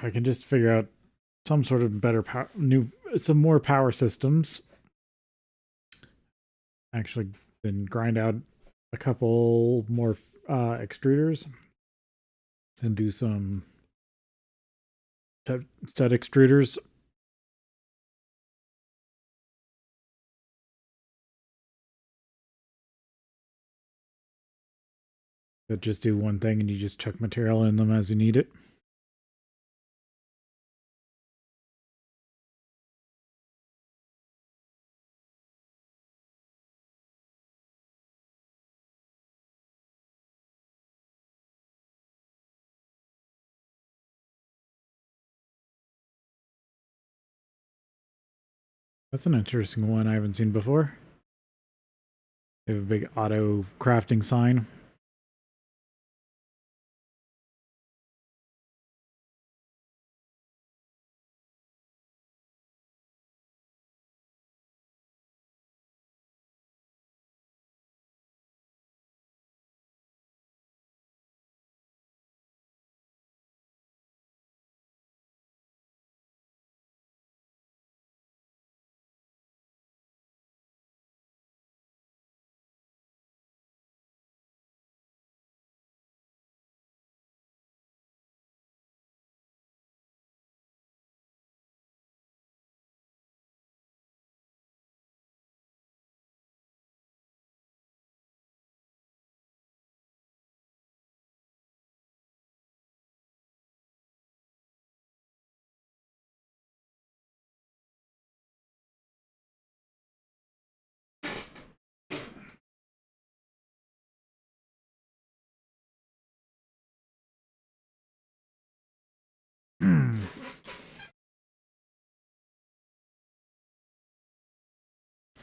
if I can just figure out some sort of better power, some more power systems. Actually, then grind out a couple more extruders and do some set extruders. That just do one thing and you just chuck material in them as you need it. That's an interesting one I haven't seen before. They have a big auto crafting sign.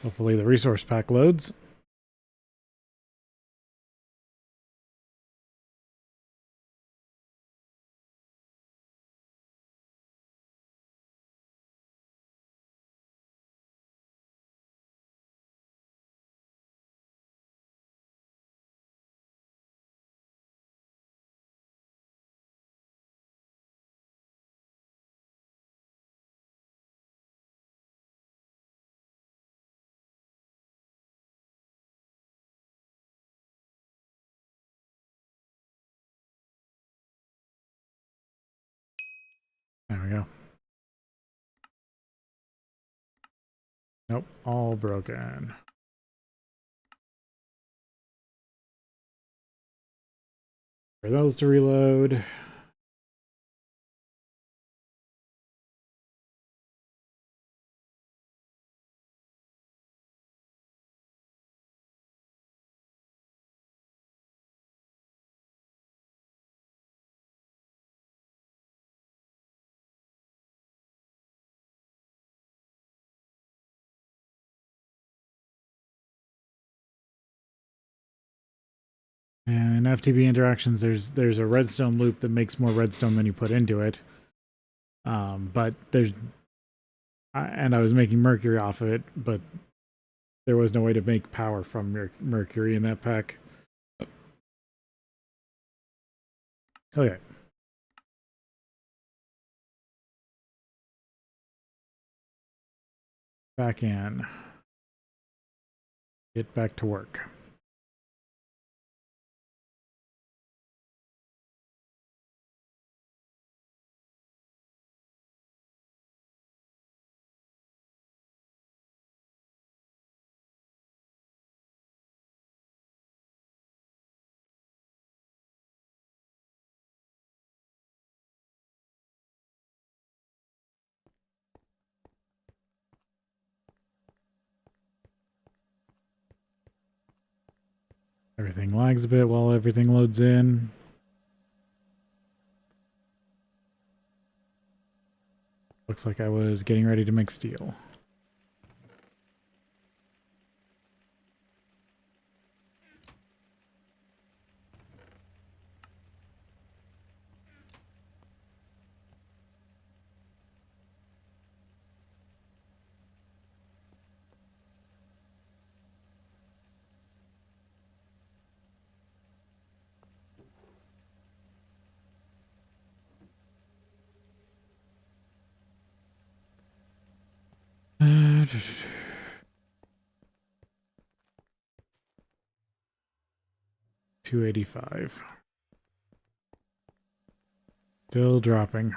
Hopefully the resource pack loads. There we go. Nope, all broken. For those to reload. And in FTB interactions, there's a redstone loop that makes more redstone than you put into it. But and I was making mercury off of it, but there was no way to make power from mercury in that pack. Okay. Back in. Get back to work. Everything lags a bit while everything loads in. Looks like I was getting ready to make steel. $285. Still dropping.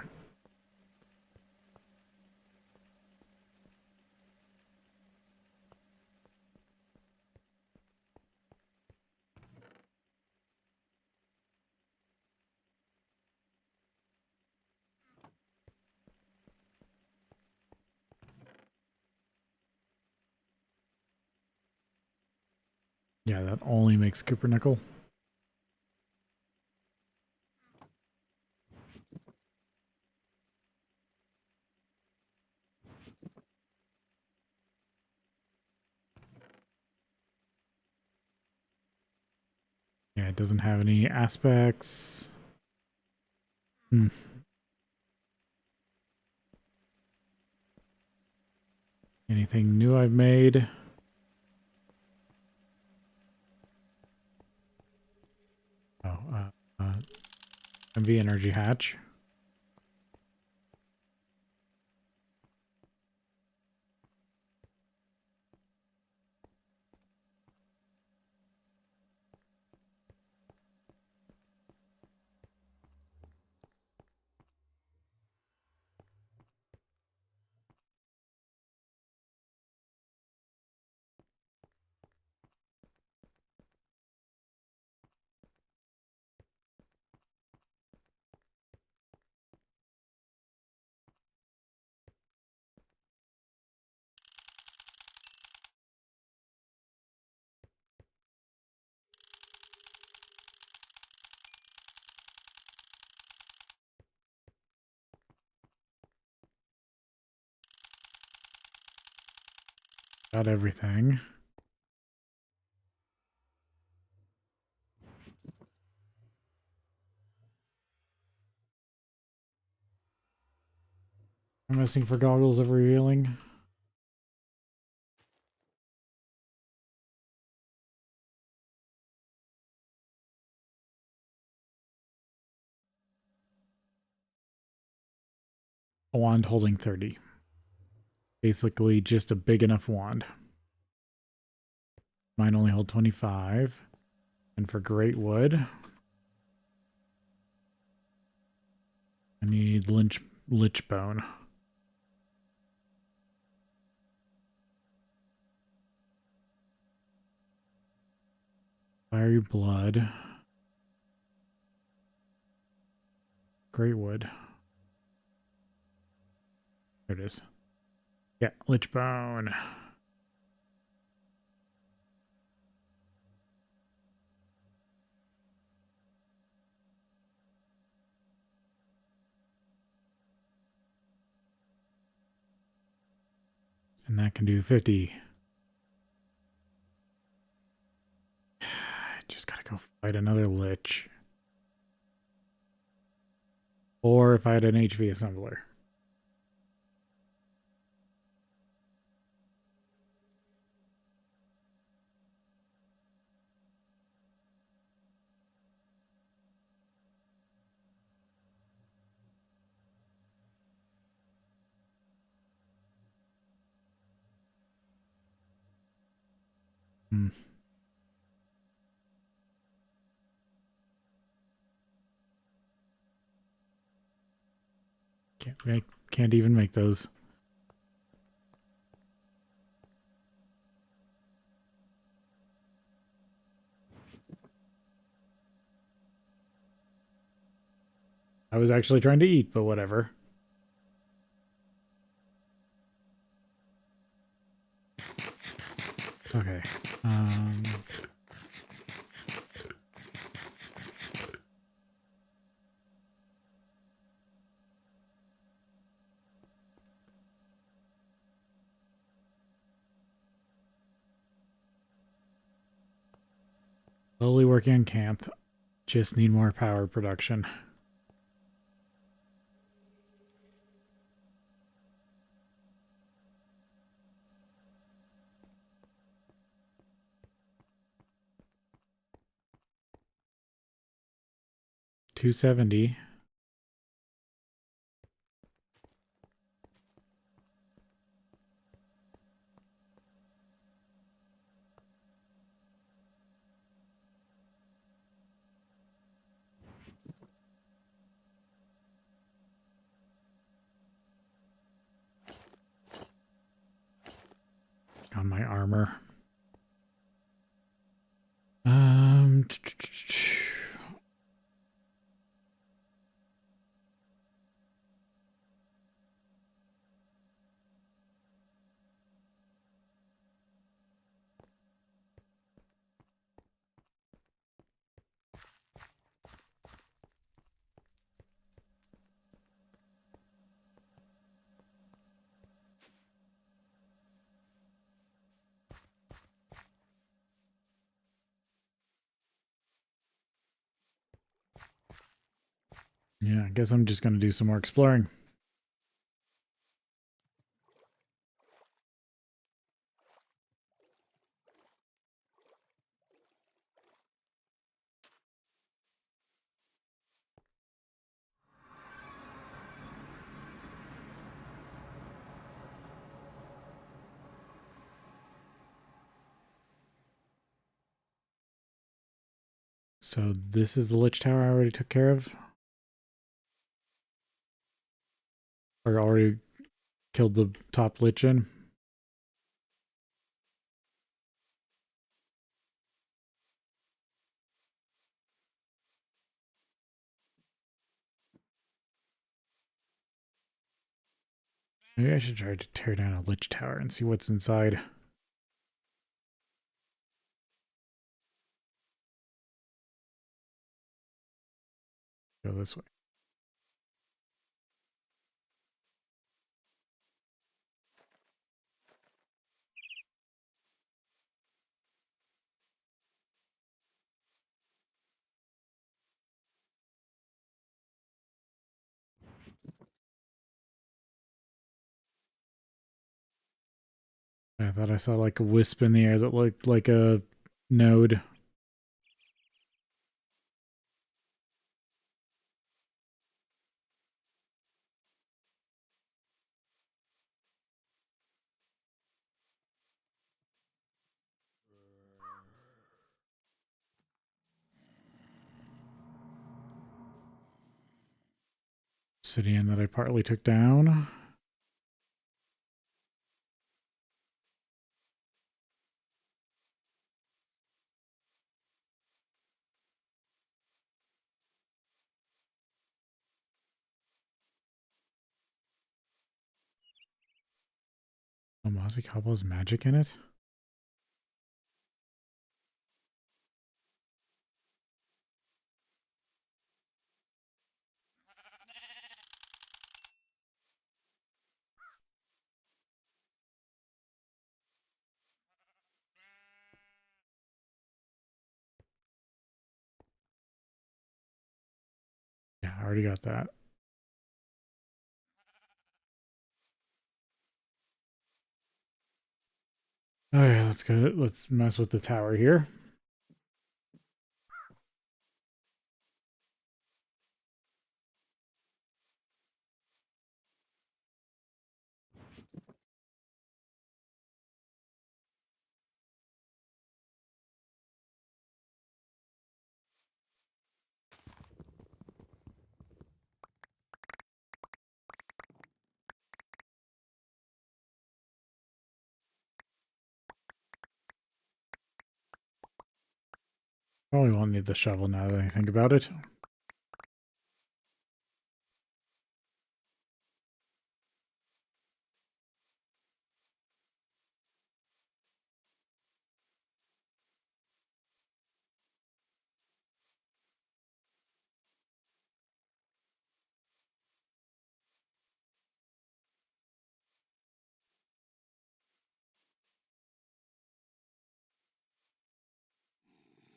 Yeah, that only makes Cooper nickel. Yeah, it doesn't have any aspects. Anything new I've made? Oh, MV Energy Hatch. Got everything. I'm missing for goggles of revealing. A wand holding 30. Basically just a big enough wand. Mine only hold 25. And for great wood, I need lich bone. Fiery blood. Great wood. There it is. Yeah, lich bone. And that can do 50. Just gotta go fight another lich. Or if I had an HV assembler. Hmm. Can't even make those. I was actually trying to eat, but whatever. Okay. Slowly working on camp. Just need more power production. $270. on my armor. Um, yeah, I guess I'm just going to do some more exploring. So this is the Lich Tower I already took care of? Or already killed the top Lich in? Maybe I should try to tear down a Lich Tower and see what's inside. Go this way. I thought I saw like a wisp in the air that looked like a node. Obsidian that I partly took down. Oh, Mossy Cobble's magic in it? Yeah, I already got that. Okay, let's go. Let's mess with the tower here. Probably won't need the shovel now that I think about it.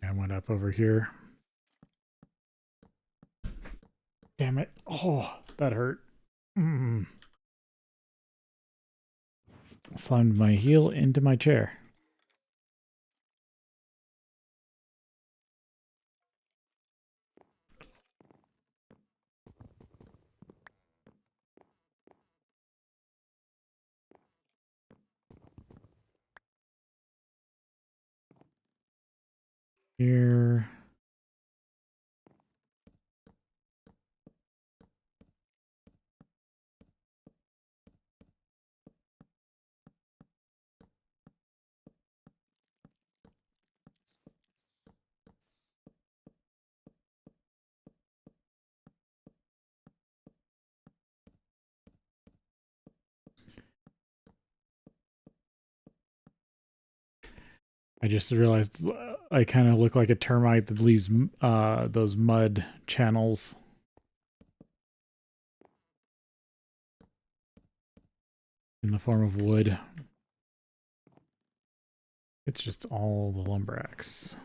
I went up over here. Damn it. Oh, that hurt. Slammed my heel into my chair. Here. I just realized I kind of look like a termite that leaves those mud channels in the form of wood. It's just all the lumberjacks.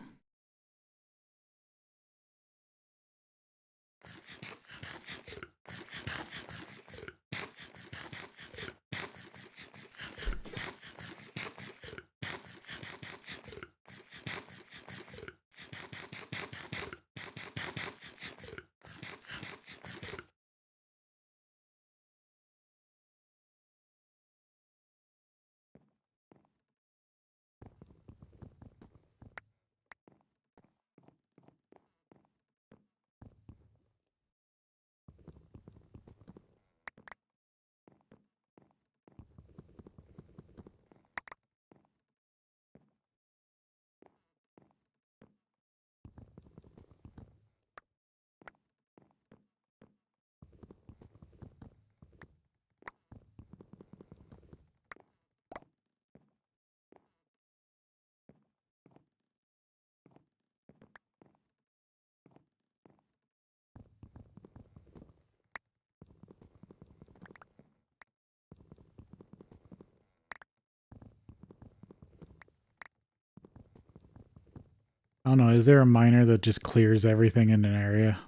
I don't know, is there a miner that just clears everything in an area?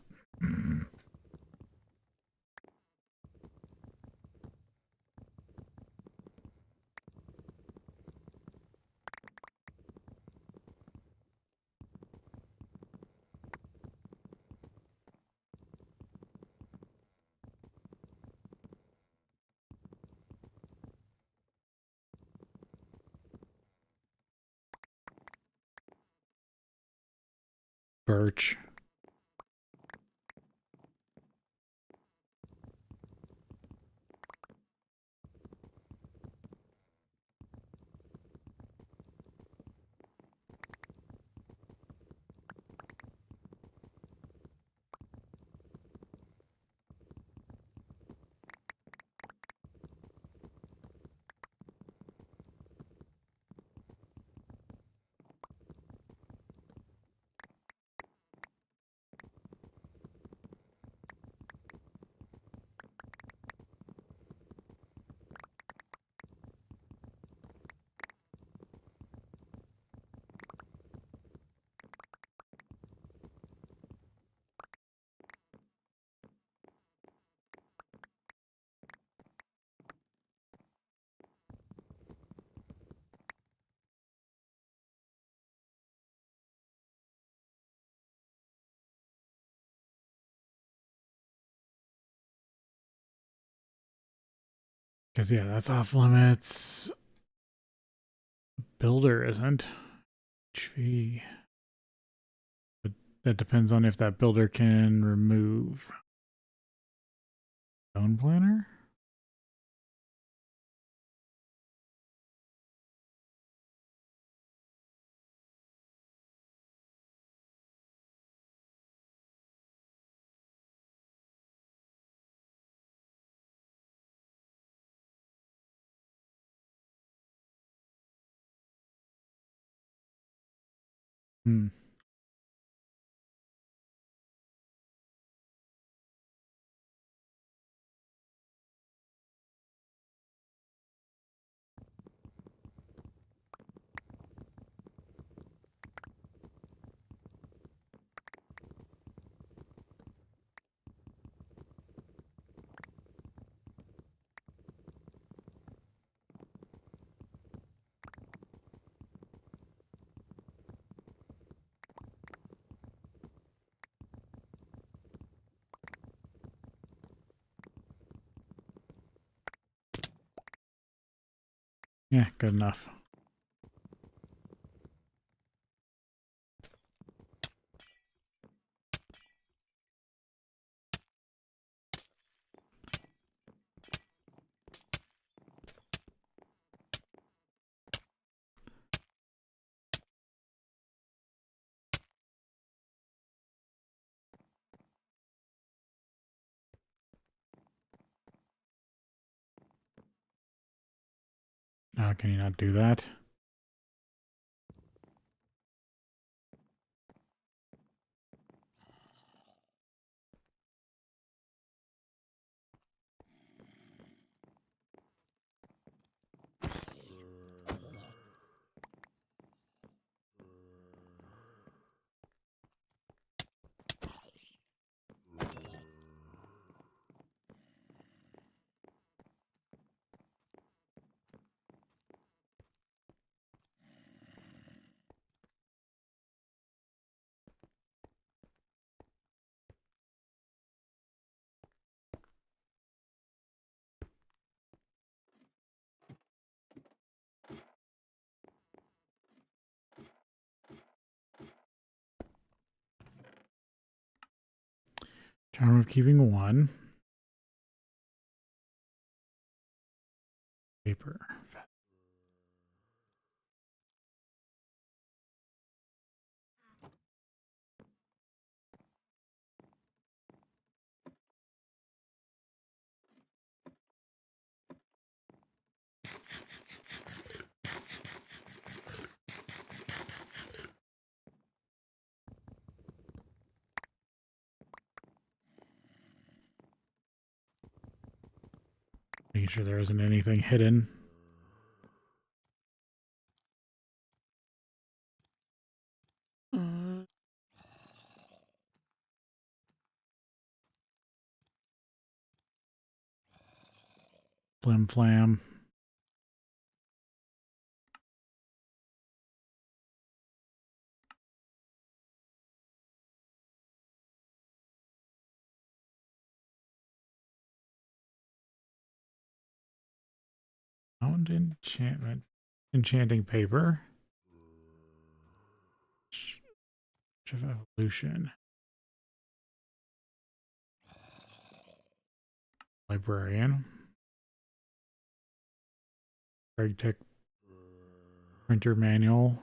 Birch. Because, yeah, that's off limits. Builder isn't. Gee. But that depends on if that builder can remove. Stone planter? Hmm. Yeah, good enough. Can you not do that? Charm of keeping 1. Paper. Making sure there isn't anything hidden. Flim flam. Found enchantment. Enchanting paper. Of evolution. Librarian. GregTech printer manual.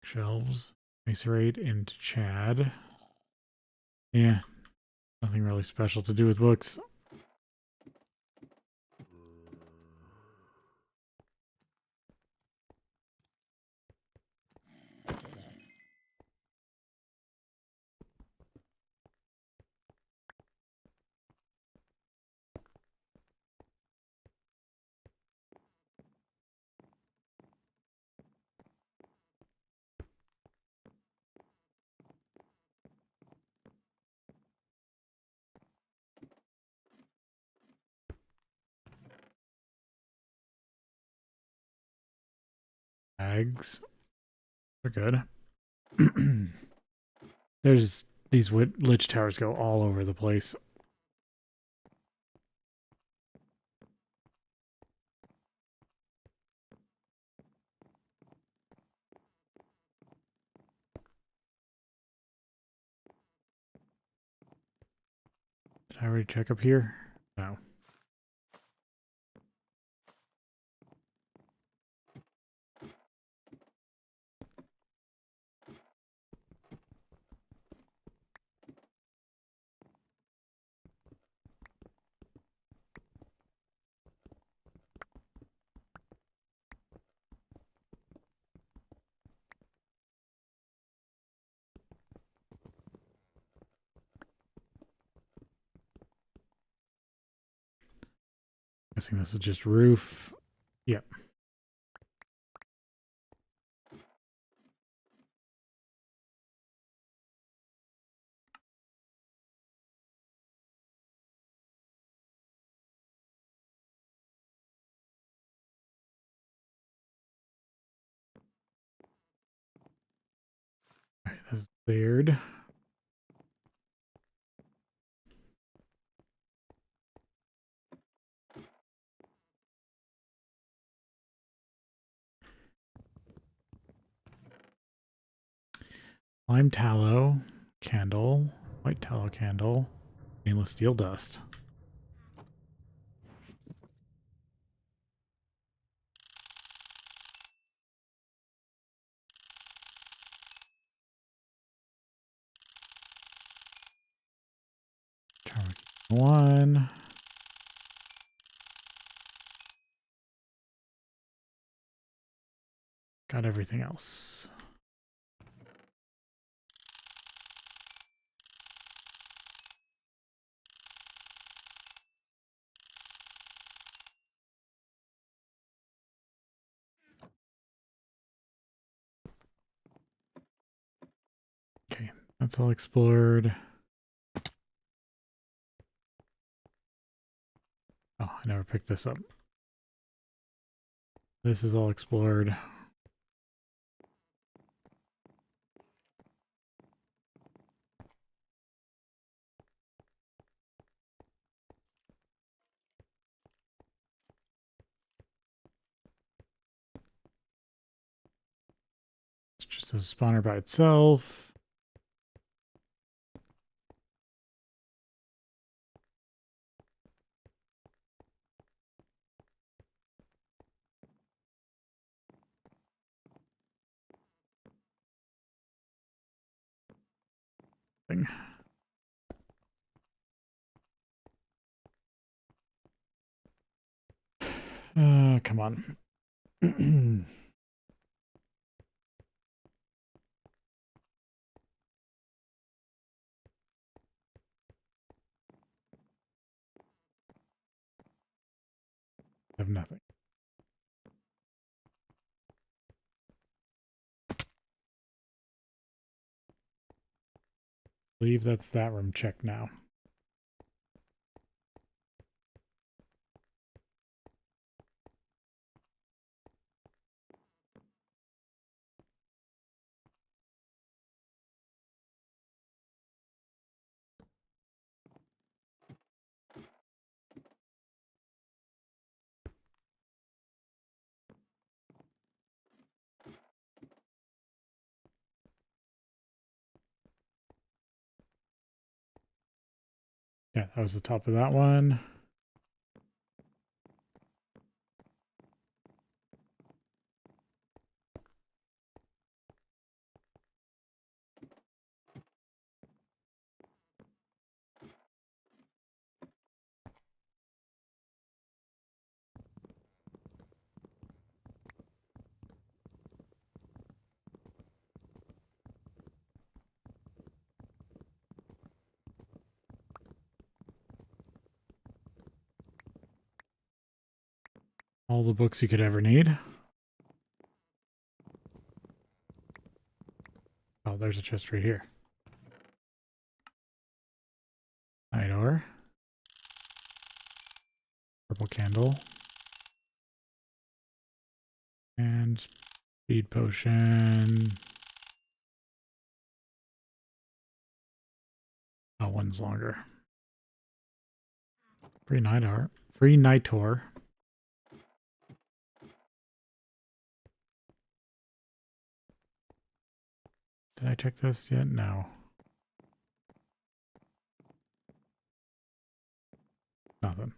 Shelves. Macerate into Chad. Yeah. Nothing really special to do with books. Bags. They're good. There's these lich towers go all over the place. Did I already check up here? No. Guessing this is just roof. Yep. Alright, this is cleared. Lime tallow candle, white tallow candle, stainless steel dust. Charm 1. Got everything else. Okay, that's all explored. Oh, I never picked this up. This is all explored. It's just a spawner by itself. nothing. Come on. Have nothing. I believe that's that room checked now. Yeah, that was the top of that one. All the books you could ever need. Oh, there's a chest right here. Night ore. Purple candle. And speed potion. Oh, one's longer. Free night ore. Free night ore. Did I check this yet? No. Nothing.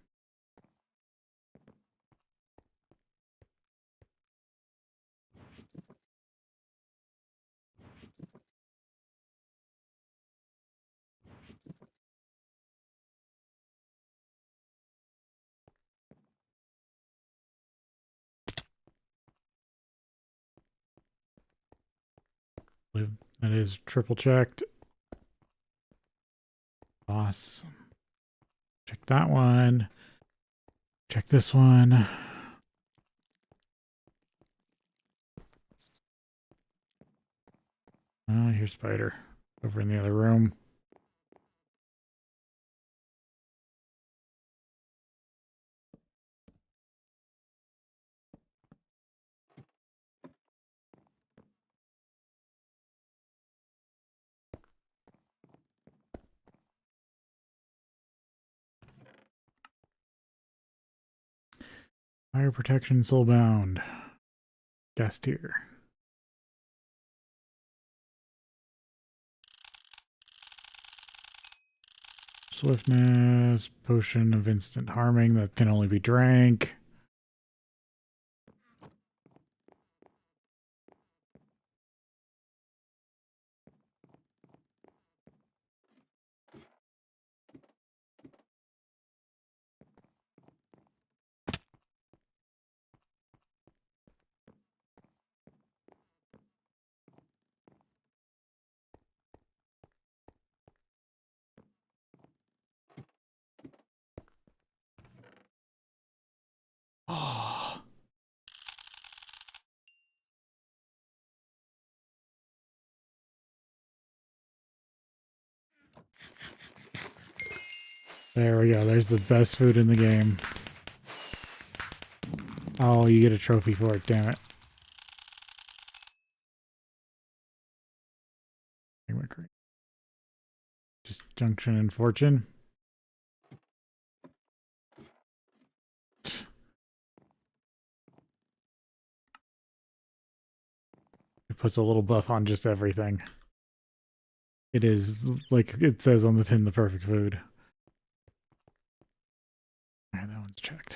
That is triple checked. Boss. Check that one. Check this one. Oh, here's Spider. Over in the other room. Fire protection soulbound. Gas tier. Swiftness, potion of instant harming that can only be drank. Oh. There we go. There's the best food in the game. Oh, you get a trophy for it. Damn it. Just Junction and Fortune. It puts a little buff on just everything. It is, like it says on the tin, the perfect food. Alright, that one's checked.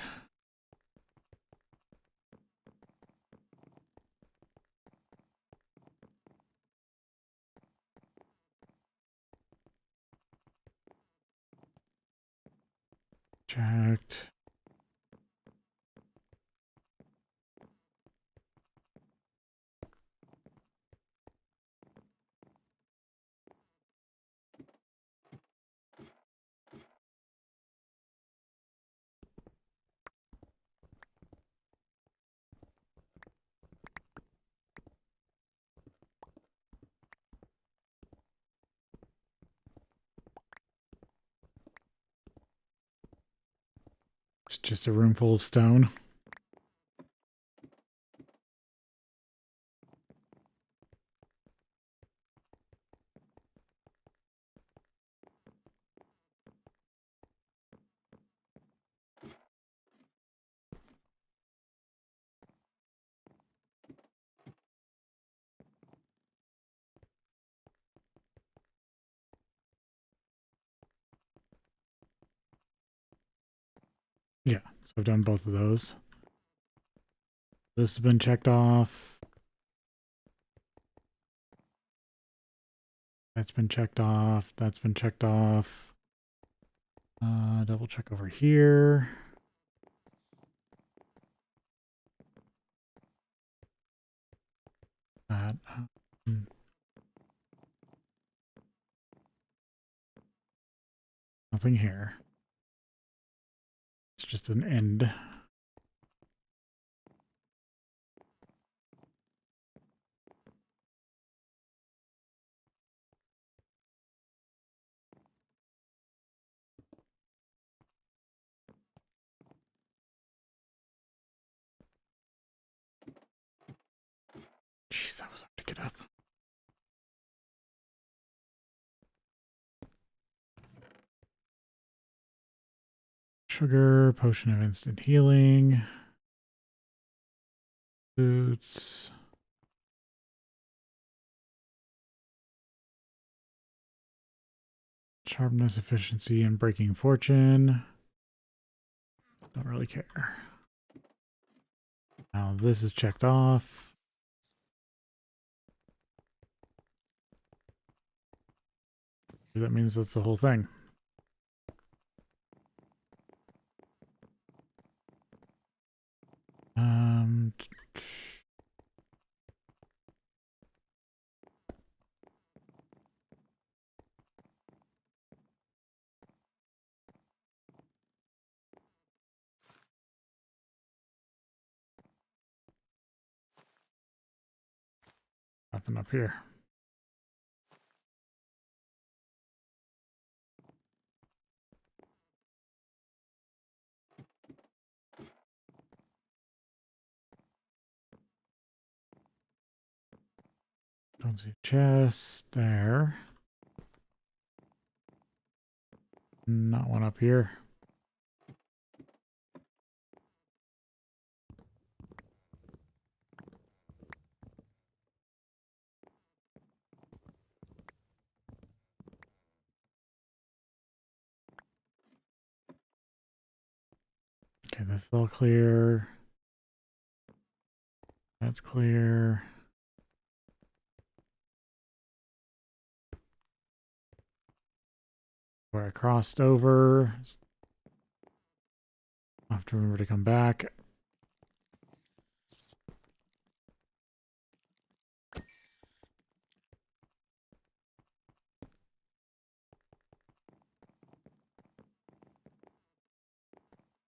Checked. It's just a room full of stone. Yeah, so I've done both of those. This has been checked off. That's been checked off. That's been checked off. Double check over here. That. Nothing here. It's just an end. Jeez, that was hard to get up. Sugar, potion of instant healing. Boots. Sharpness, efficiency, and breaking fortune. Don't really care. Now this is checked off. That means that's the whole thing. Nothing up here. Don't see a chest there. Not one up here. Okay, this is all clear. That's clear. Where I crossed over. I'll have to remember to come back.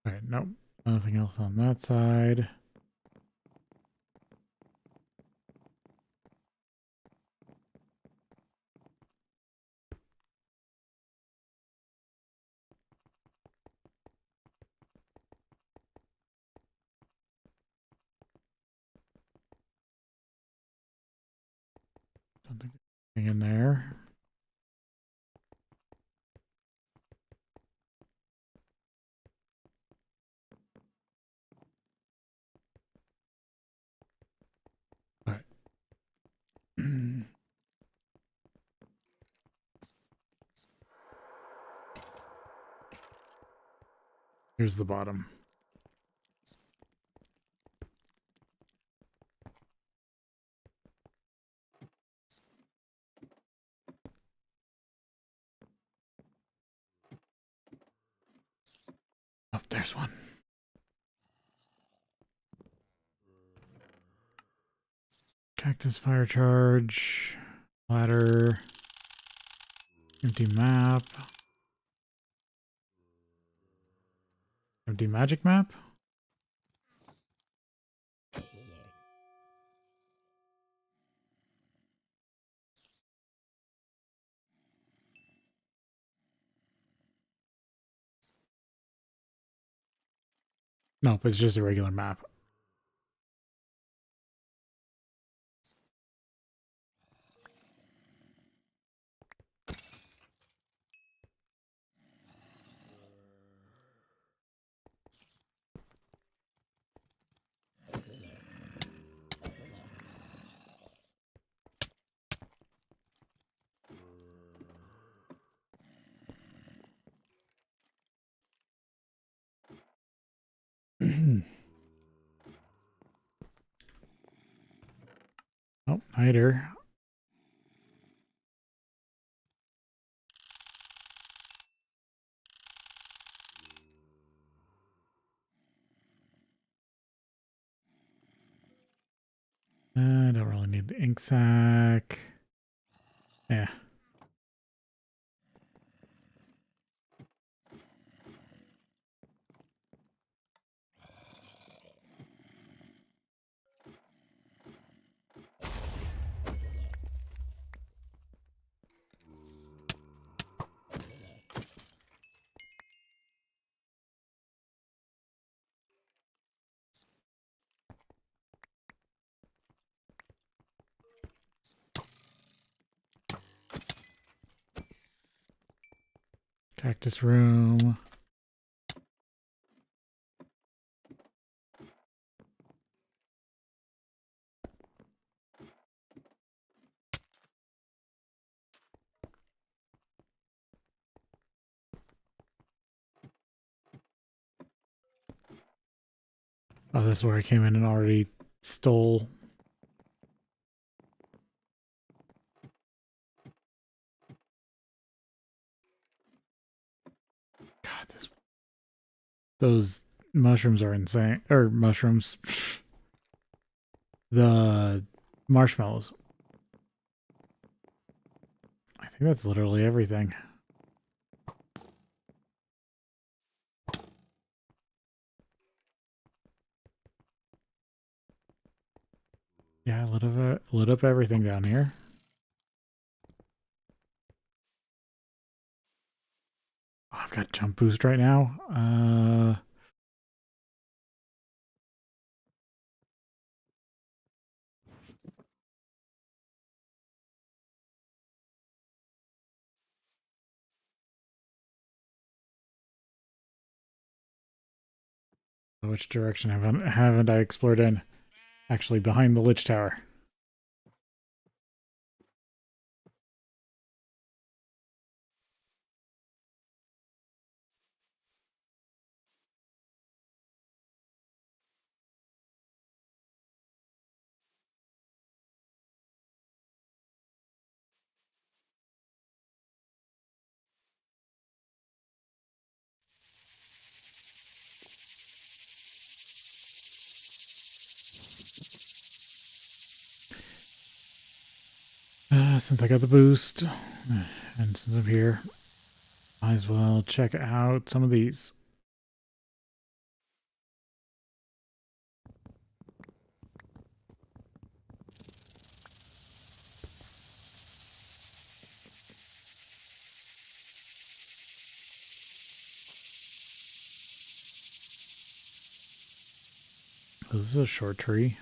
Alright, nope. Nothing else on that side. Don't think there's anything in there. Alright. Here's the bottom. there's one. Cactus fire charge. Ladder. Empty map. Empty magic map? Nope, it's just a regular map. Oh, hider. I don't really need the ink sac. Yeah. Cactus room. Oh, this is where I came in and already stole. God, those mushrooms are insane. Or mushrooms. The marshmallows. I think that's literally everything. Yeah, lit up everything down here. Oh, I've got jump boost right now. Which direction haven't I explored in? Actually, behind the Lich Tower. Since I got the boost, and since I'm here, might as well check out some of these. This is a short tree.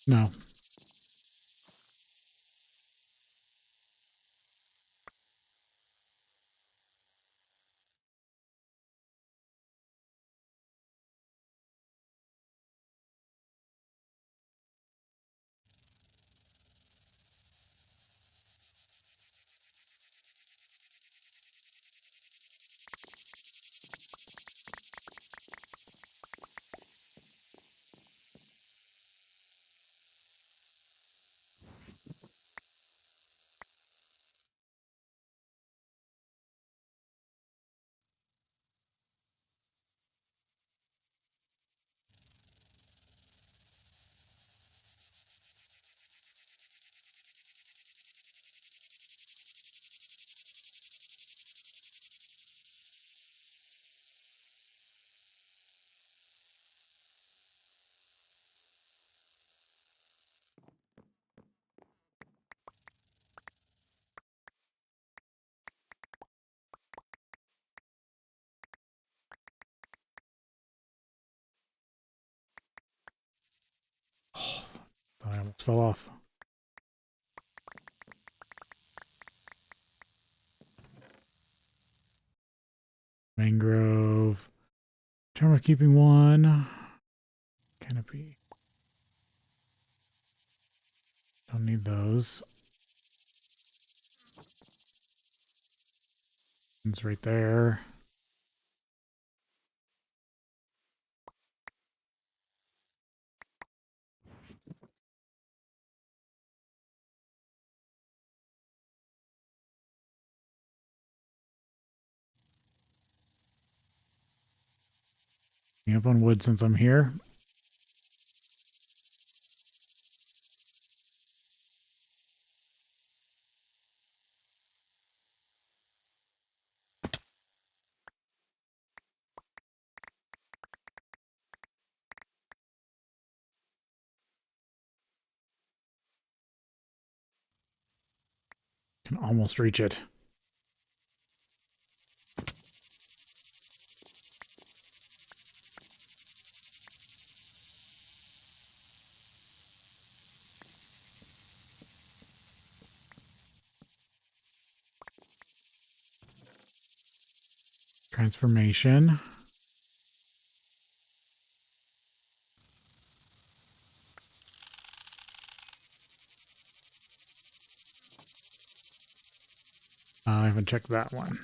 No. fell off. Mangrove. Term of keeping 1. Canopy. Don't need those. It's right there. Up on wood since I'm here. Can almost reach it. Transformation. I haven't checked that one.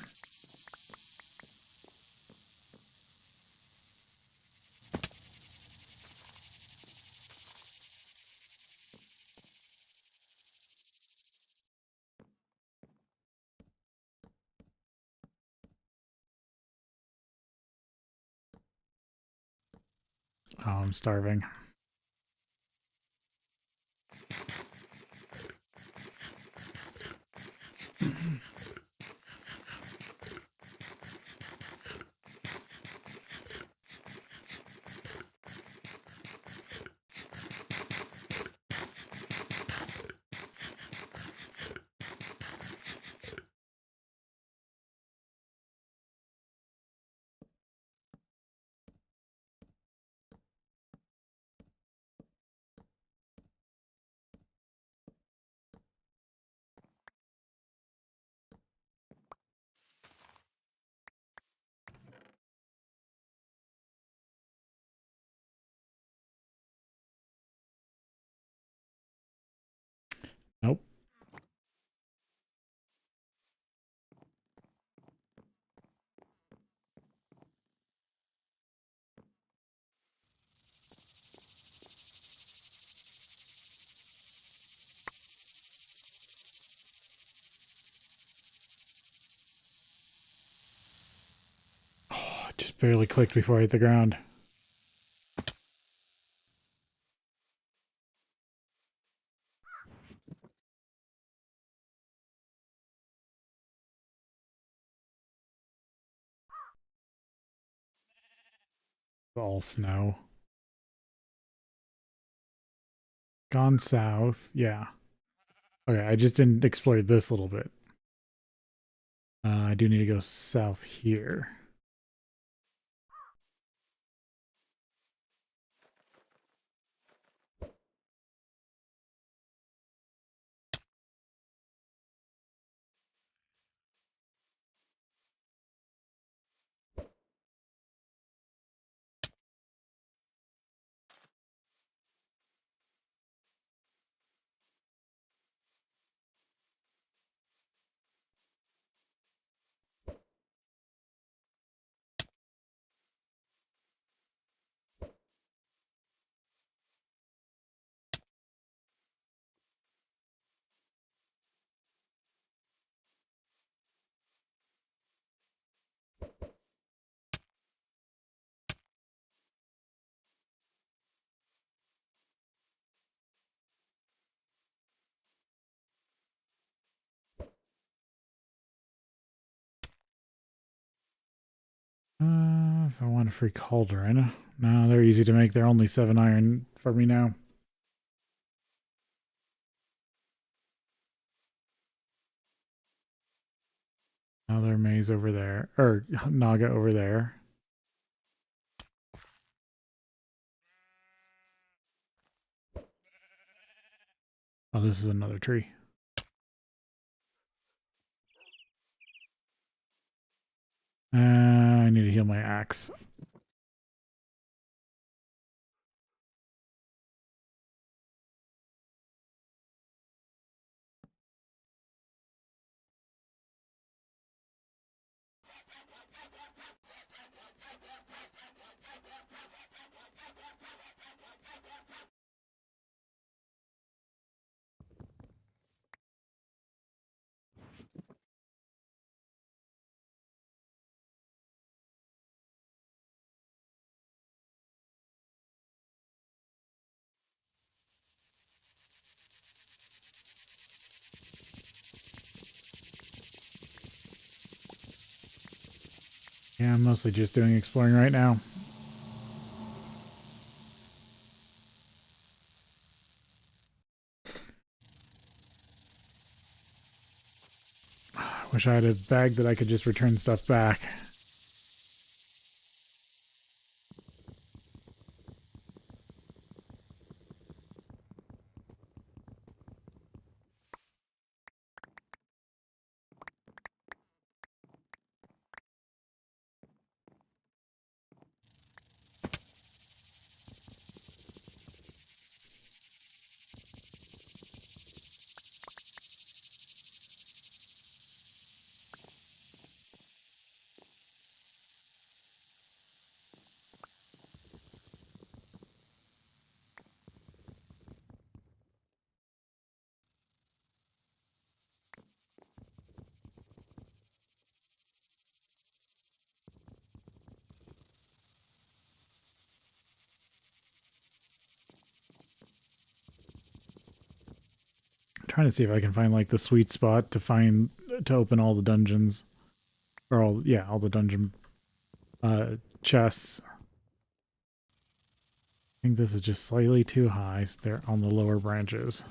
Oh, I'm starving. Nope. Oh, it just barely clicked before I hit the ground. All snow. Gone south. Yeah. Okay, I just didn't explore this little bit. I do need to go south here. If I want a free cauldron. No, they're easy to make. They're only 7 iron for me now. Another maze over there. Or Naga over there. Oh, this is another tree. I need to heal my axe. Yeah, I'm mostly just doing exploring right now. Wish I had a bag that I could just return stuff back. Trying to see if I can find like the sweet spot to open all the dungeons, or all the dungeon chests. I think this is just slightly too high. So they're on the lower branches.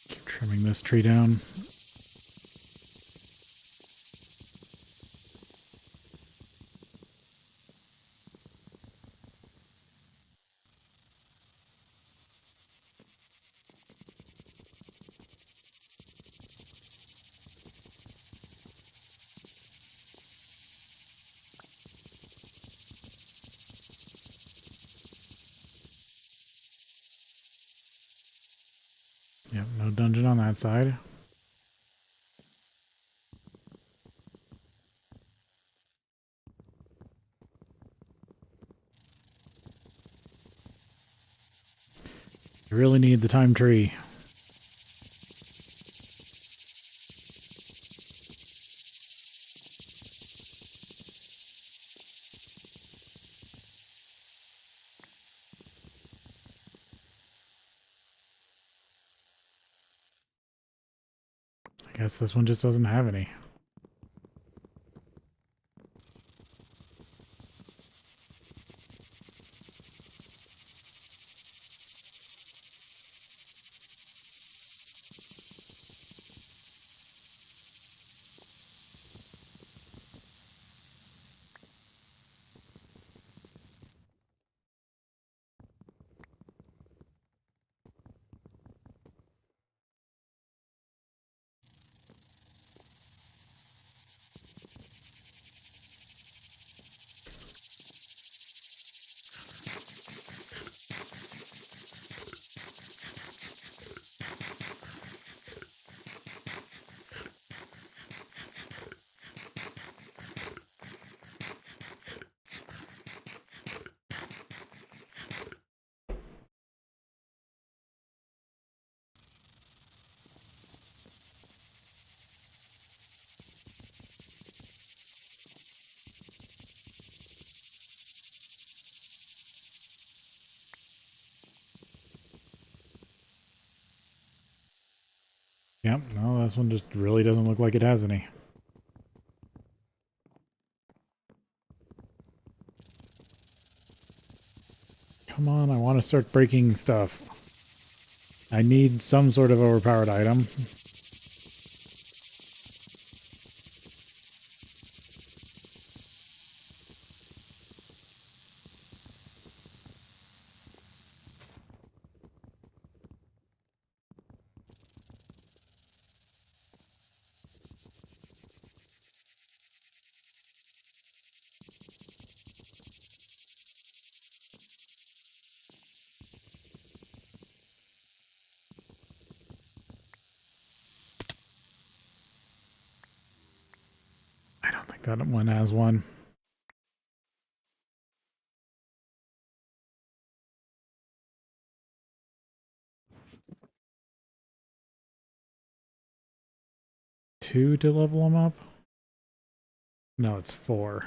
Keep trimming this tree down. Yep, no dungeon on that side. You really need the time tree. I guess this one just doesn't have any. Yep, no, this one just really doesn't look like it has any. Come on, I want to start breaking stuff. I need some sort of overpowered item. I don't think that one has one. Two to level them up? No, it's 4.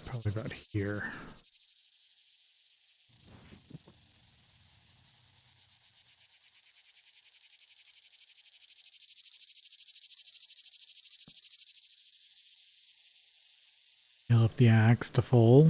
Probably about here. Fill up the axe to full.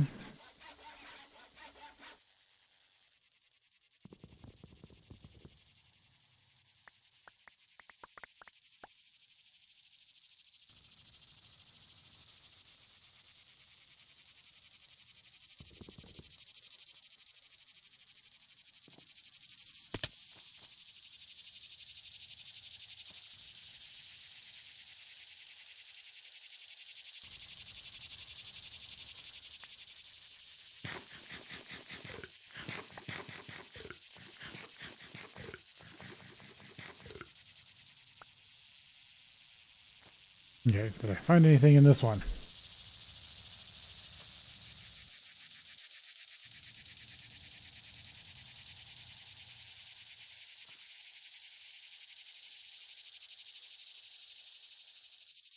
Okay, did I find anything in this one?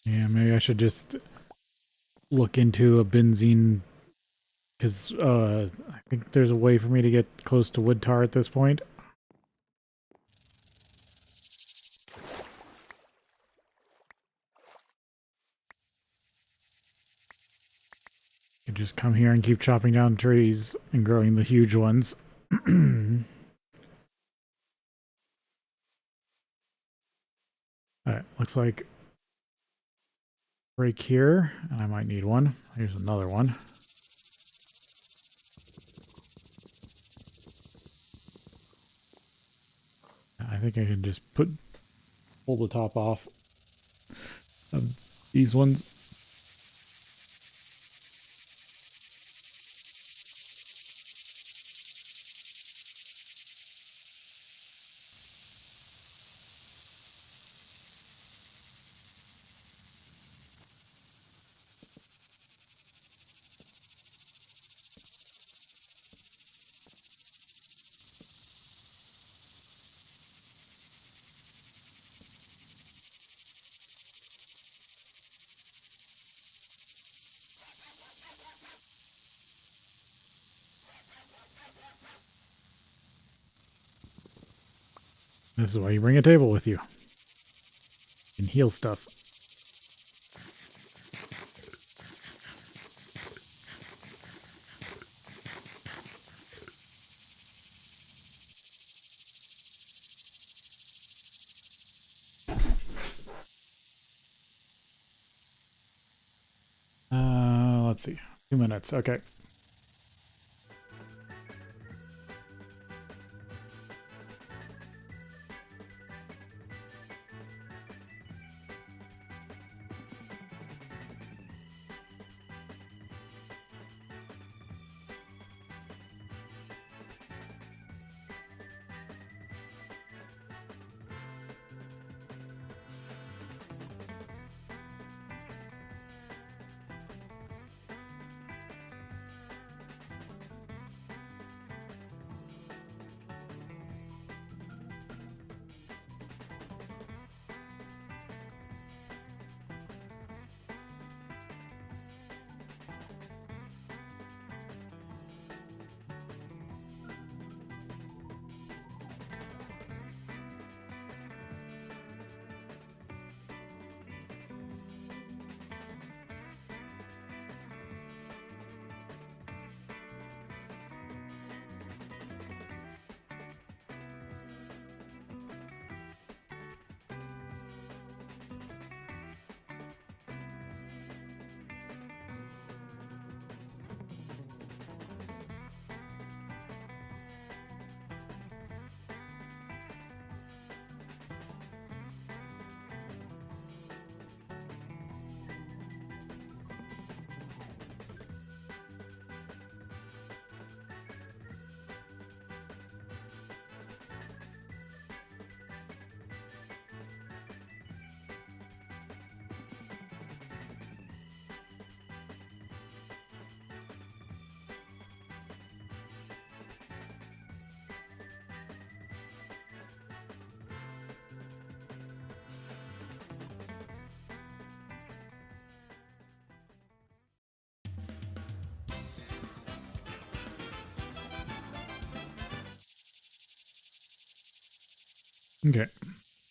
Yeah, maybe I should just look into a benzene, because I think there's a way for me to get close to wood tar at this point. You can just come here and keep chopping down trees and growing the huge ones. Alright, looks like break here, and I might need one. Here's another one. I think I can just pull the top off of these ones. This is why you bring a table with you. You can heal stuff. Let's see. 2 minutes. Okay. Okay.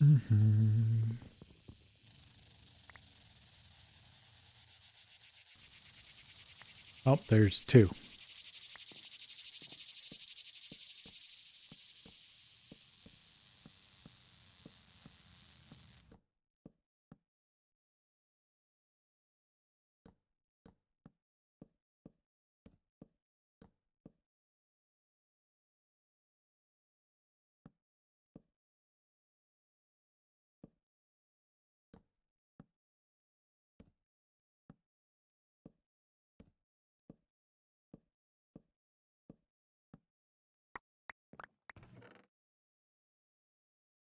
Mm-hmm. Oh, there's two.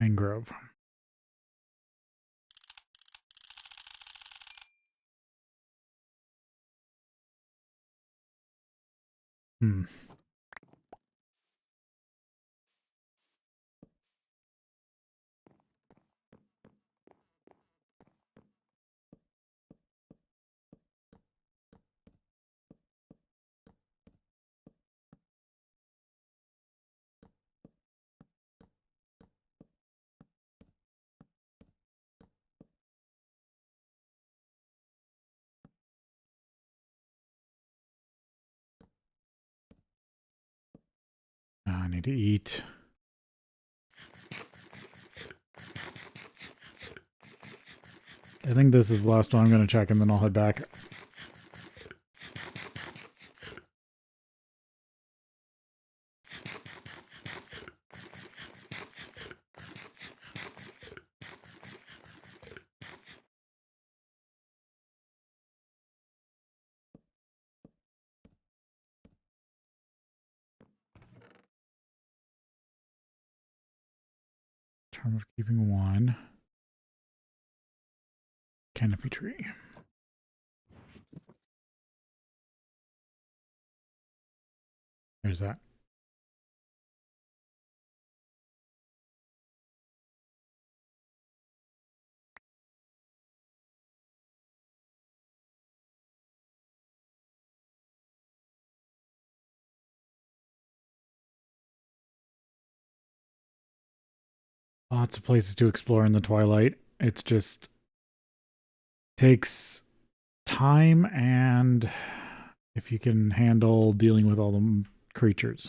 Mangrove. Hmm. I need to eat. I think this is the last one I'm going to check, and then I'll head back. Term of keeping one. Canopy tree. There's that. Lots of places to explore in the Twilight. It's just takes time, and if you can handle dealing with all the creatures.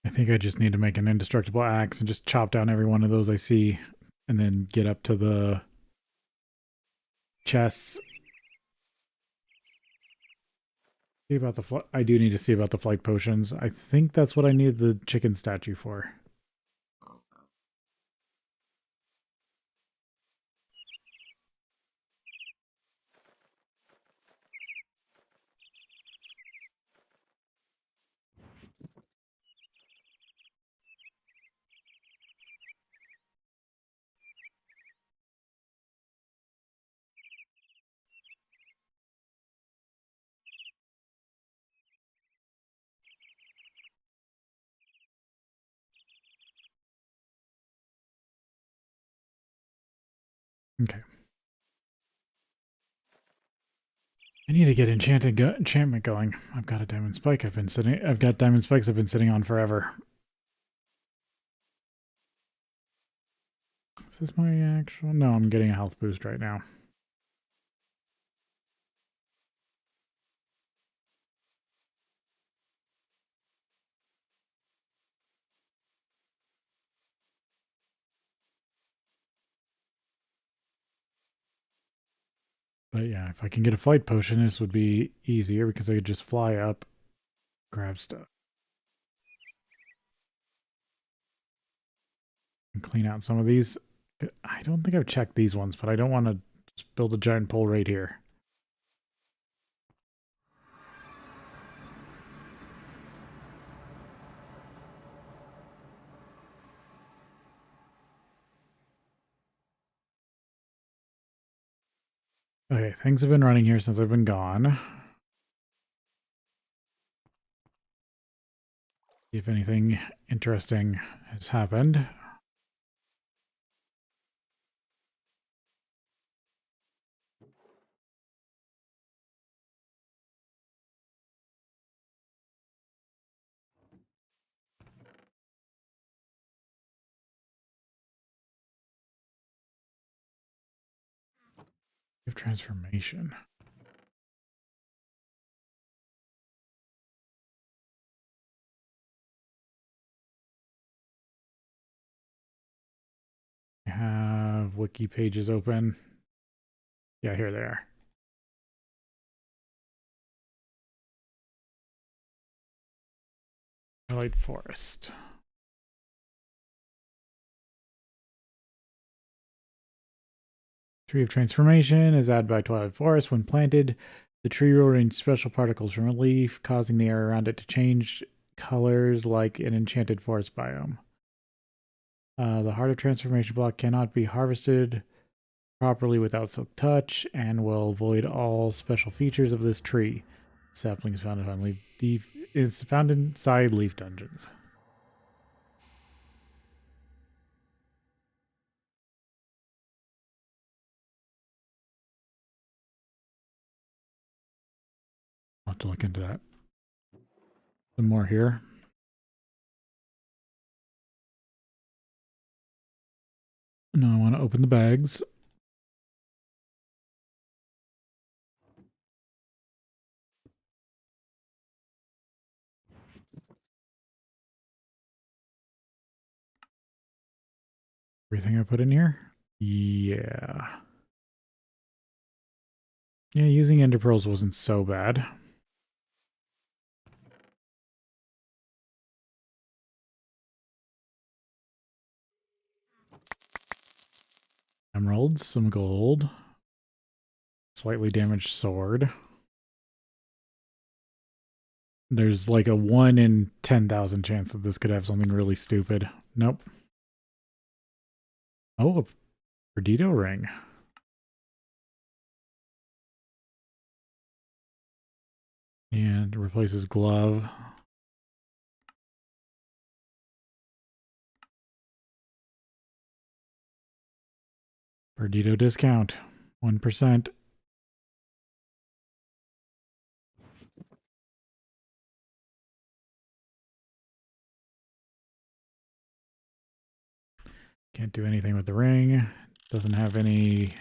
I think I just need to make an indestructible axe and just chop down every one of those I see, and then get up to the chests. See about the I do need to see about the flight potions. I think that's what I need the chicken statue for. Okay. I need to get enchantment going. I've got a diamond spike. I've got diamond spikes I've been sitting on forever. Is this my actual? No, I'm getting a health boost right now. But yeah, if I can get a flight potion, this would be easier because I could just fly up, grab stuff, and clean out some of these. I don't think I've checked these ones, but I don't want to just build a giant pole right here. Okay, things have been running here since I've been gone. See if anything interesting has happened. Of transformation. I have wiki pages open. Yeah, here they are. Twilight Forest. Tree of Transformation is added by Twilight Forest. When planted, the tree will release special particles from a leaf, causing the area around it to change colors like an enchanted forest biome. The Heart of Transformation block cannot be harvested properly without Silk Touch and will avoid all special features of this tree. Saplings found on leaf is found inside leaf dungeons. I'll have to look into that. Some more here. Now I want to open the bags. Everything I put in here? Yeah. Yeah, using ender pearls wasn't so bad. Emeralds, some gold. Slightly damaged sword. There's like a 1 in 10,000 chance that this could have something really stupid. Nope. Oh, a Perdido ring. And replaces glove. Perdido discount. 1%. Can't do anything with the ring. Doesn't have any...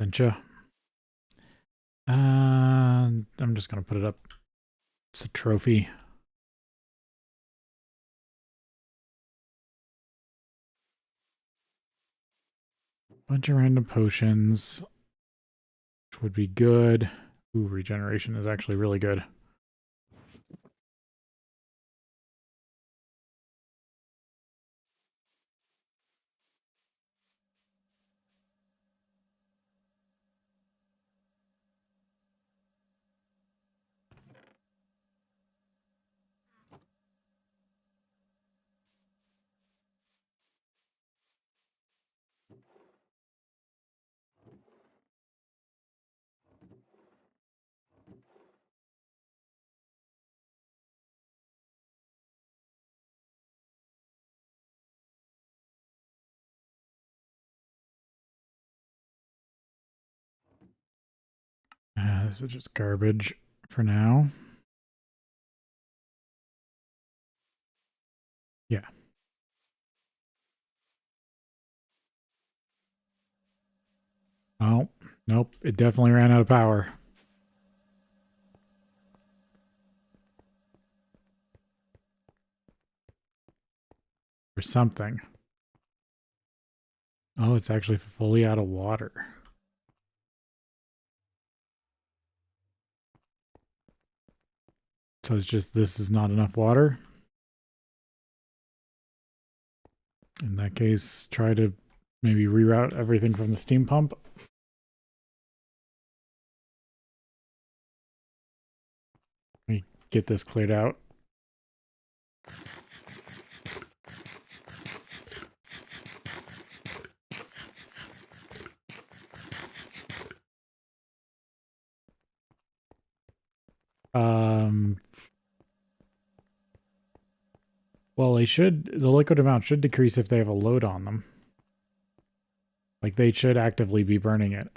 Cincha. I'm just going to put it up. It's a trophy. Bunch of random potions, which would be good. Ooh, regeneration is actually really good. This is just garbage for now. Yeah. Oh, nope. It definitely ran out of power. Or something. Oh, it's actually fully out of water. So it's just this is not enough water. In that case, try to maybe reroute everything from the steam pump. get this cleared out. Well, the liquid amount should decrease if they have a load on them. Like, they should actively be burning it.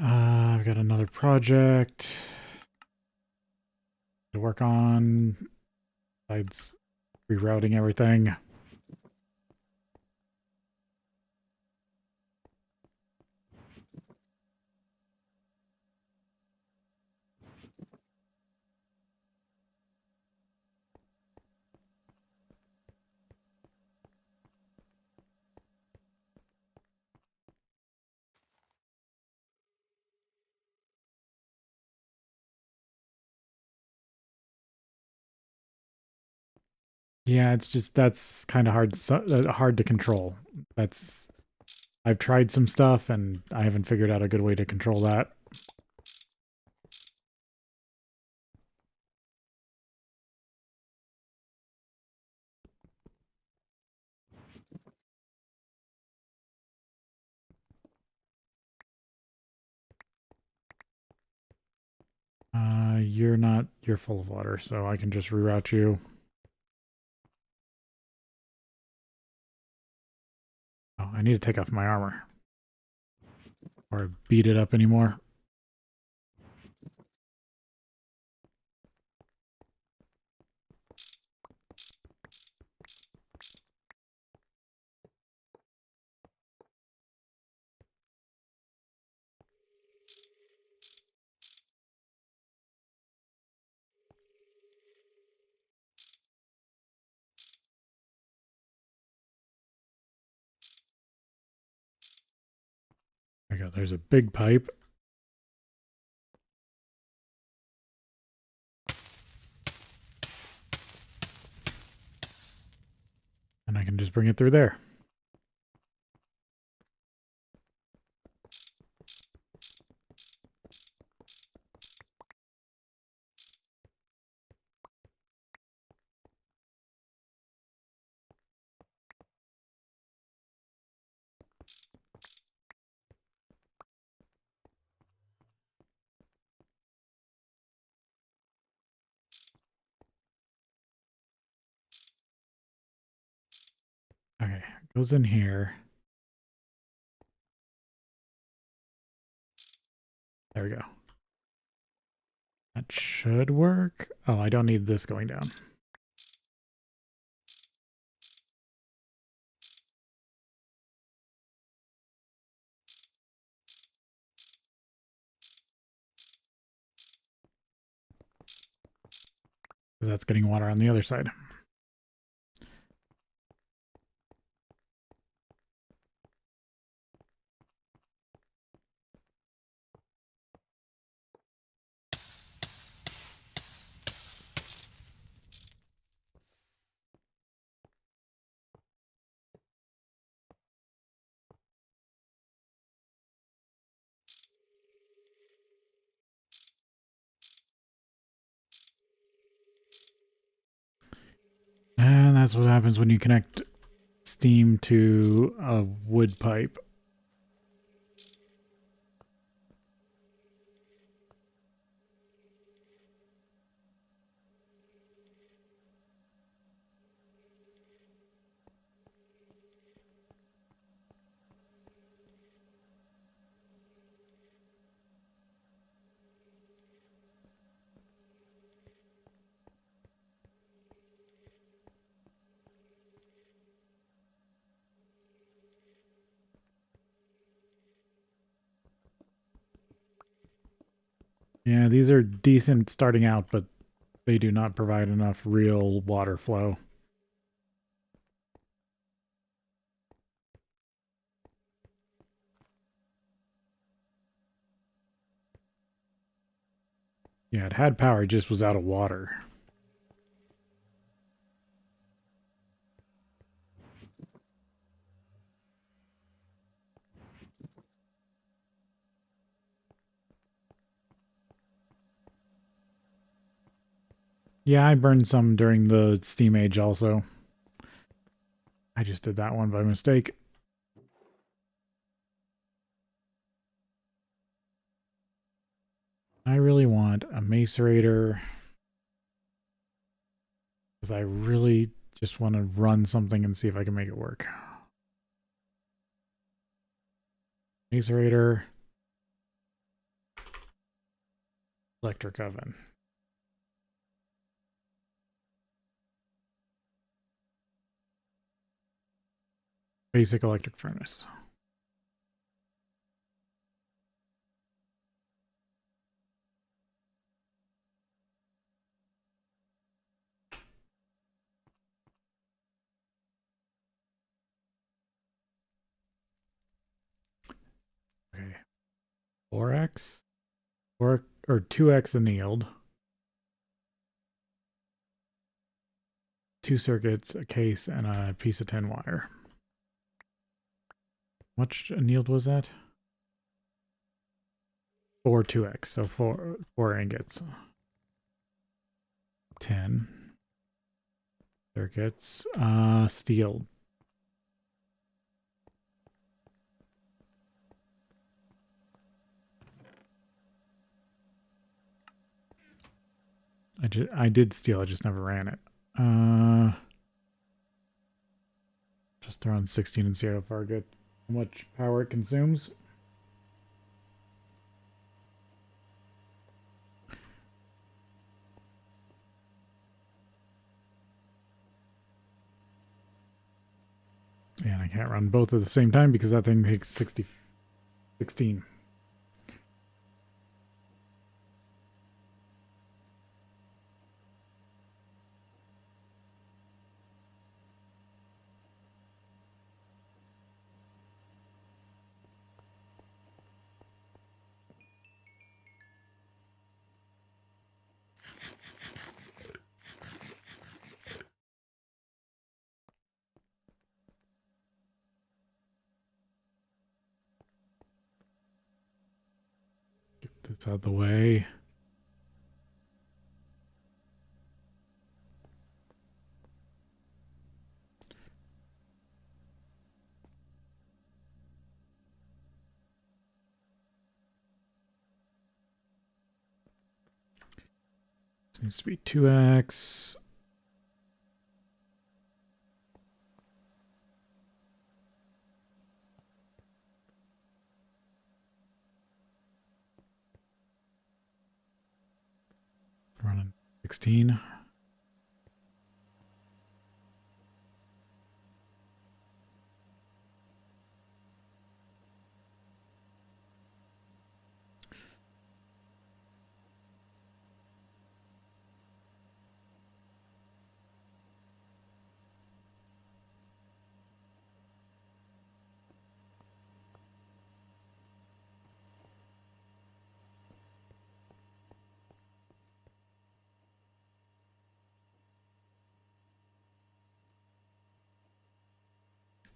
I've got another project to work on besides rerouting everything. Yeah, it's just that's kind of hard to control. That's I've tried some stuff and I haven't figured out a good way to control that. You're full of water, so I can just reroute you. Oh, I need to take off my armor. Or beat it up anymore. There we go. There's a big pipe. And I can just bring it through there. Okay, goes in here. There we go. That should work. Oh, I don't need this going down. Because that's getting water on the other side. And that's what happens when you connect steam to a wood pipe. Yeah, these are decent starting out, but they do not provide enough real water flow. Yeah, it had power, it just was out of water. Yeah, I burned some during the Steam Age also. I just did that one by mistake. I really want a macerator because I really just want to run something and see if I can make it work. Macerator, electric oven, basic electric furnace. Okay, 4x or 2x annealed. 2 circuits, a case, and a piece of tin wire. How much annealed was that? 4 2x, so 4 ingots. 10 circuits. Steel. I did steel, I just never ran it. Just throw on 16 and see how far it gets. How much power it consumes. And I can't run both at the same time because that thing takes 16. Get this out of the way. This needs to be 2x. Running 16.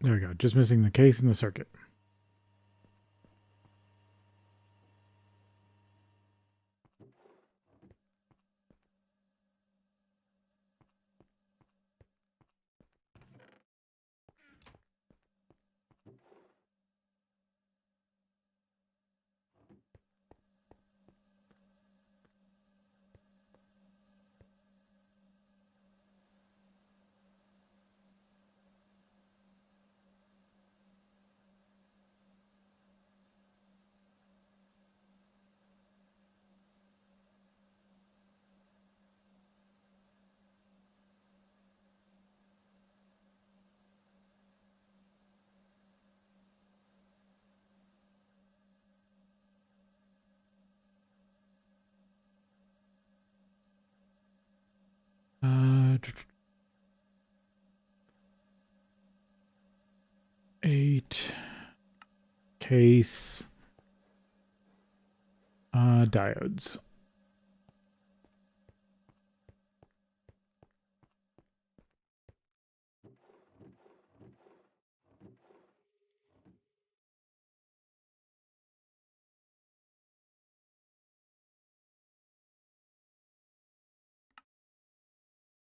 There we go. Just missing the case and the circuit. sheet, case, diodes.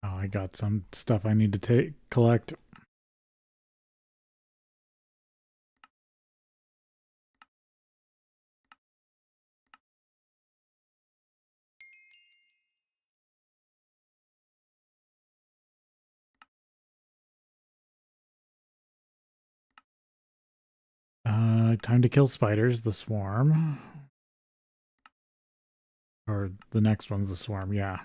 Oh, I got some stuff I need to collect. Time to kill spiders, the swarm. Or the next one's the swarm, yeah.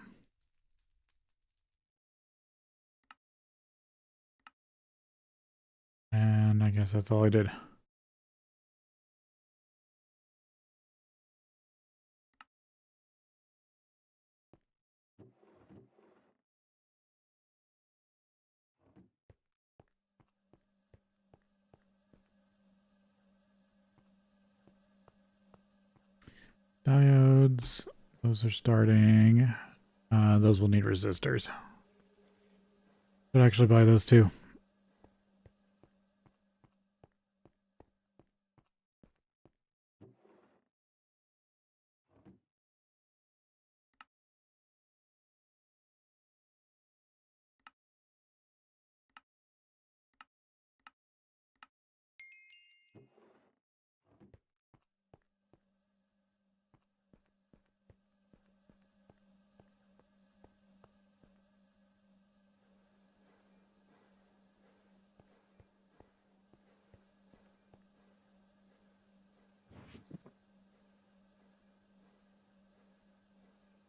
And I guess that's all I did. Diodes, those are starting. Those will need resistors. Should actually buy those too.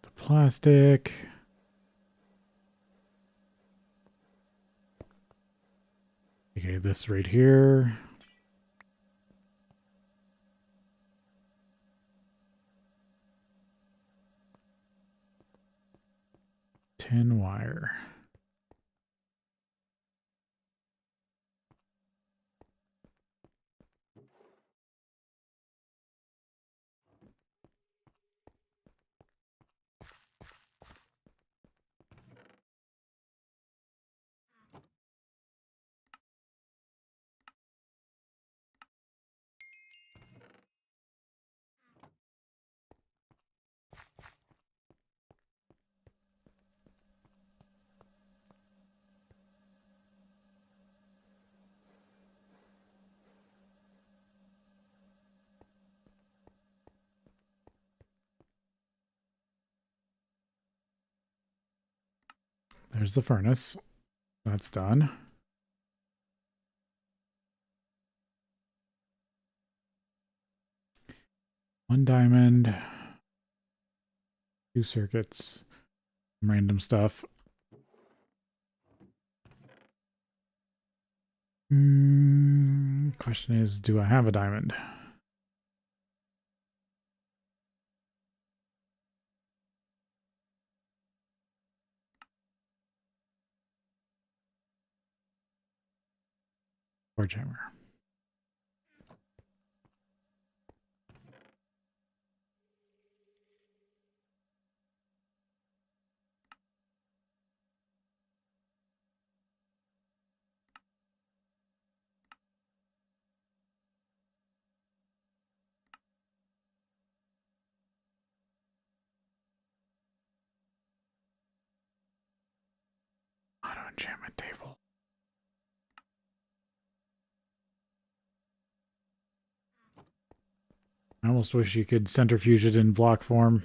The plastic. Okay, this right here. Tin wire. There's the furnace. That's done. One diamond. Two circuits. Some random stuff. Question is, do I have a diamond? Forge hammer. Auto enchantment table. I almost wish you could centrifuge it in block form.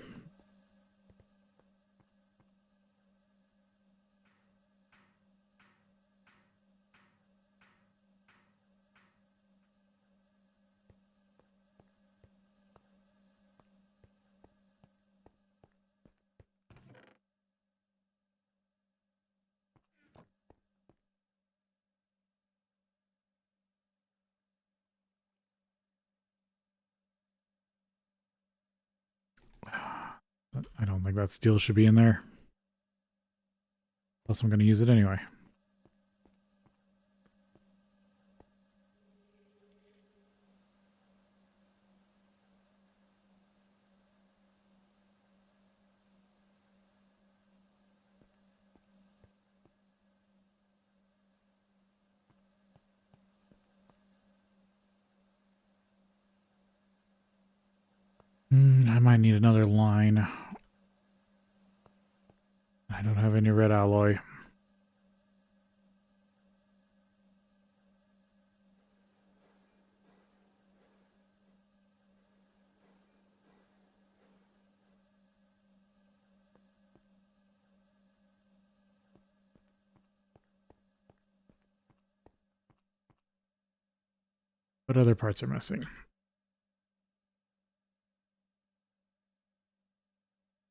I don't think that steel should be in there. Plus, I'm going to use it anyway. I might need another line. I don't have any red alloy. What other parts are missing?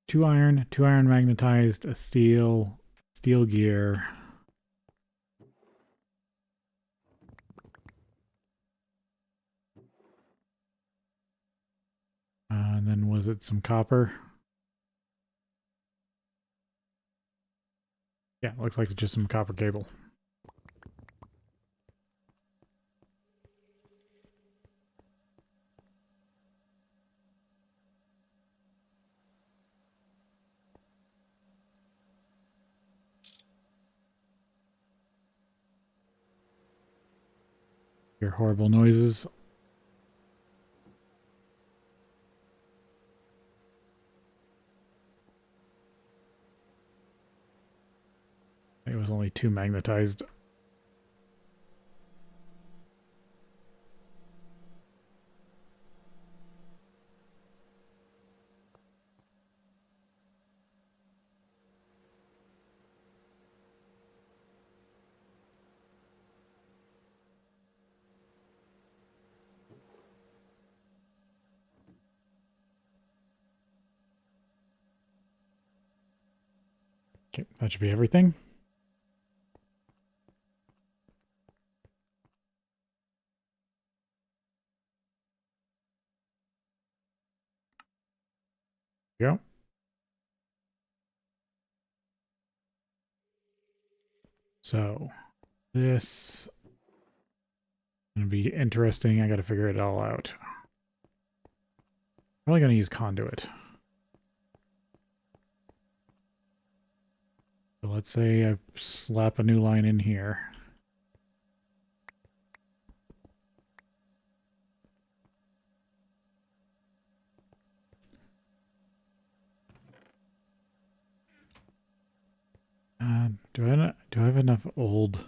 Two iron magnetized, a steel gear. And then was it some copper? Yeah, looks like it's just some copper cable. Hear horrible noises. It was only two magnetized. Okay, that should be everything. Go. So this is gonna be interesting. I gotta figure it all out. Probably gonna use conduit. So let's say I slap a new line in here. Do I have enough old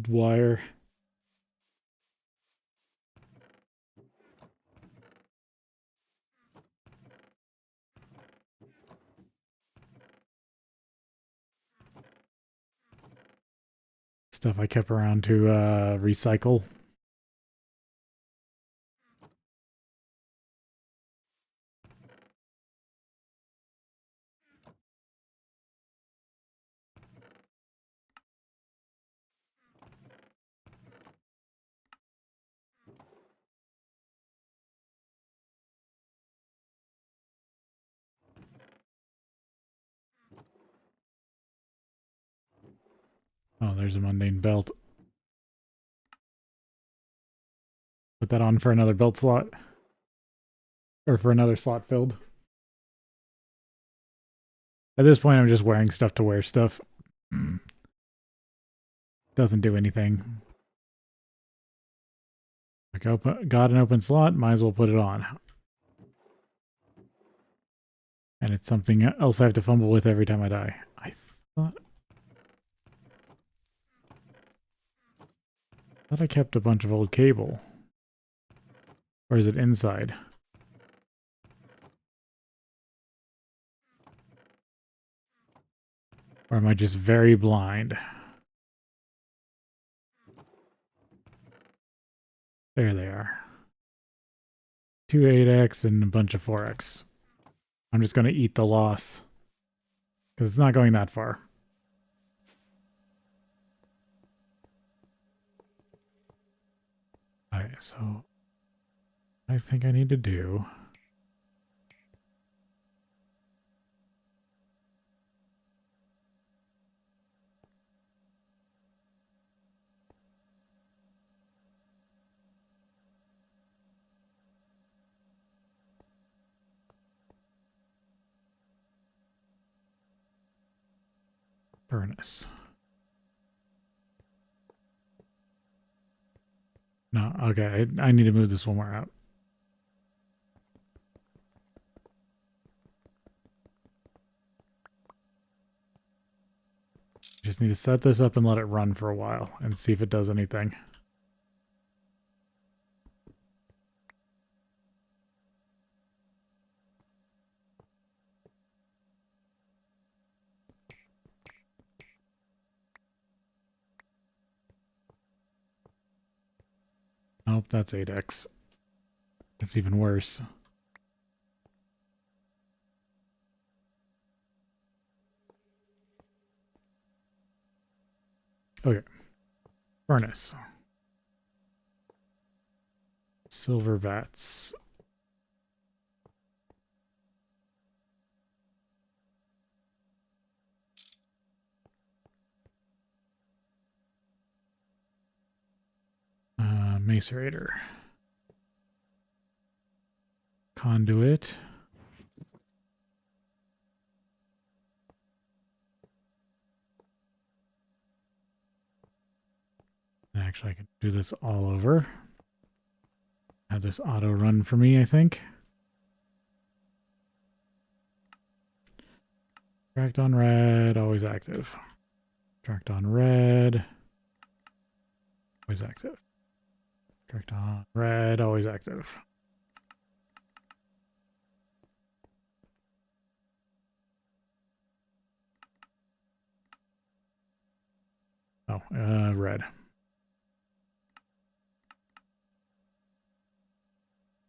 wire? Stuff I kept around to recycle. Oh, there's a mundane belt. Put that on for another belt slot. Or for another slot filled. At this point, I'm just wearing stuff to wear stuff. Doesn't do anything. Like, got an open slot, might as well put it on. And it's something else I have to fumble with every time I die. I thought I kept a bunch of old cable. Or is it inside? Or am I just very blind? There they are. 2 8x and a bunch of 4x. I'm just going to eat the loss. Because it's not going that far. Alright, so I think I need to do furnace. No, okay, I need to move this one more out. Just need to set this up and let it run for a while and see if it does anything. Nope, that's 8x. That's even worse. Okay. Furnace. Silver vats. Macerator. Conduit. Actually, I can do this all over. Have this auto run for me, I think. Tracked on red, always active. Tracked on red, always active. Tracked on red, always active. Oh, red.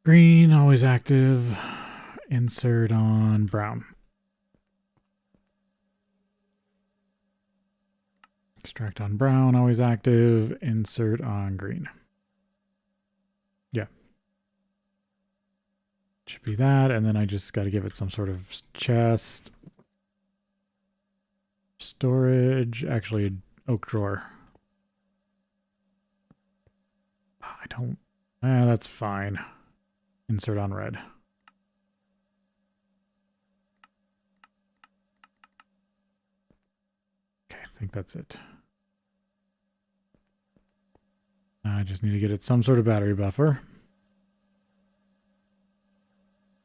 Green, always active. Insert on brown. Extract on brown, always active. Insert on green. Yeah. Should be that, and then I just got to give it some sort of chest. Storage, actually an oak drawer. I don't, that's fine. Insert on red. Okay, I think that's it. I just need to get it some sort of battery buffer.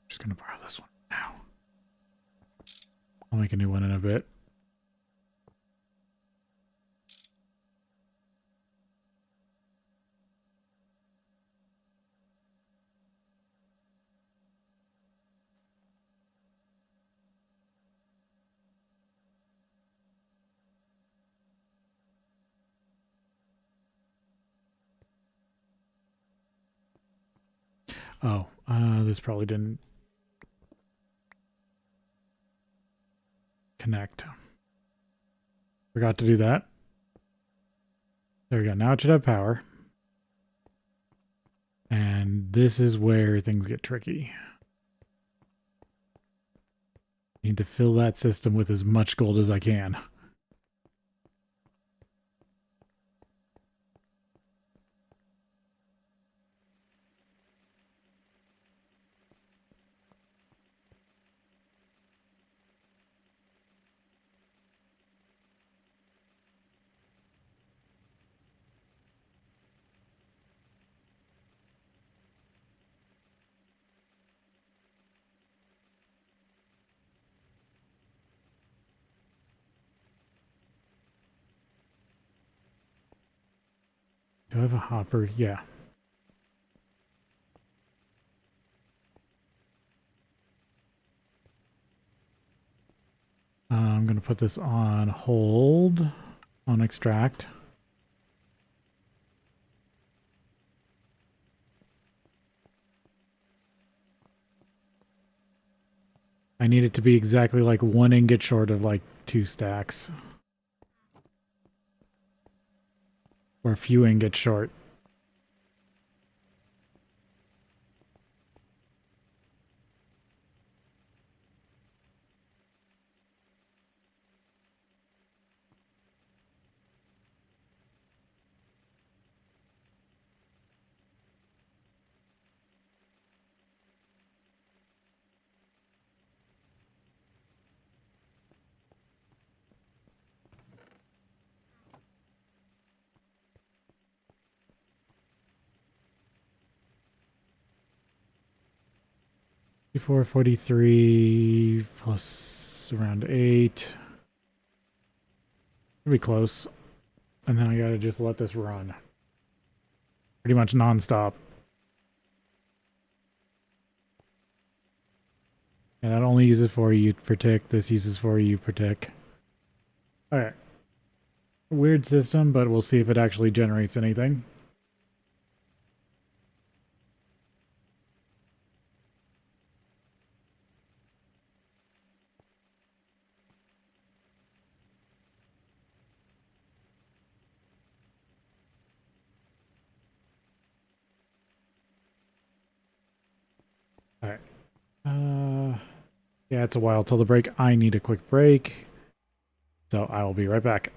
Just gonna borrow this one now. I'll make a new one in a bit. Oh, this probably didn't connect. Forgot to do that. There we go. Now it should have power. And this is where things get tricky. Need to fill that system with as much gold as I can. Do I have a hopper? Yeah. I'm going to put this on hold, on extract. I need it to be exactly like 1 ingot short of like 2 stacks. Or a few ingots short. 4443 plus around 8. It'll be close. And then I gotta just let this run. Pretty much non-stop. And that only uses 4U per tick. This uses 4U per tick. Alright. Weird system, but we'll see if it actually generates anything. Alright. Yeah, it's a while till the break. I need a quick break. So I will be right back.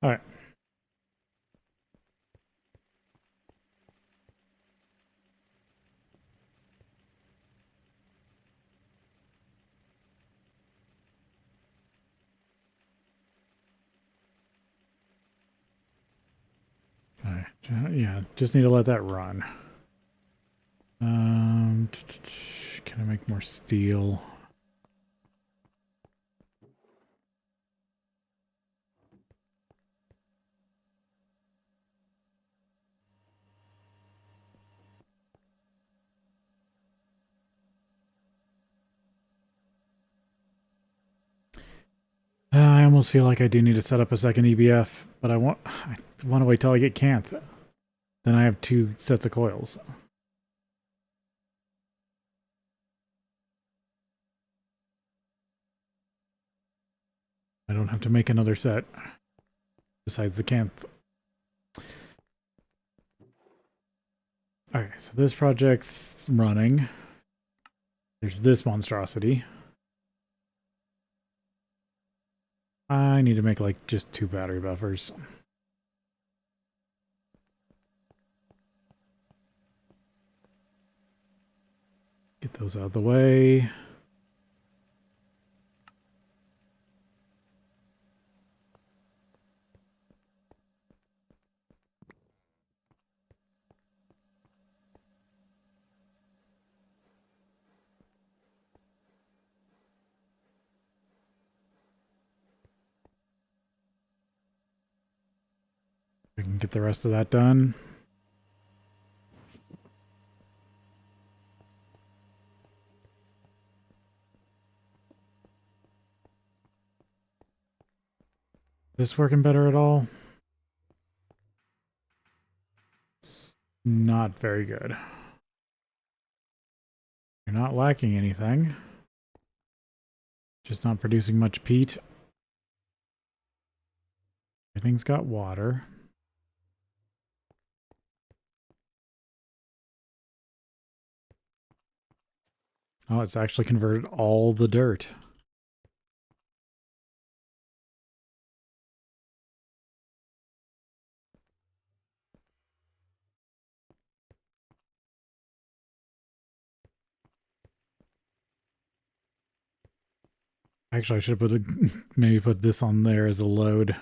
Alright. Yeah, just need to let that run. Can I make more steel? I almost feel like I do need to set up a second EBF, but I want to wait till I get Canth. Then I have 2 sets of coils. I don't have to make another set besides the Canth. Alright, so this project's running. There's this monstrosity. I need to make like just 2 battery buffers. Get those out of the way. We can get the rest of that done. This working better at all? It's not very good. You're not lacking anything. Just not producing much peat. Everything's got water. Oh, it's actually converted all the dirt. Actually, I should have maybe put this on there as a load.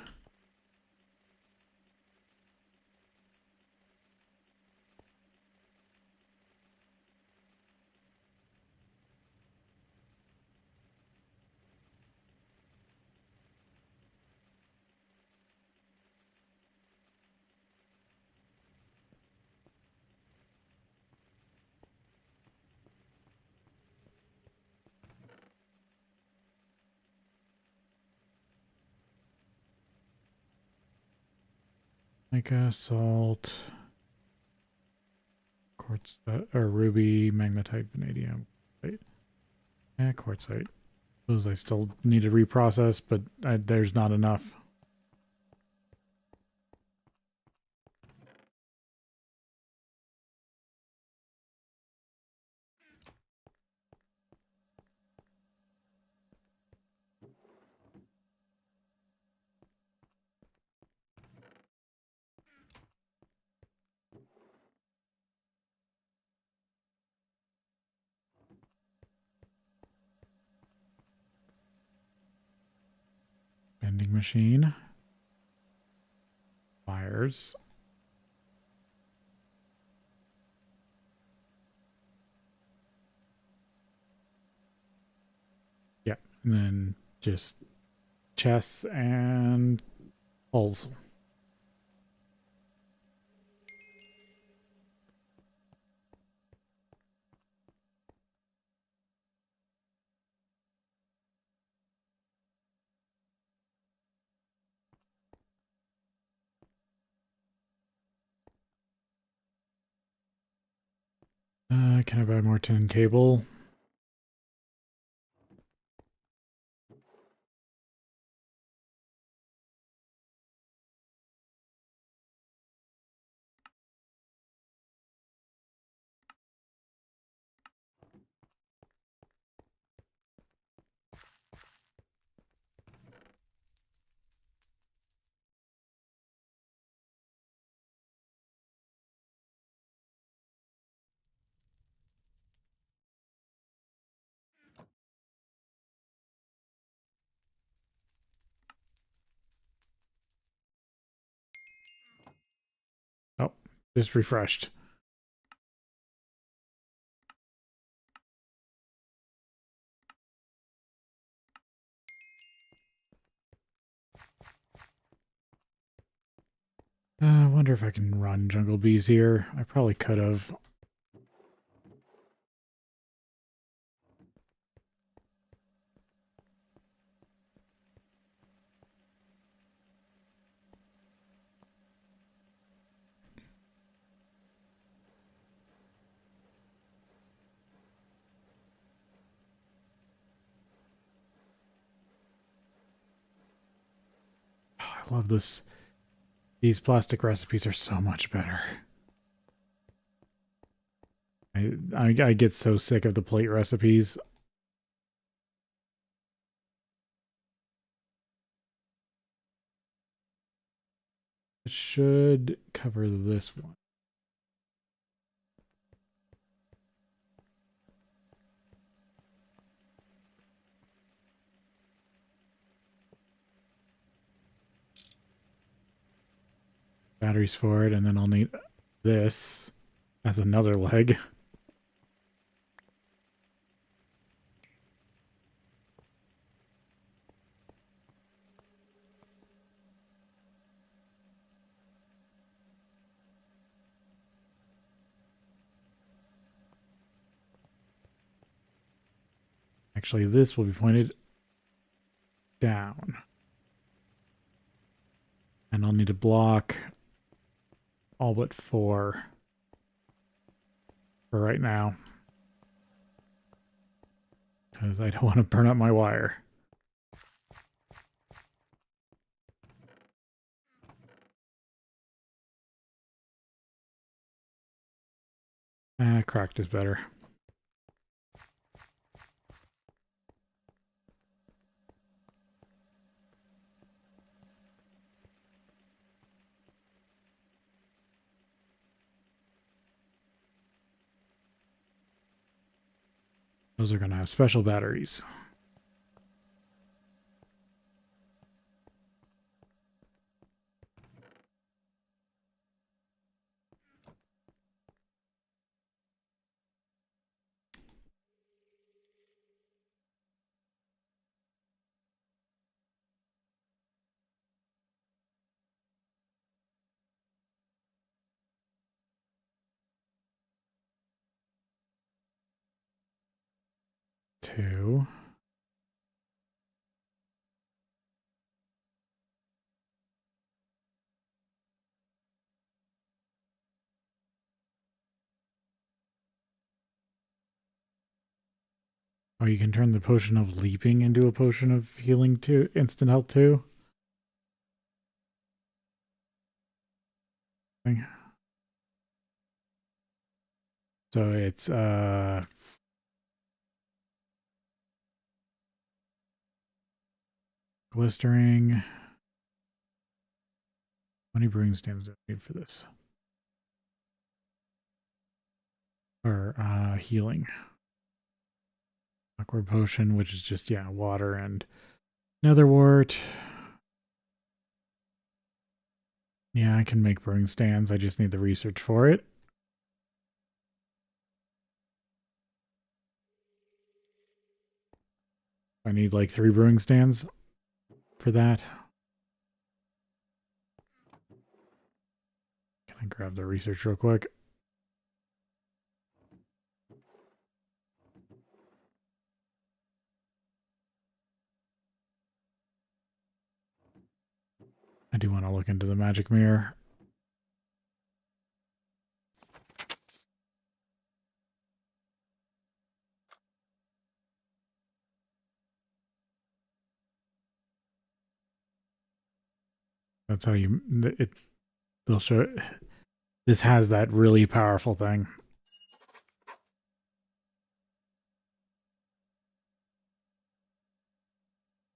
Mica, salt, quartz, or ruby, magnetite, vanadium. Wait, yeah, quartzite. Those I still need to reprocess, but there's not enough. Vending machine. Wires. Yeah, and then just chests and holes. Can I buy more tin cable? Oh, just refreshed. I wonder if I can run jungle bees here. I probably could have. Oh, I love this. These plastic recipes are so much better. I get so sick of the plate recipes. It should cover this one. Batteries for it, and then I'll need this as another leg. Actually, this will be pointed down. And I'll need to block all but 4 for right now. Because I don't want to burn up my wire. Cracked is better. Those are going to have special batteries. Two. Oh, you can turn the potion of leaping into a potion of healing too, instant health too. So it's glistering. How many brewing stands do I need for this? Or healing. Awkward potion, which is just, yeah, water and netherwort. Yeah, I can make brewing stands. I just need the research for it. I need like 3 brewing stands for that. Can I grab the research real quick? I do want to look into the magic mirror. That's how you it. They'll show. This has that really powerful thing.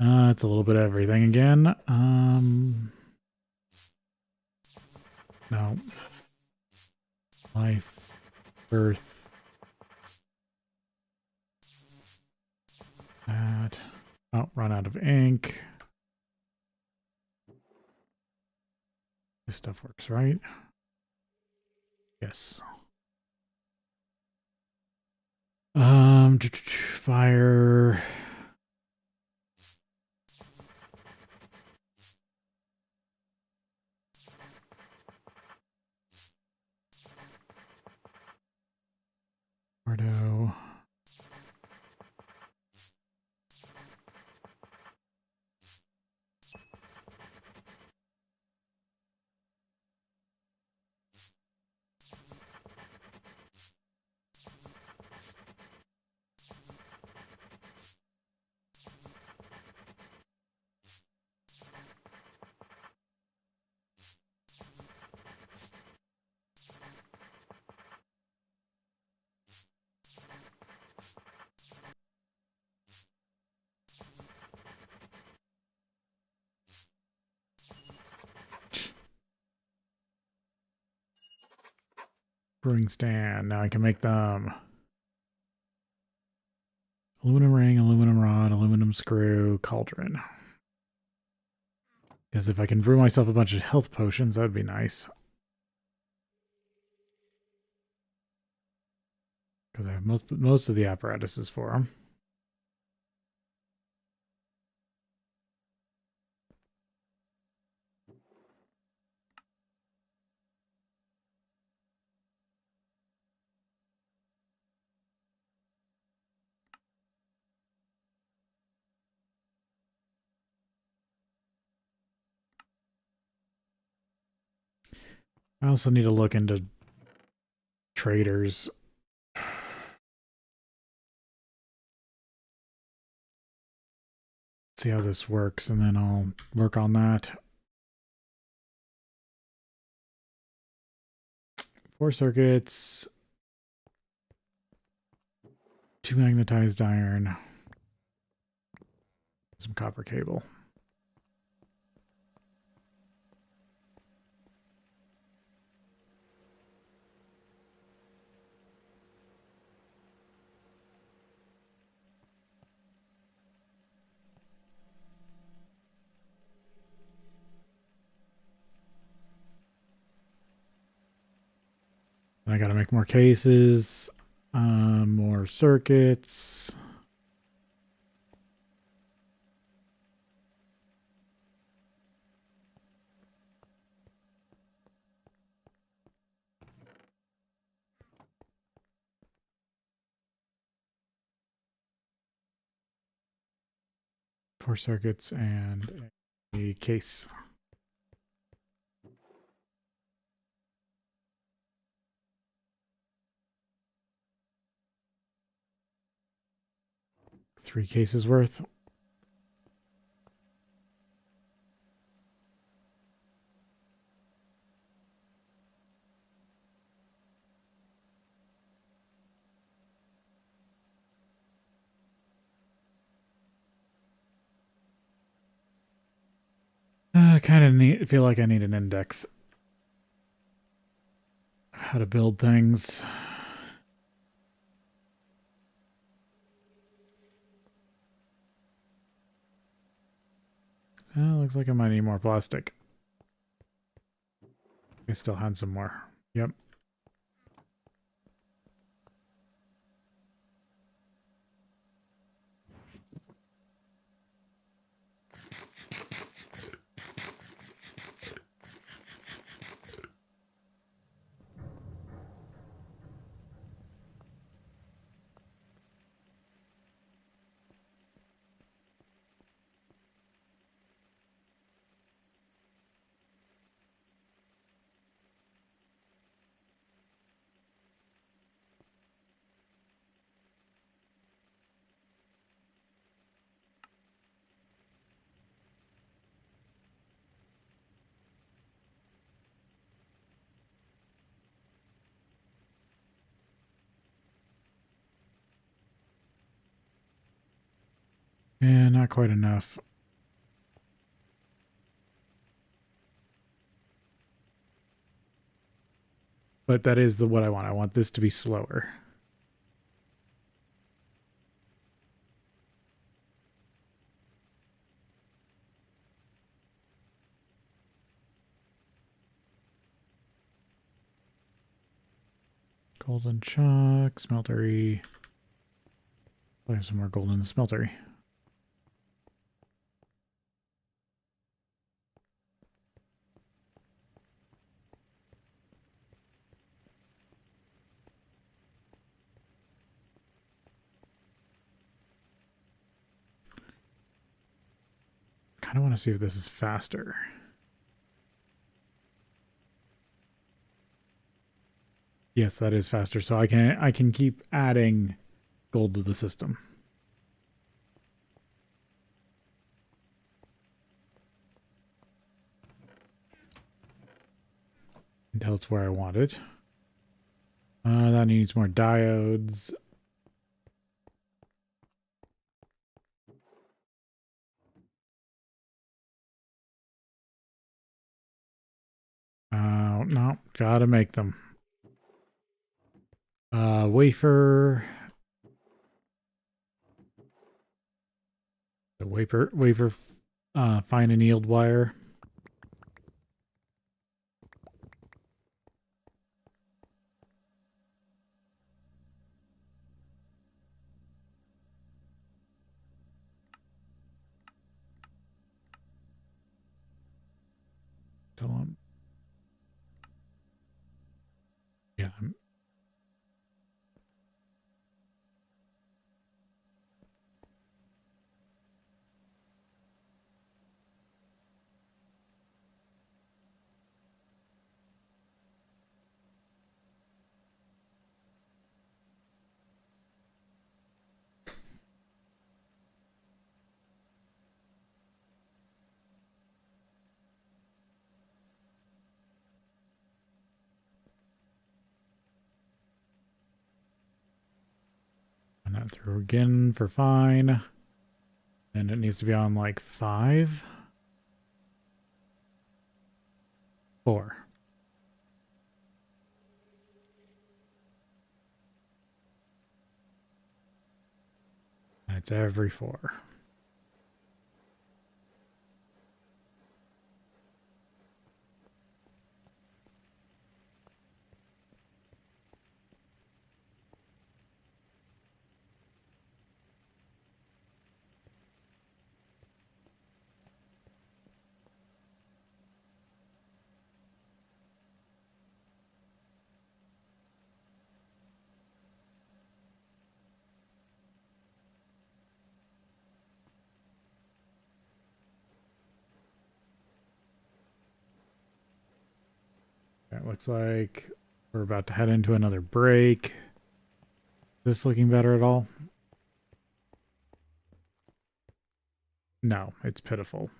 It's a little bit of everything again. No. Life, birth, that. Oh, run out of ink. This stuff works, right? Yes. Fire. Ordo. Brewing stand. Now I can make them. Aluminum ring, aluminum rod, aluminum screw, cauldron. Because if I can brew myself a bunch of health potions, that'd be nice. Because I have most of the apparatuses for them. I also need to look into traders. See how this works, and then I'll work on that. 4 circuits, 2 magnetized iron, some copper cable. And I gotta make more cases, more circuits. Four circuits and a case. 3 cases worth. I kind of feel like I need an index. How to build things. Looks like I might need more plastic. I still had some more. Yep. And not quite enough. But that is what I want. I want this to be slower. Golden chuck, smeltery. There's some more gold in the smeltery. Kind of want to see if this is faster. Yes, that is faster. So I can keep adding gold to the system until it's where I want it. That needs more diodes. No, gotta make them. Wafer. The wafer, fine annealed wire. Tell them. Yeah. Run that through again for fine. And it needs to be on like 5. 4. And it's every 4. It looks like we're about to head into another break. Is this looking better at all? No, it's pitiful.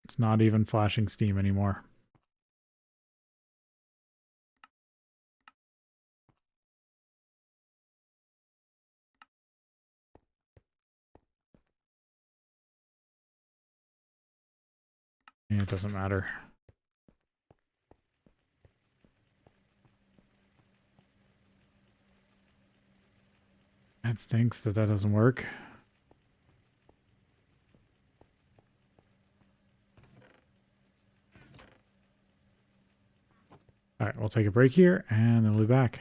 It's not even flashing steam anymore. It doesn't matter. That stinks that doesn't work. Alright, we'll take a break here, and then we'll be back.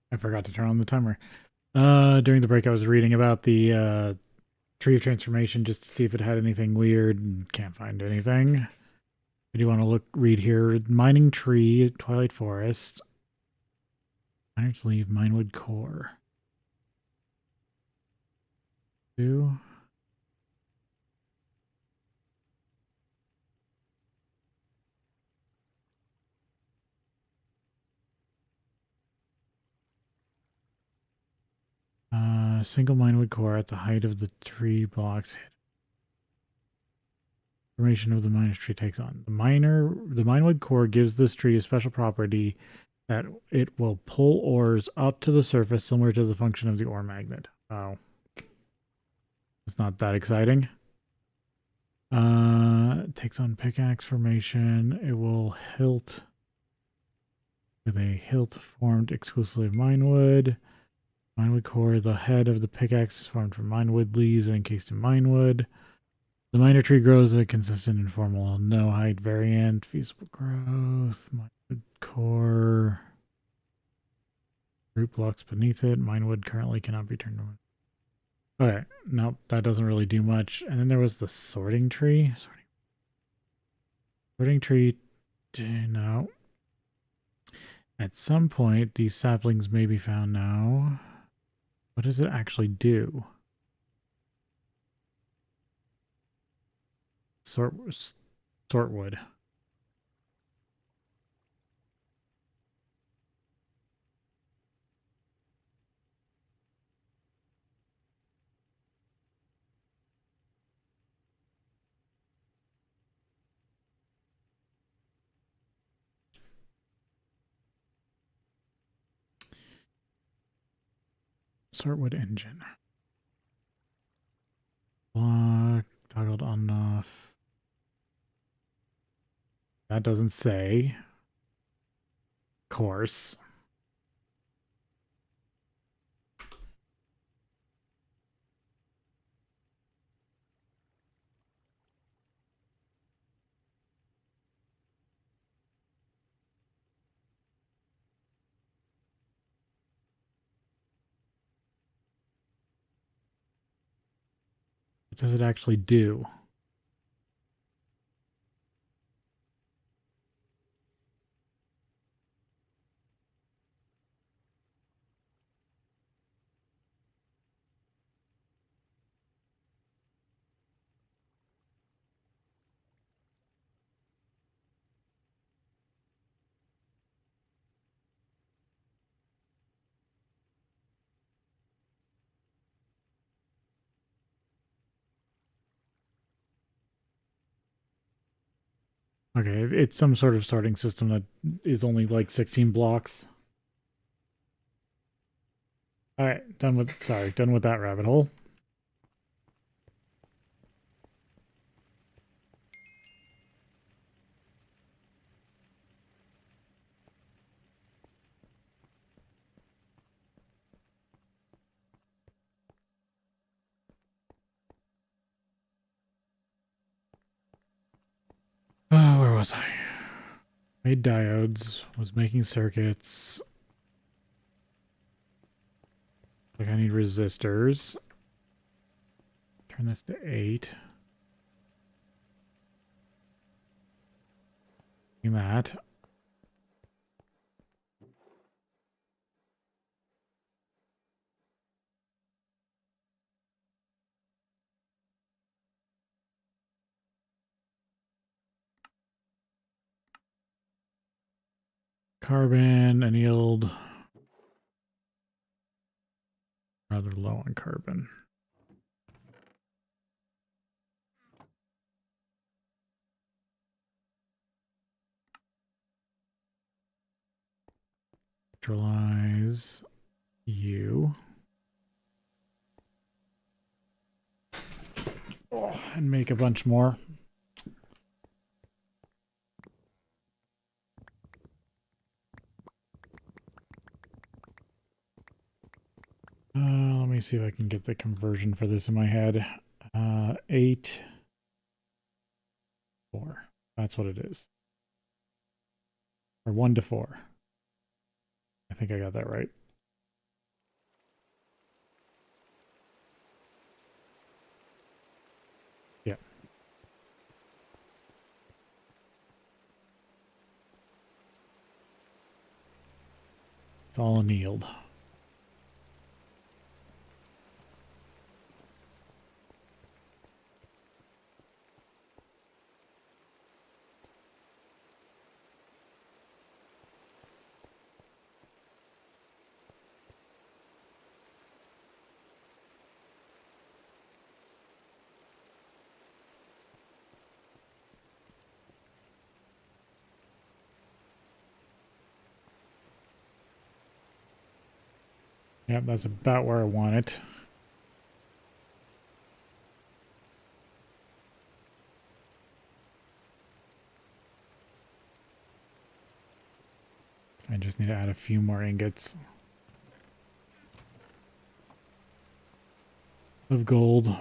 I forgot to turn on the timer. During the break, I was reading about the tree of transformation just to see if it had anything weird, and can't find anything. I do want to read here. Mining tree, Twilight Forest. Miners leave Minewood core. Two. Single Minewood core at the height of the tree blocks. Formation of the miner's tree takes on. The Minewood core gives this tree a special property that it will pull ores up to the surface, similar to the function of the ore magnet. Oh. It's not that exciting. It takes on pickaxe formation. It will hilt with a hilt formed exclusively of minewood. Minewood core. The head of the pickaxe is formed from minewood leaves and encased in minewood. The miner tree grows a consistent and formal no height variant. Feasible growth. Minewood core. Root blocks beneath it. Minewood currently cannot be turned on. Okay, nope, that doesn't really do much. And then there was the sorting tree. Fruiting tree, no. At some point, these saplings may be found now. What does it actually do? Sort wood. Sortwood engine. Block, toggled on off. That doesn't say. Course. What does it actually do? Okay, it's some sort of sorting system that is only like 16 blocks. Alright, done with that rabbit hole. Oh, where was I? Made diodes, was making circuits. Like I need resistors. Turn this to 8. That. Carbon, annealed. Rather low on carbon. Neutralize you. Oh, and make a bunch more. Let me see if I can get the conversion for this in my head. 8, 4. That's what it is. Or 1 to 4. I think I got that right. Yeah. It's all annealed. Yep, that's about where I want it. I just need to add a few more ingots of gold.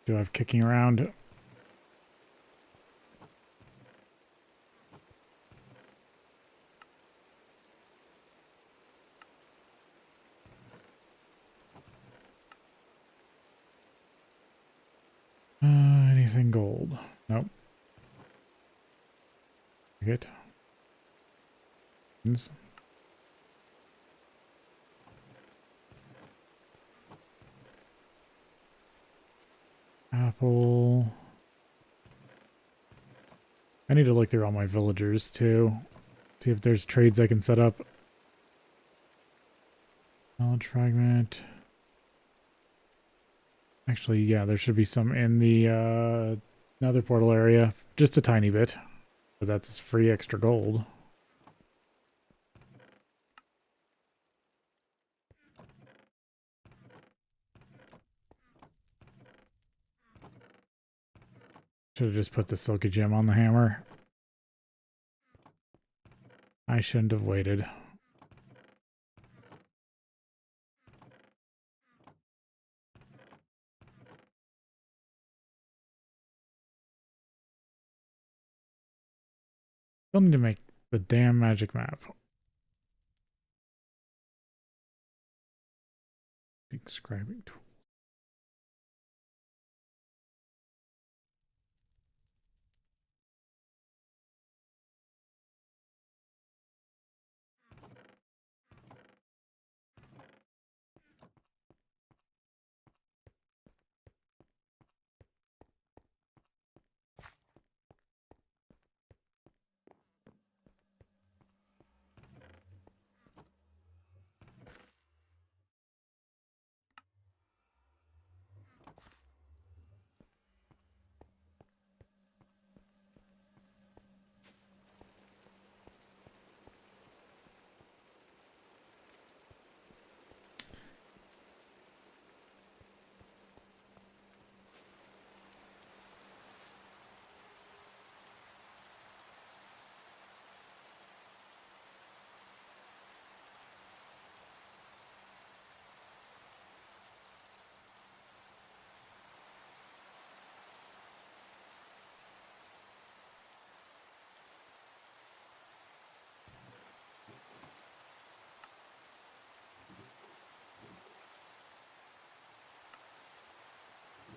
Do I have kicking around? anything gold? Nope. Get apple. I need to look through all my villagers too. See if there's trades I can set up. Knowledge fragment. Actually, yeah, there should be some in the nether portal area. Just a tiny bit. But that's free extra gold. Should have just put the silky gem on the hammer. I shouldn't have waited. Still need to make the damn magic map. Describing tool.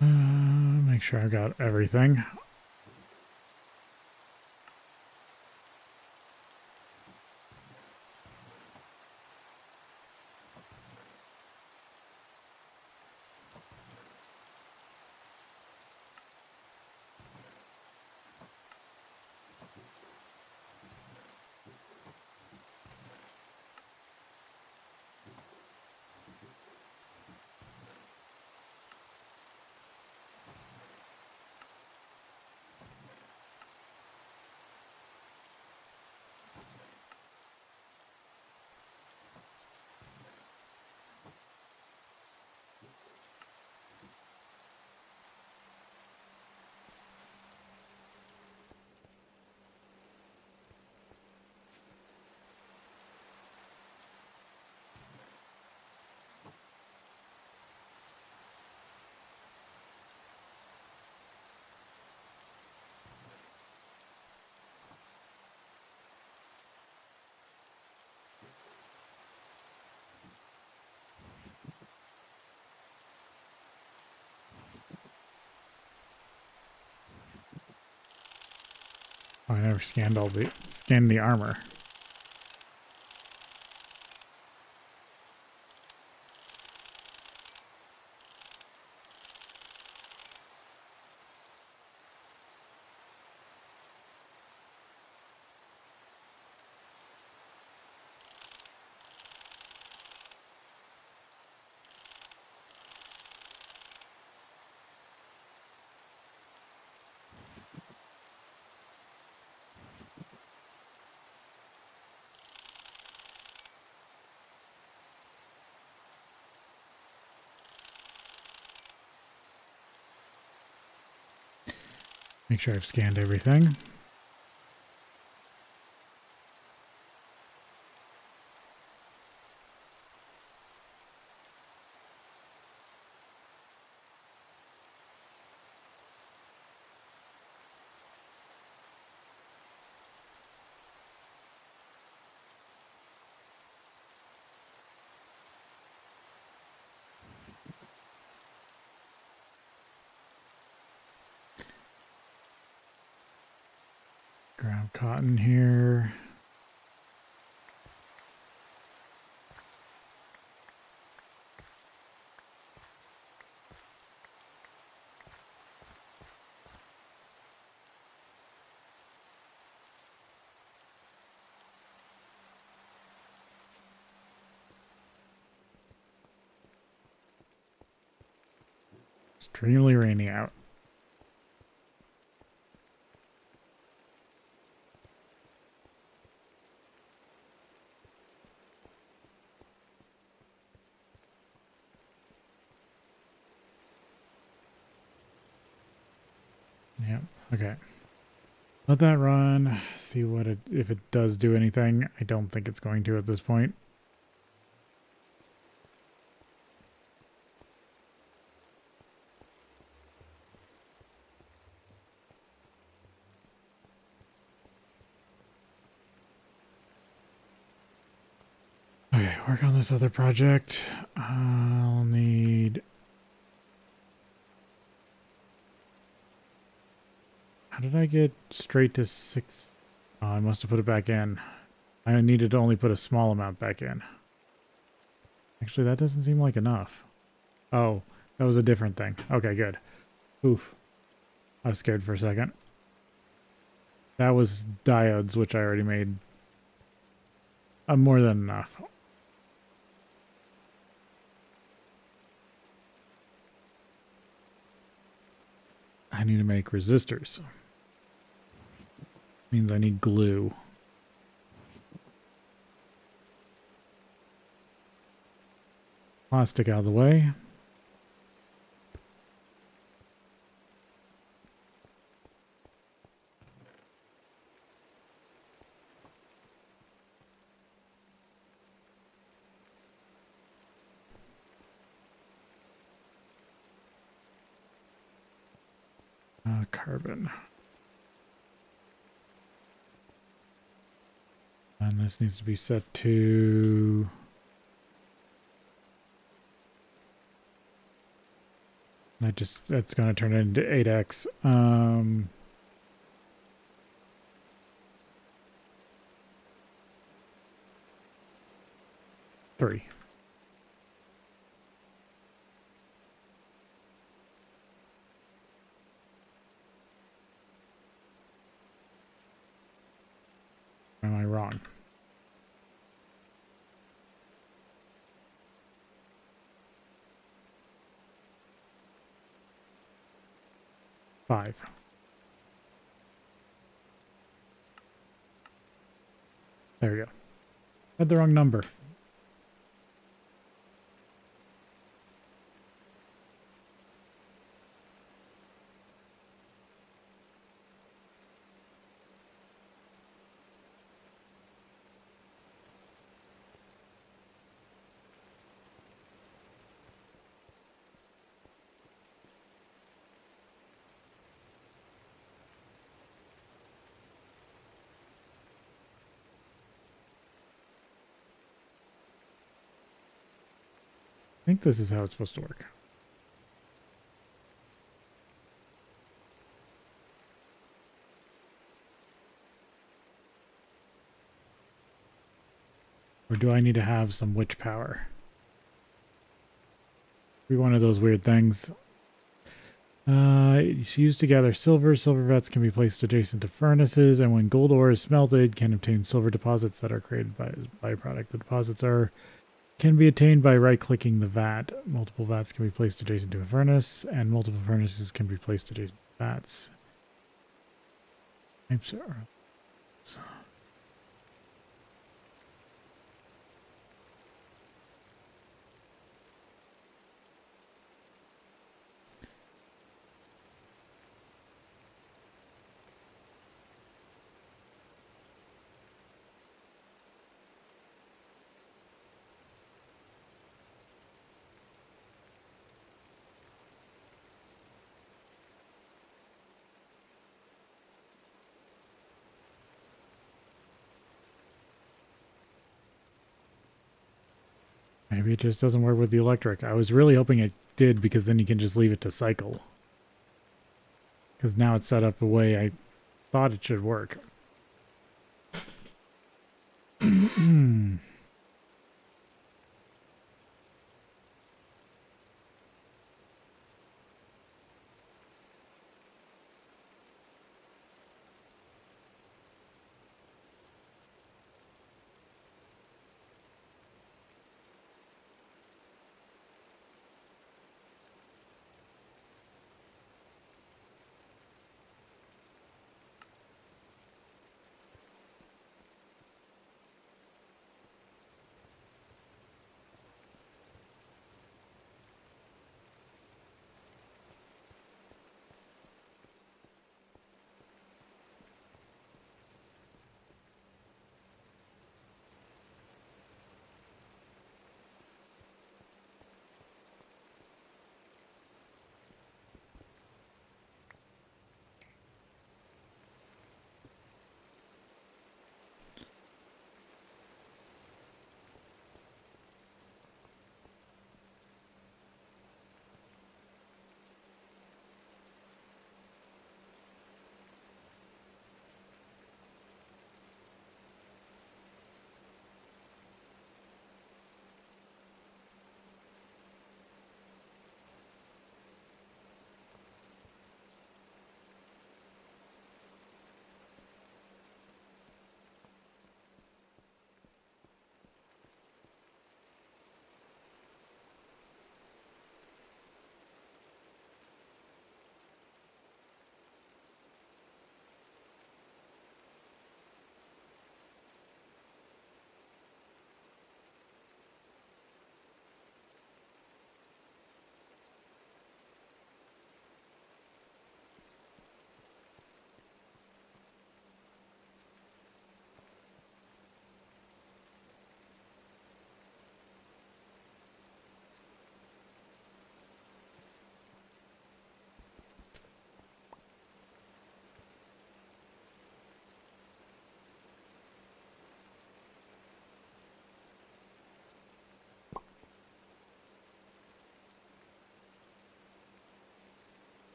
Make sure I got everything. Oh, I never scanned the armor. Make sure I've scanned everything. Grab cotton here. Extremely rainy out. Yep, okay. Let that run, see what it, if it does do anything. I don't think it's going to at this point. Okay, work on this other project. I'll need... How did I get straight to 6? Oh, I must have put it back in. I needed to only put a small amount back in. Actually, that doesn't seem like enough. Oh, that was a different thing. Okay, good. Oof. I was scared for a second. That was diodes, which I already made. More than enough. I need to make resistors. Means I need glue. Plastic out of the way. Carbon. And this needs to be set to... that's going to turn it into 8x. 3. Am I wrong? Five. There we go. Had the wrong number. I think this is how it's supposed to work. Or do I need to have some witch power? Be one of those weird things. It's used to gather silver. Silver vats can be placed adjacent to furnaces, and when gold ore is smelted, can obtain silver deposits that are created by as byproduct. The deposits can be attained by right-clicking the vat. Multiple vats can be placed adjacent to a furnace, and multiple furnaces can be placed adjacent to vats. Types are... Maybe it just doesn't work with the electric. I was really hoping it did, because then you can just leave it to cycle. Because now it's set up the way I thought it should work.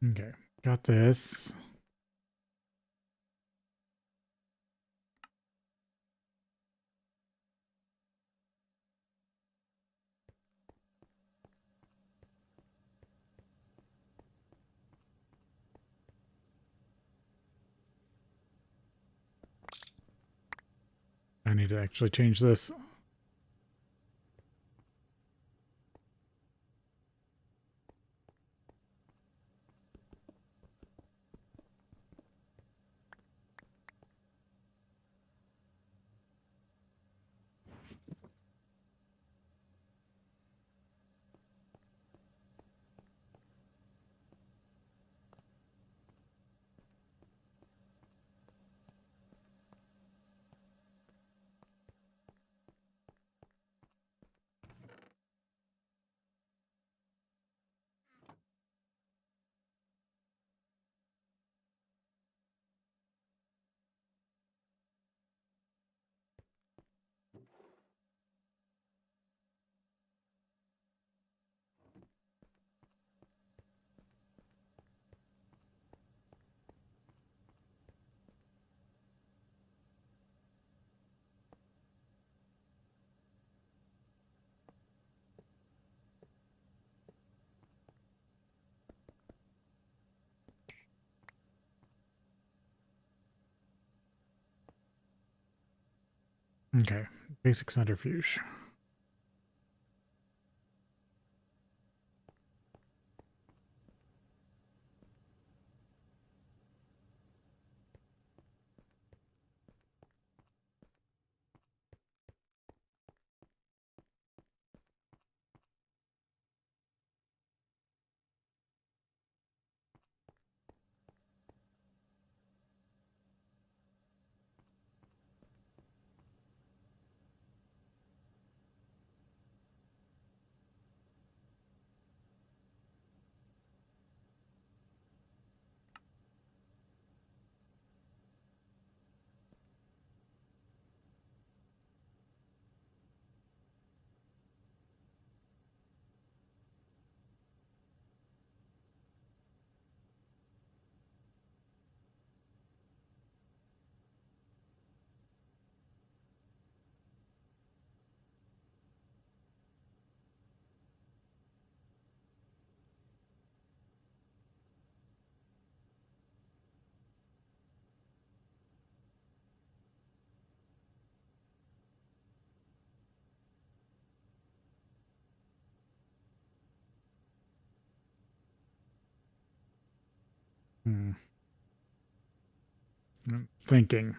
Okay, got this. I need to actually change this. Okay, basic centrifuge. Hmm. I'm thinking.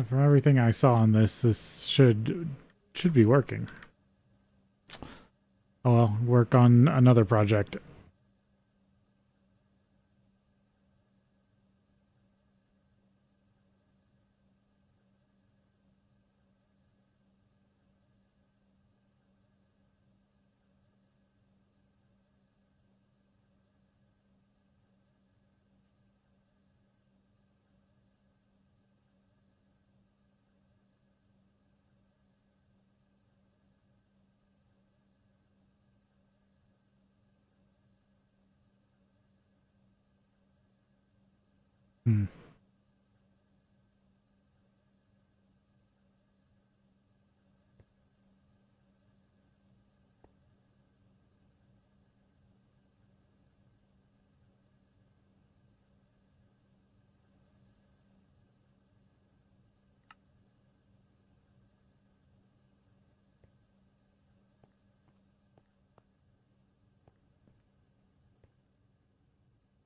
From everything I saw on this, this should be working. Oh well, work on another project. Hmm.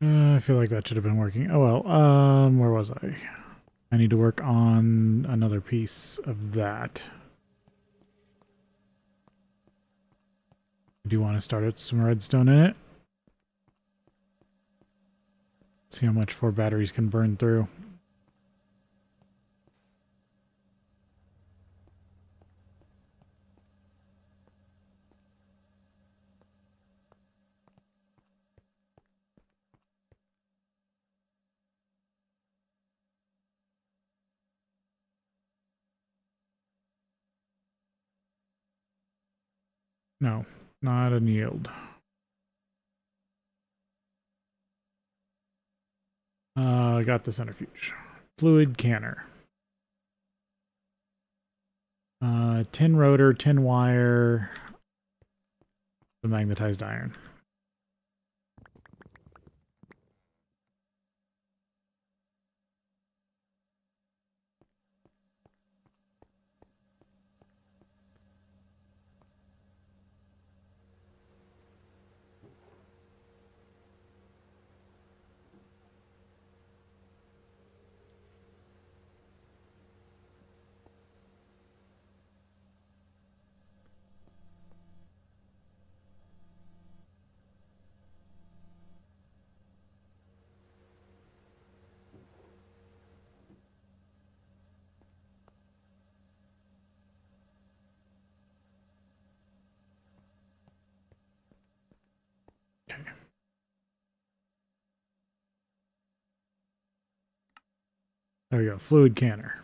I feel like that should have been working. Oh well, where was I? I need to work on another piece of that. I do want to start out some redstone in it. See how much 4 batteries can burn through. No, not an yield. I got the centrifuge. Fluid canner. Tin rotor, tin wire, the magnetized iron. Okay. There we go, fluid canner.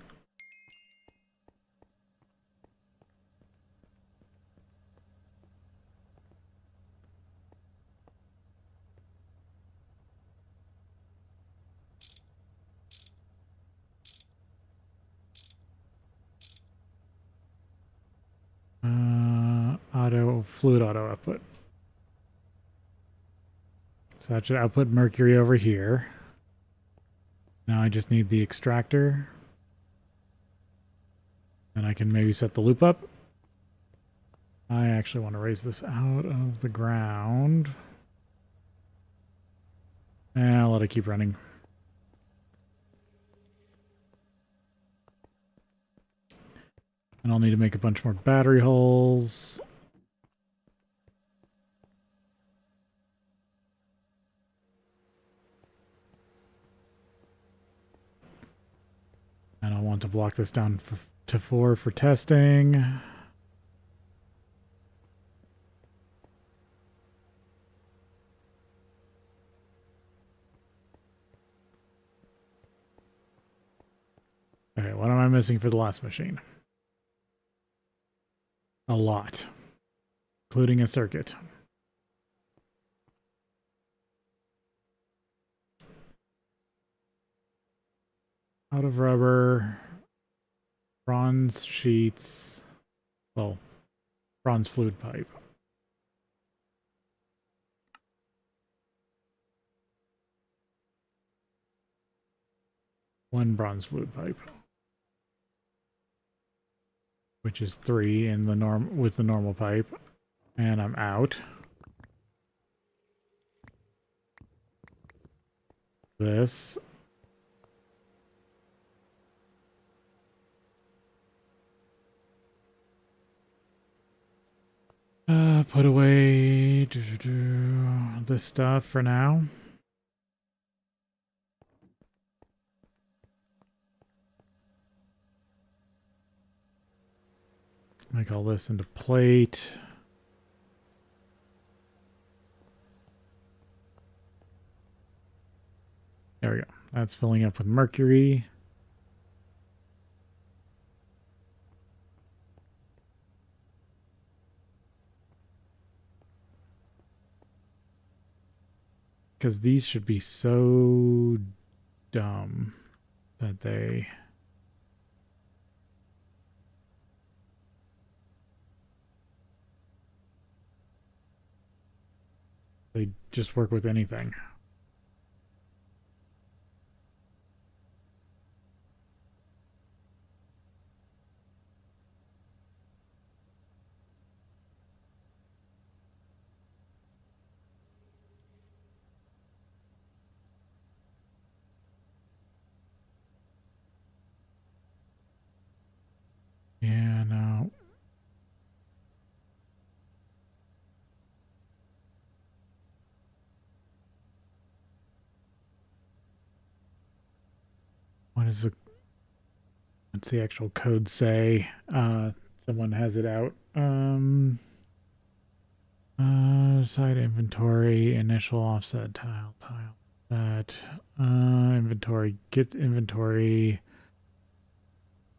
Fluid auto output. So that should output mercury over here. Now I just need the extractor. And I can maybe set the loop up. I actually want to raise this out of the ground. And I'll let it keep running. And I'll need to make a bunch more battery holes. And I want to block this down to 4 for testing. Okay, what am I missing for the last machine? A lot, including a circuit. Out of rubber, bronze sheets, well, bronze fluid pipe. One bronze fluid pipe, which is 3 in the with the normal pipe, and I'm out. This. Put away this stuff for now. Make all this into plate. There we go. That's filling up with mercury. Because these should be so dumb that they just work with anything. what is the what's the actual code say? Someone has it out. Side inventory, initial offset tile, that, inventory, get inventory,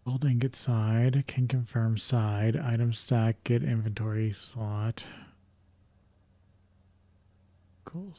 building get side, can confirm side, item stack, get inventory slot. Cool.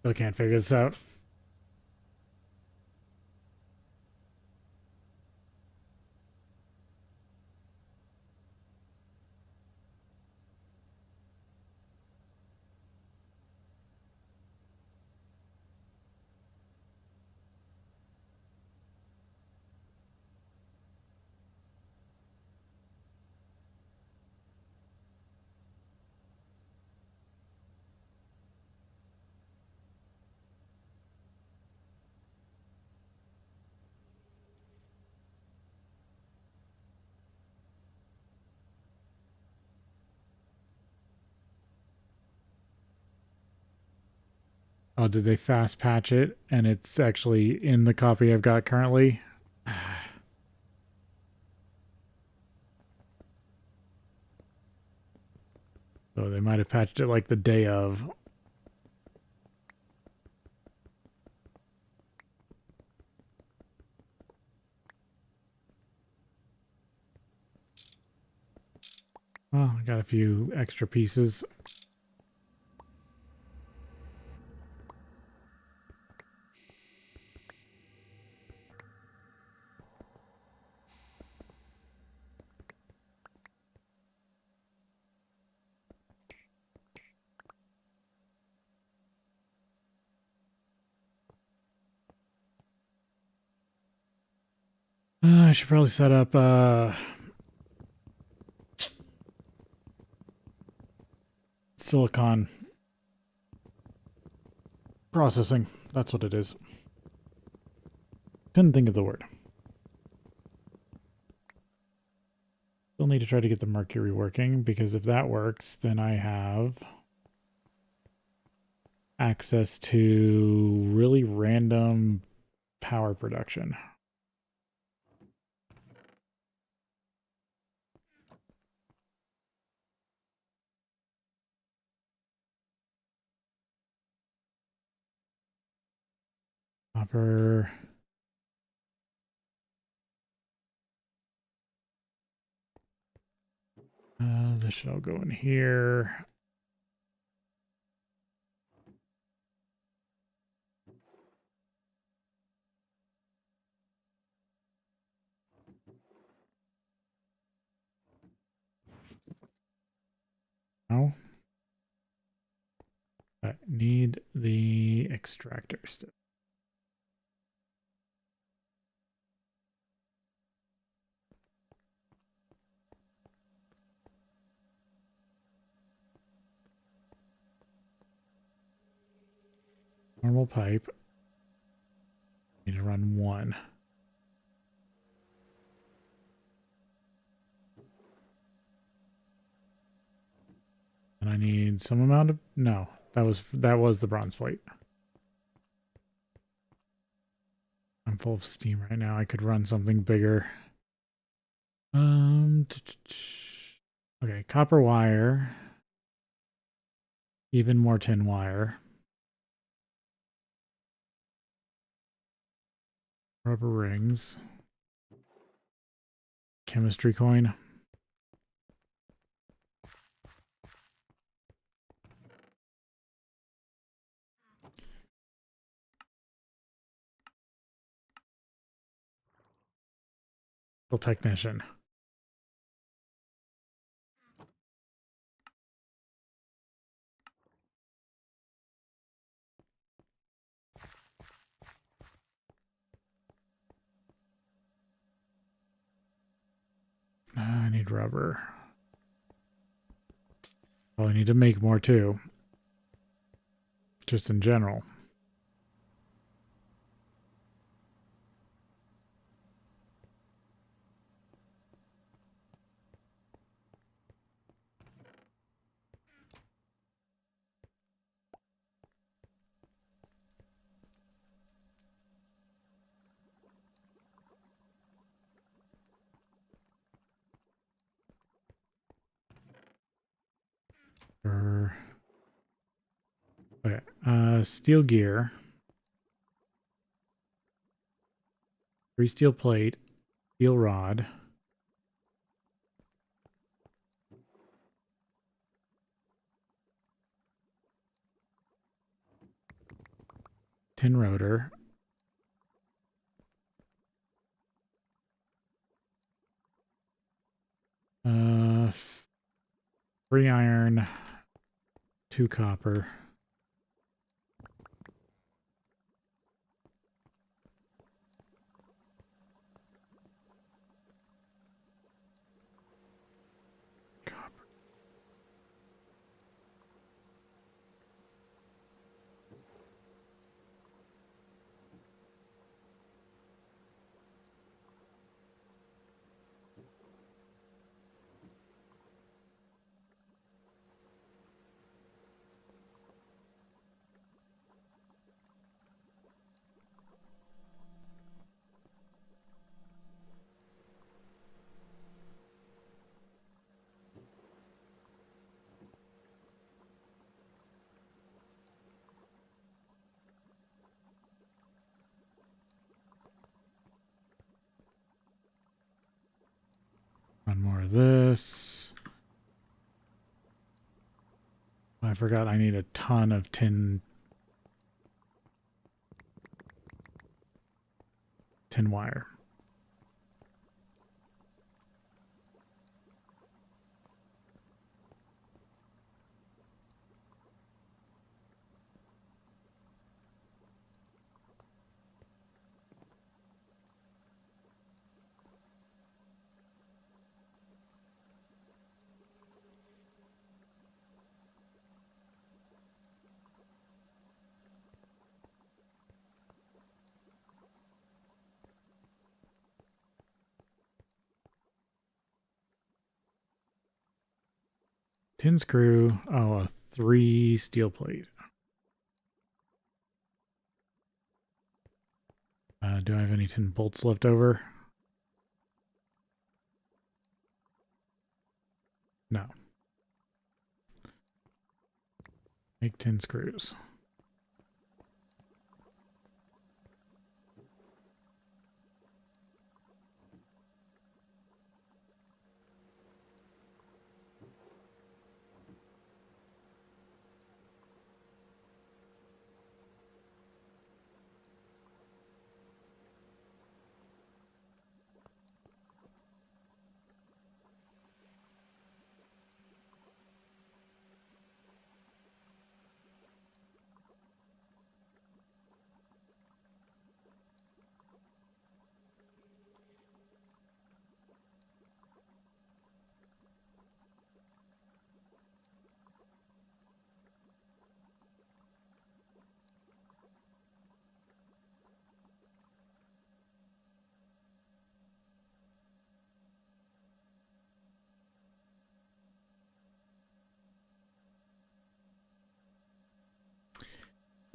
Still can't figure this out. Oh, did they fast patch it and it's actually in the copy I've got currently? So they might have patched it like the day of. Oh, I got a few extra pieces. I should probably set up silicon processing. That's what it is. Couldn't think of the word. Still need to try to get the mercury working, because if that works, then I have access to really random power production. Copper. This should all go in here. No. I need the extractor still. Normal pipe. Need to run one. And I need some amount of, no, that was the bronze plate. I'm full of steam right now. I could run something bigger. Okay, copper wire. Even more tin wire. Rubber rings. Chemistry coin. Technician. I need rubber. Well, I need to make more too. Just in general. Okay. Steel gear. 3 steel plate. Steel rod. Tin rotor. Uh, 3 iron. 2 copper. Copper. One more of this. I forgot I need a ton of tin wire. Tin screw. Oh, a 3 steel plate. Do I have any tin bolts left over? No. Make 10 screws.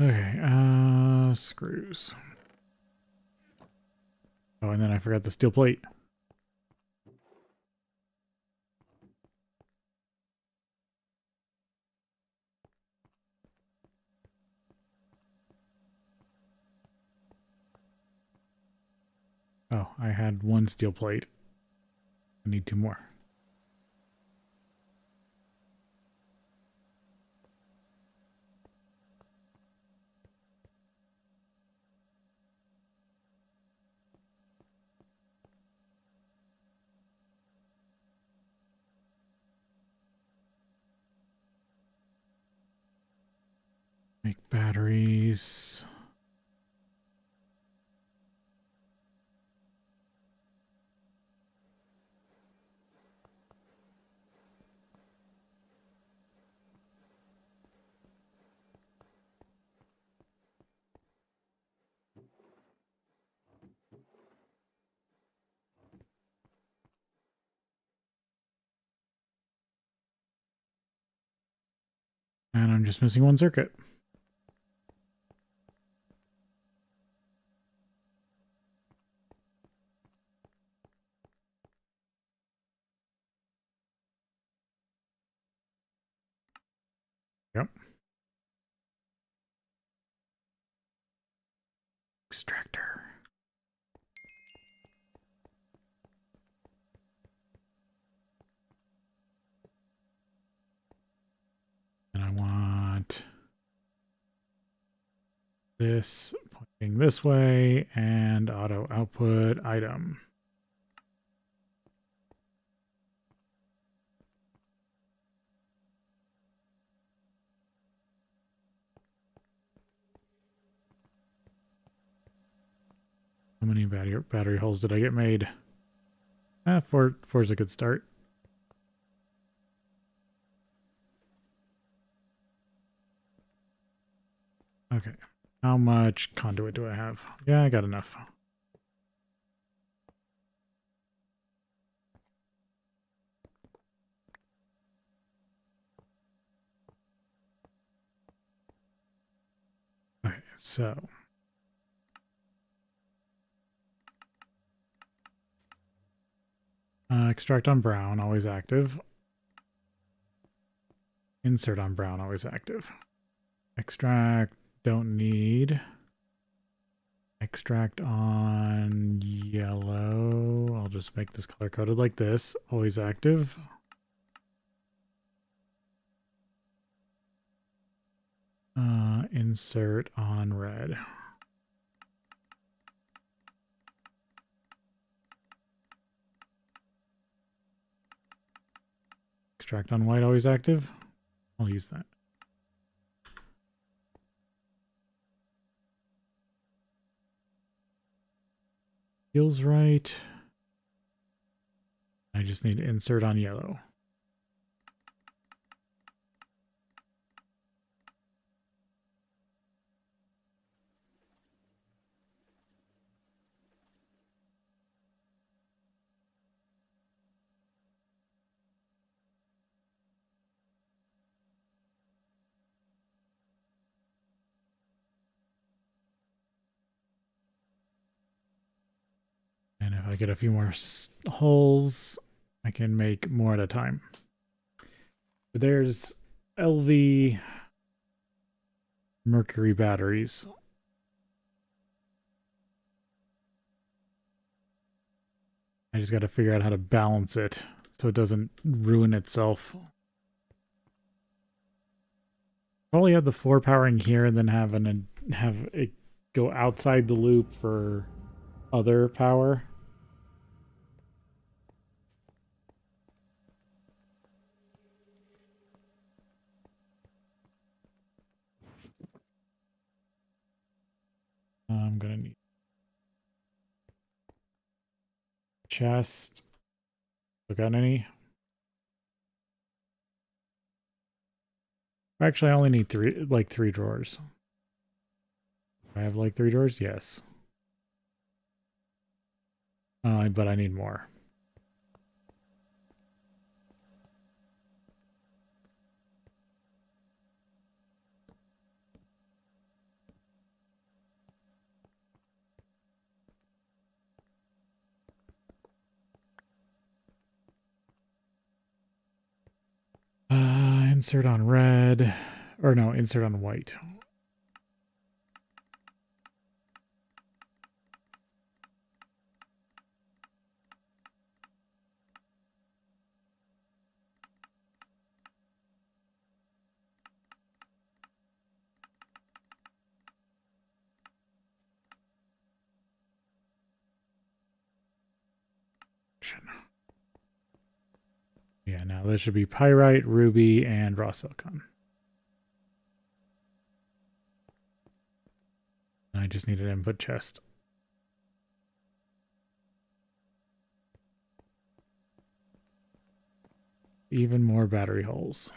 Okay, screws. Oh, and then I forgot the steel plate. Oh, I had one steel plate. I need two more. Make batteries. And I'm just missing one circuit. Yep. Extractor. And I want this pointing this way and auto output item. How many battery holes did I get made? Four is a good start. Okay. How much conduit do I have? Yeah, I got enough. Okay, so extract on brown, always active. Insert on brown, always active. Extract, don't need. Extract on yellow. I'll just make this color coded like this, always active. Insert on red. Extract on white, always active. I'll use that. Feels right. I just need insert on yellow. And if I get a few more holes, I can make more at a time. But there's LV mercury batteries. I just got to figure out how to balance it so it doesn't ruin itself. Probably have the 4 powering here and then have it go outside the loop for other power. I'm gonna need chest. Got any? Actually, I only need three drawers. I have like 3 drawers. Yes. But I need more. Insert on red, or no, insert on white. direction. Yeah, now this should be pyrite, ruby, and raw silicon. I just need an input chest. Even more battery holes.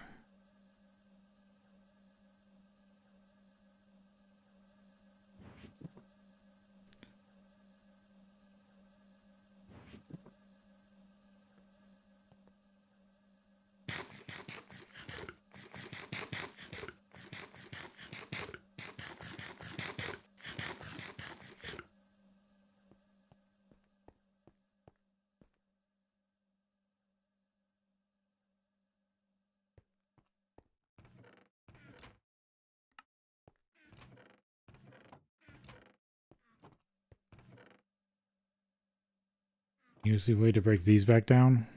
You see a way to break these back down?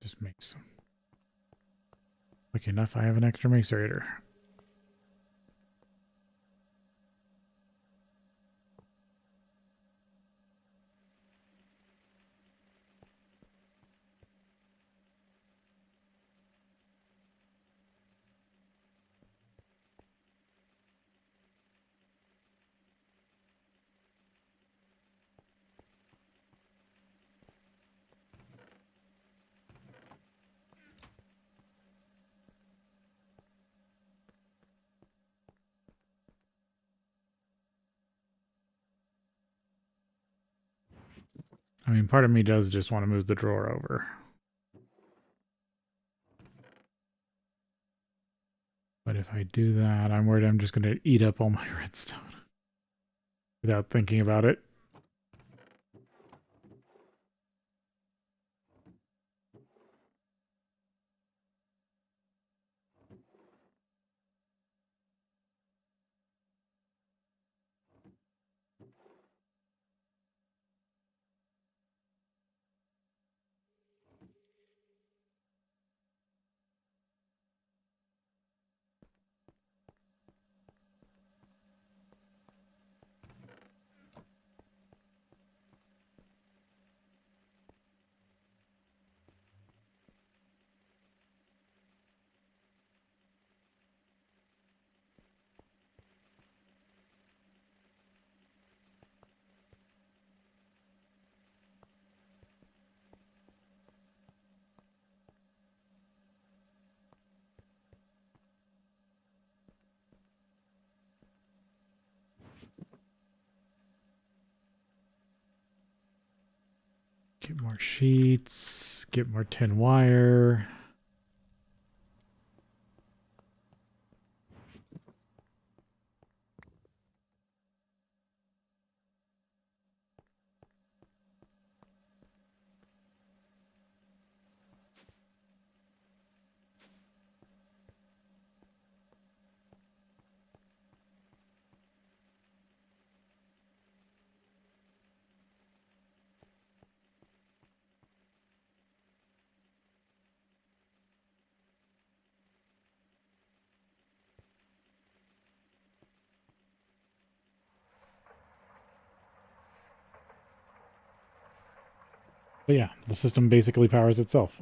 Just makes. Okay, enough. I have an extra macerator. I mean, part of me does just want to move the drawer over. But if I do that, I'm worried I'm just going to eat up all my redstone without thinking about it. Get more sheets, get more tin wire. But yeah, the system basically powers itself.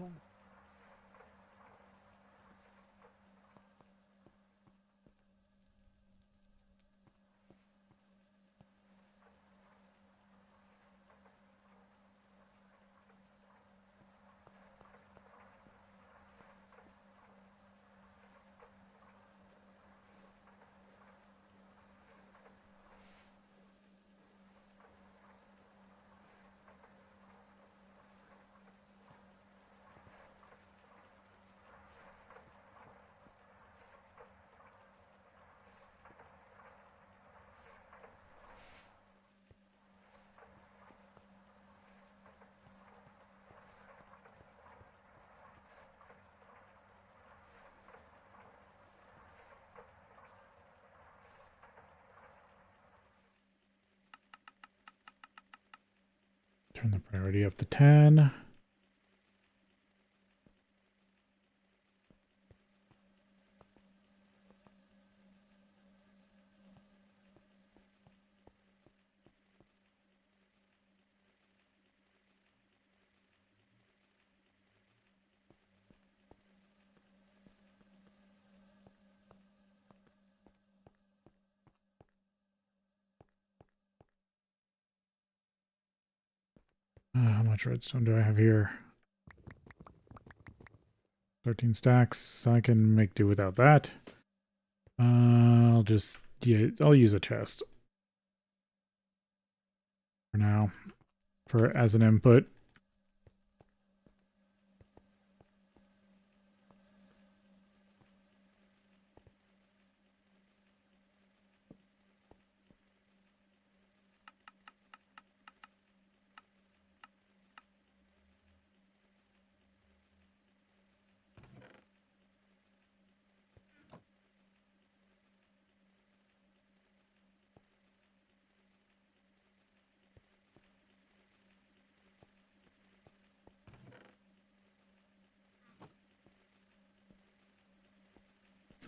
Turn the priority up to 10. much redstone do I have here? 13 stacks. I can make do without that. I'll just, yeah, I'll use a chest for now, as an input.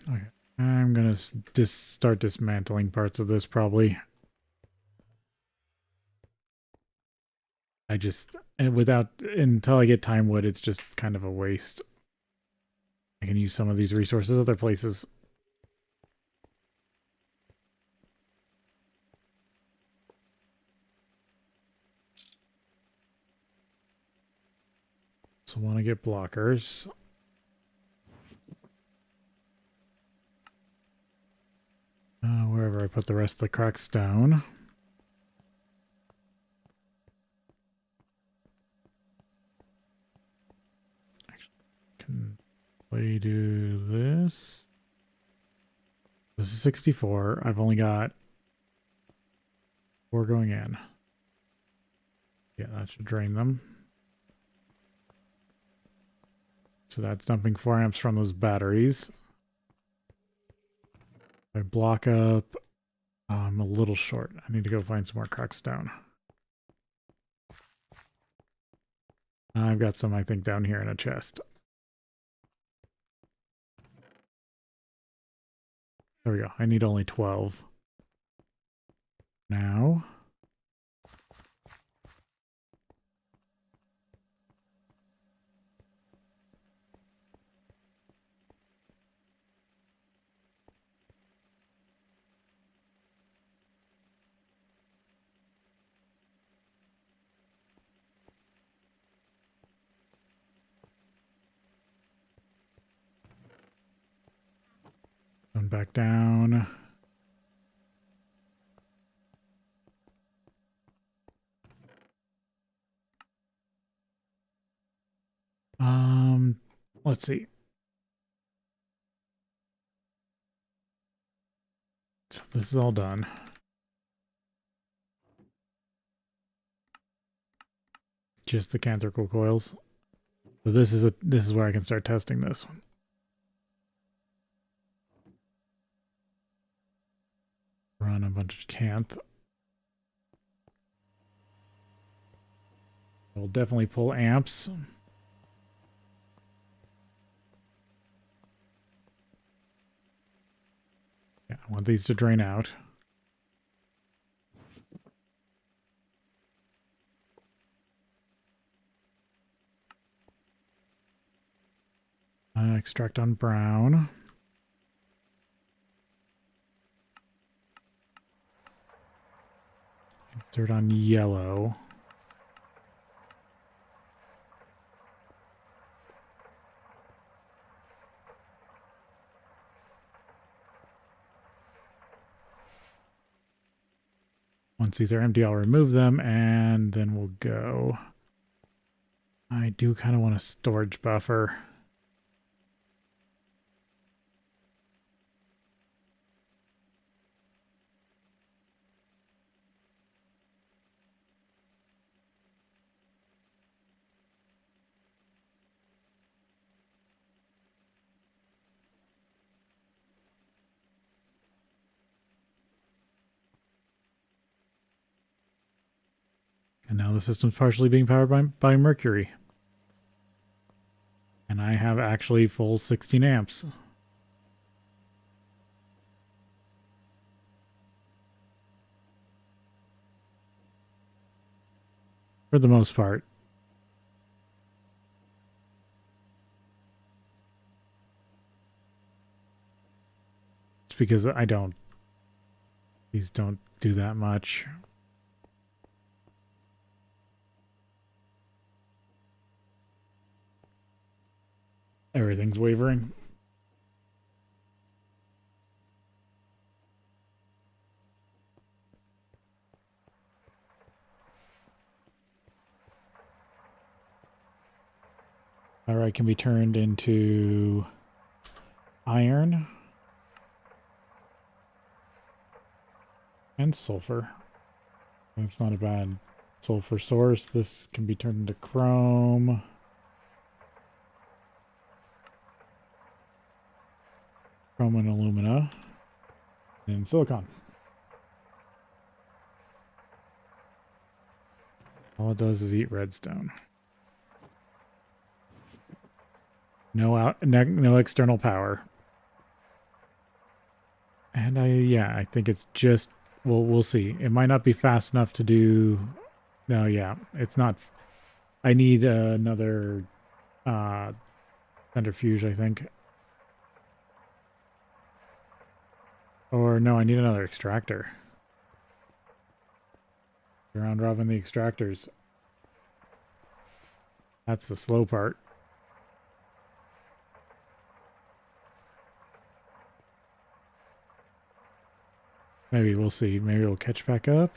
Okay, I'm gonna just start dismantling parts of this probably. Until I get time wood, it's just kind of a waste. I can use some of these resources other places. So I want to get blockers. Wherever I put the rest of the cracked stone. Can we do this? This is 64. I've only got 4 going in. Yeah, that should drain them. So that's dumping 4 amps from those batteries. I block up. I'm a little short. I need to go find some more cracked stone. I've got some, I think, down here in a chest. There we go. I need only 12. Now. Going back down. Let's see. So this is all done. Just the canthrical coils. So this is where I can start testing this one. Run a bunch of canth. We'll definitely pull amps. Yeah, I want these to drain out. Extract on brown. Insert on yellow. Once these are empty, I'll remove them, and then we'll go. I do kind of want a storage buffer. And now the system's partially being powered by mercury. And I have actually full 16 amps. For the most part. It's because these don't do that much. Everything's wavering. Alright, can be turned into iron and sulfur. That's not a bad sulfur source. This can be turned into chrome. Chrome and alumina. And silicon. All it does is eat redstone. No external power. And I think it's just, well, we'll see. It might not be fast enough to do, no, yeah, it's not. I need another centrifuge, I think. Or no, I need another extractor. Round robin the extractors. That's the slow part. Maybe we'll see. Maybe we'll catch back up.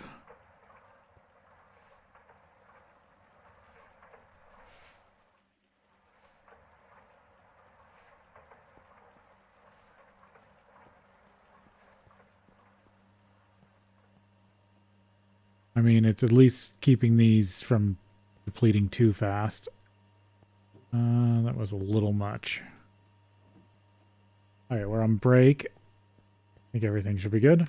I mean, it's at least keeping these from depleting too fast. That was a little much. Alright, we're on break. I think everything should be good.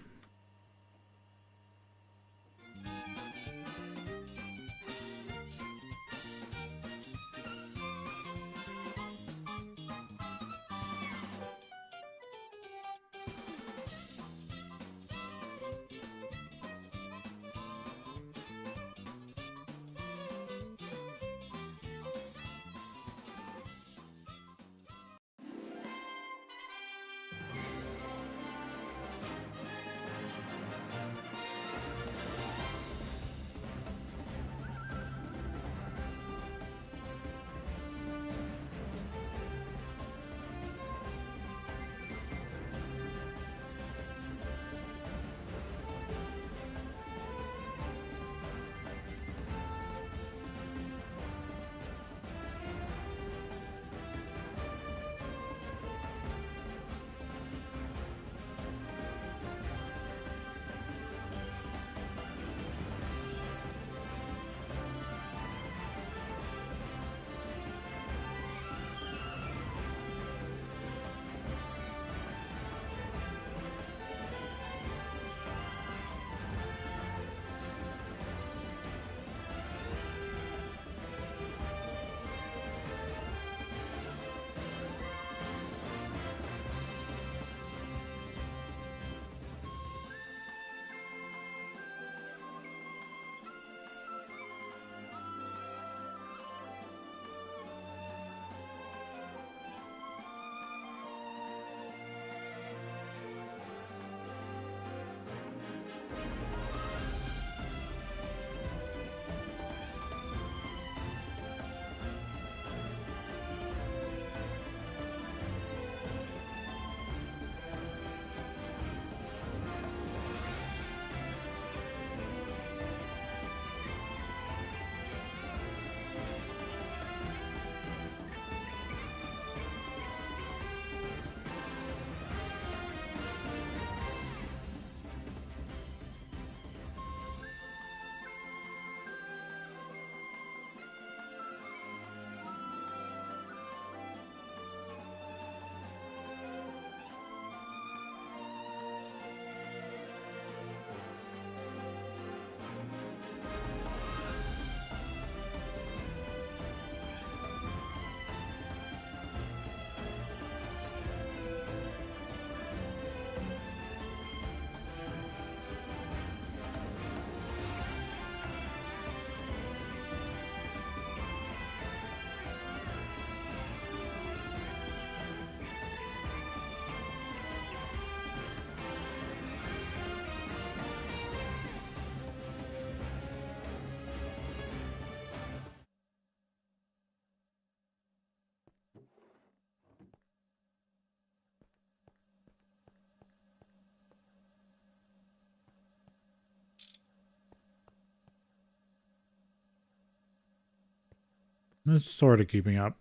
It's sort of keeping up.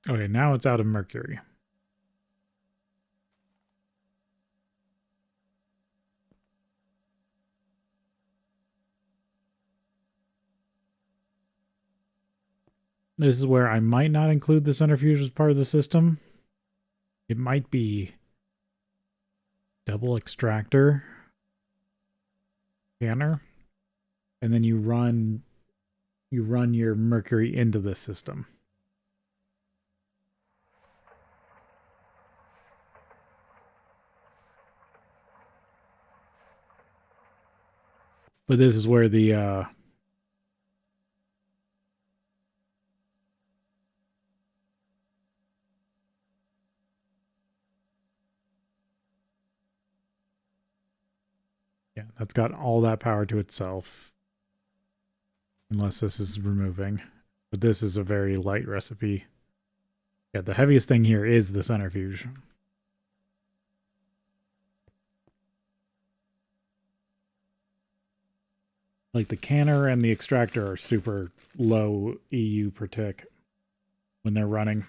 Okay, now it's out of mercury. This is where I might not include the centrifuge as part of the system. It might be double extractor canner, and then you run your mercury into the system. But this is where the yeah, that's got all that power to itself. Unless this is removing. But this is a very light recipe. Yeah, the heaviest thing here is the centrifuge. Like the canner and the extractor are super low EU per tick when they're running.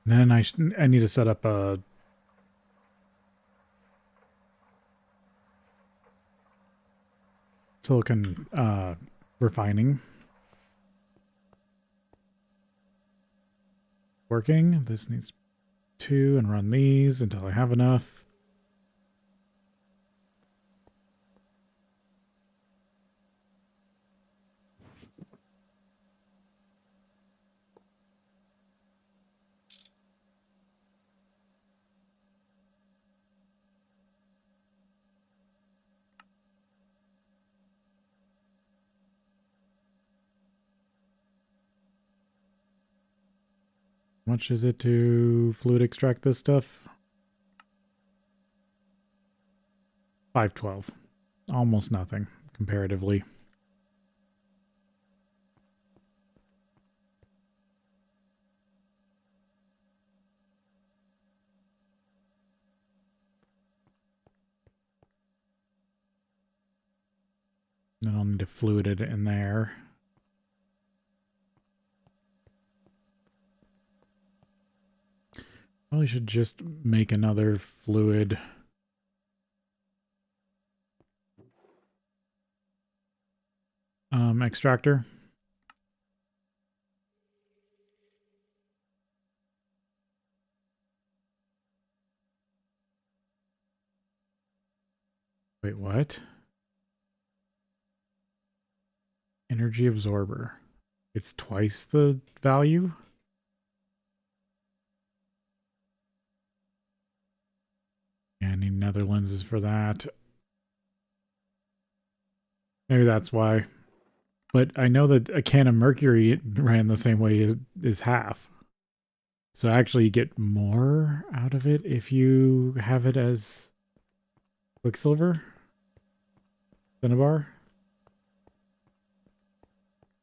Then I need to set up a silicon refining. Working. This needs 2 and run these until I have enough. How much is it to fluid extract this stuff? 512. Almost nothing comparatively. Then I'll need to fluid it in there. Probably should just make another fluid. Extractor. Wait, what? Energy absorber. It's twice the value? Yeah, I need nether lenses for that. Maybe that's why. But I know that a can of mercury ran the same way as half. So actually you get more out of it if you have it as Quicksilver? Cinnabar?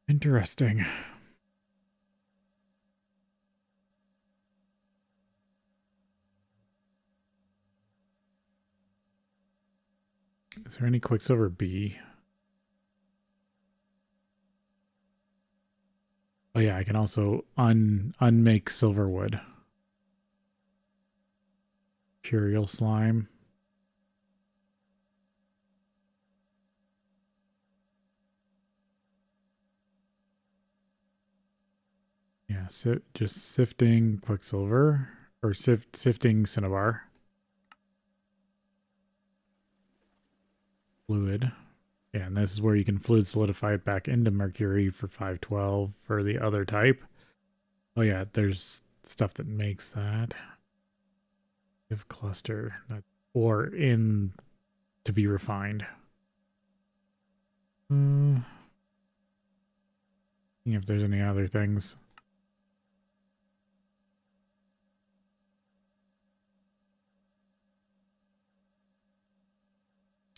Interesting. Is there any Quicksilver B? Oh yeah, I can also unmake Silverwood. Curial slime. Yeah, just sifting Quicksilver or sifting Cinnabar. fluid. Yeah, and this is where you can fluid solidify it back into mercury for 512 for the other type. Oh yeah, there's stuff that makes that. If cluster, or in to be refined. See if there's any other things.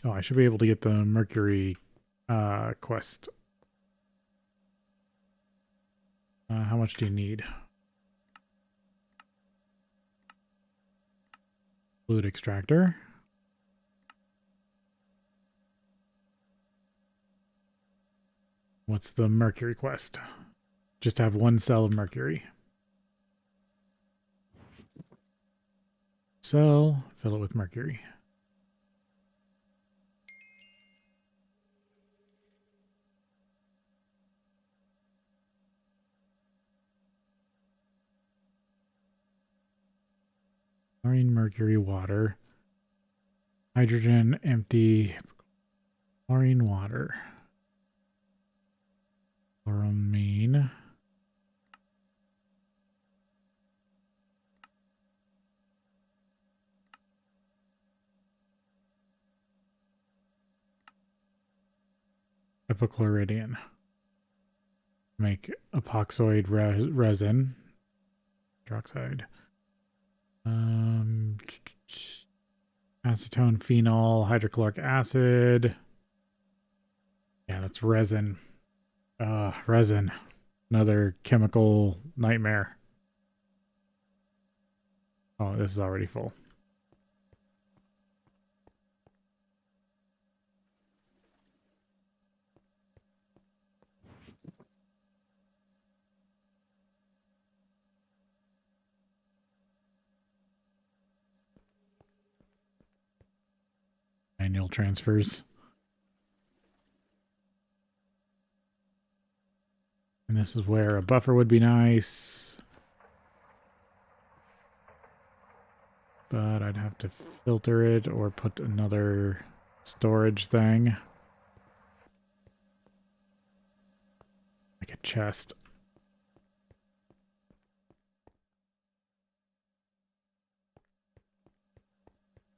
Oh, I should be able to get the mercury quest. How much do you need? Fluid extractor. What's the mercury quest? Just have one cell of mercury. Cell, fill it with mercury. Chlorine, mercury, water. Hydrogen, empty. Chlorine, water. Chloramine. Epichloridian. Make epoxide resin. Hydroxide. Acetone, phenol, hydrochloric acid. Yeah, that's resin. Resin. Another chemical nightmare. Oh, this is already full. Manual transfers. And this is where a buffer would be nice. But I'd have to filter it or put another storage thing. Like a chest.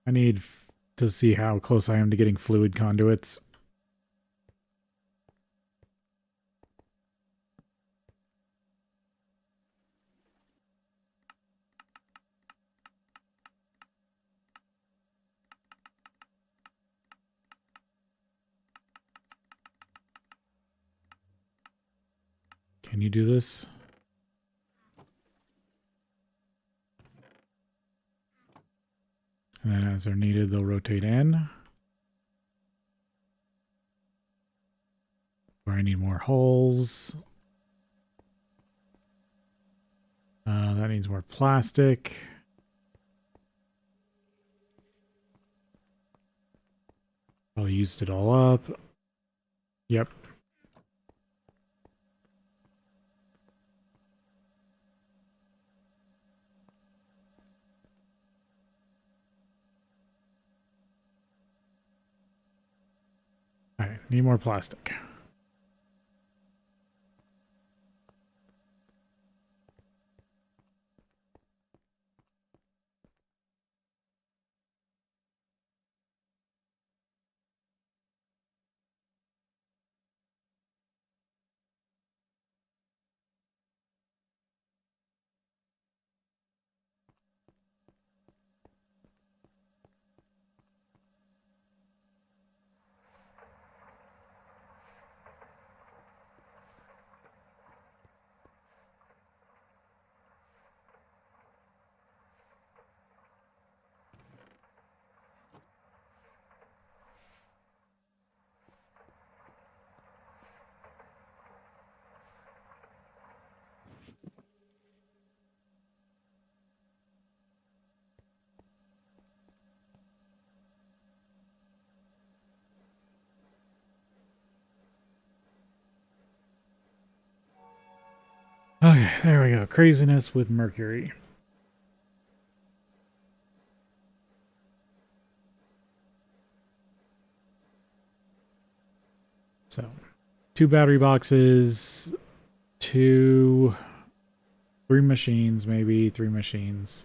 I need to see how close I am to getting fluid conduits. Can you do this? And then as they're needed, they'll rotate in. Where I need more holes. That needs more plastic. Probably used it all up. Yep. Alright, need more plastic. Okay, there we go. Craziness with mercury. So 2 battery boxes, 3 machines, maybe 3 machines.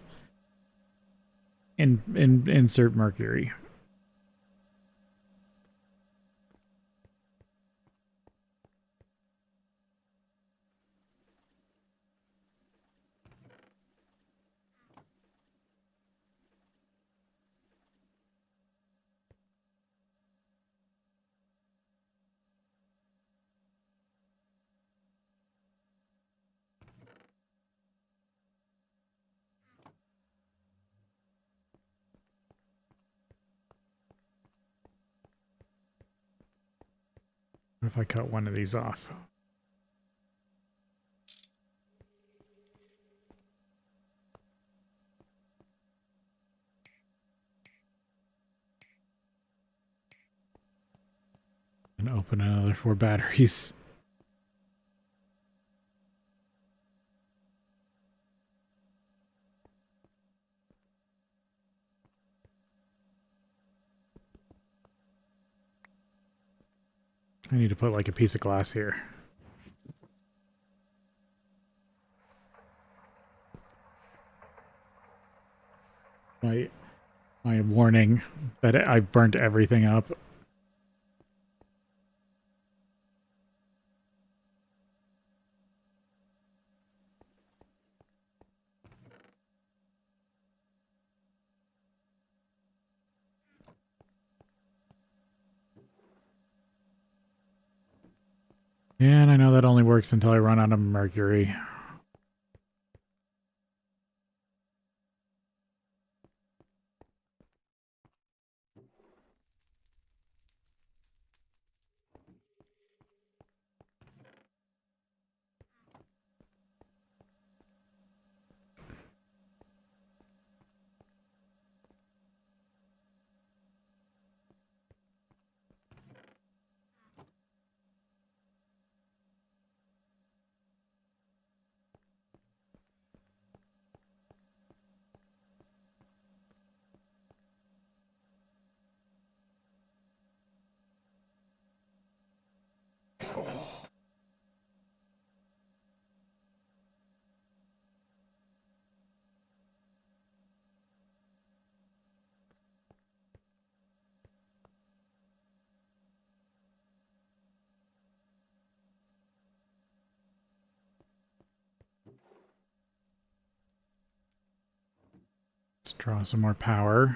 Insert mercury. What if I cut one of these off? And open another 4 batteries. I need to put like a piece of glass here. My warning that I've burnt everything up. And I know that only works until I run out of mercury. Let's draw some more power.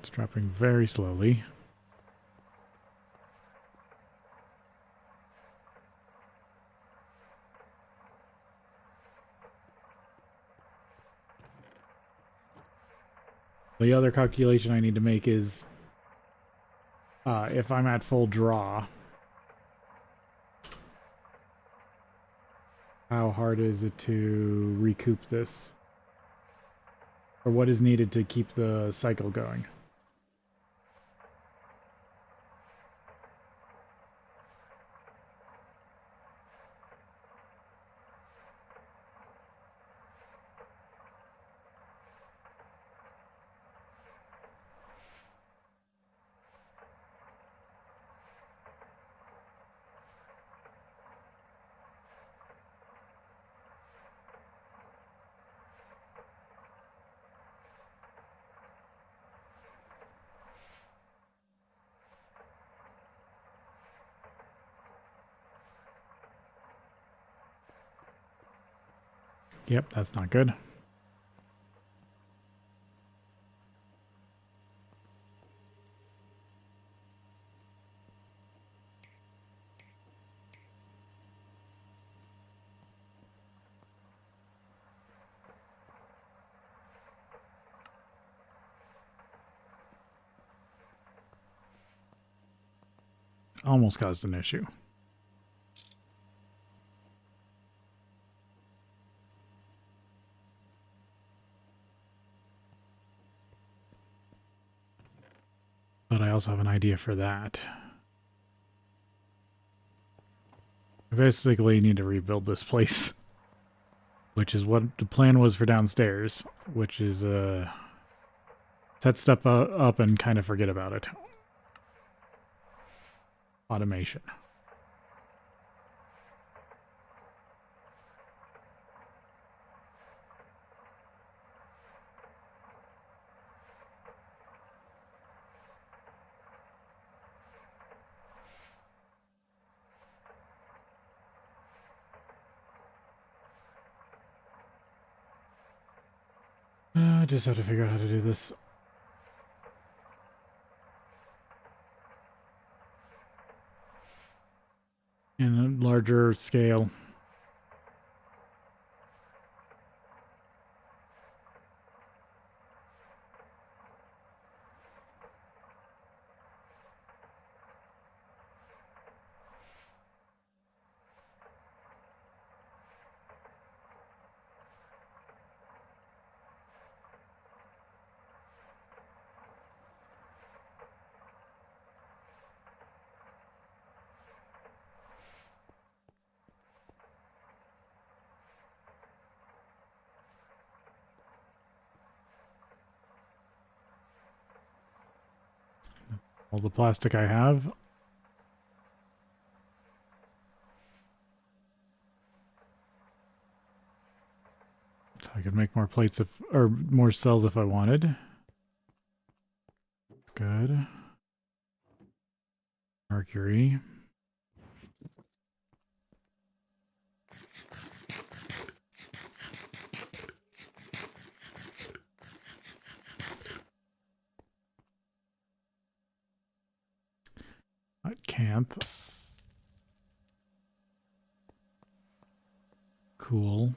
It's dropping very slowly. The other calculation I need to make is if I'm at full draw, how hard is it to recoup this? Or what is needed to keep the cycle going? Yep, that's not good. Almost caused an issue. But I also have an idea for that. I basically need to rebuild this place, which is what the plan was for downstairs, which is set stuff up and kind of forget about it. Automation. I just have to figure out how to do this. In a larger scale. All the plastic I have. So I could make more plates if, or more cells if I wanted. Good. Mercury. Canth. Cool.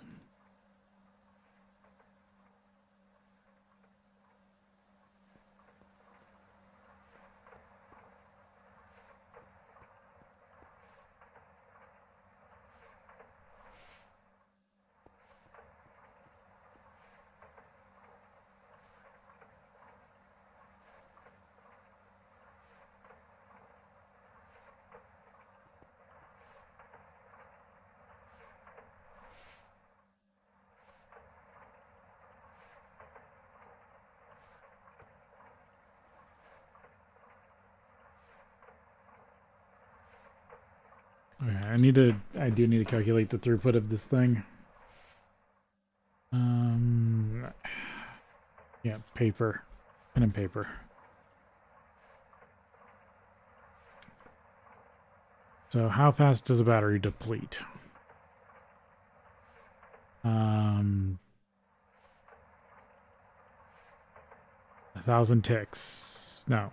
Okay, I do need to calculate the throughput of this thing. Yeah, paper. Pen and paper. So how fast does a battery deplete? 1,000 ticks. No.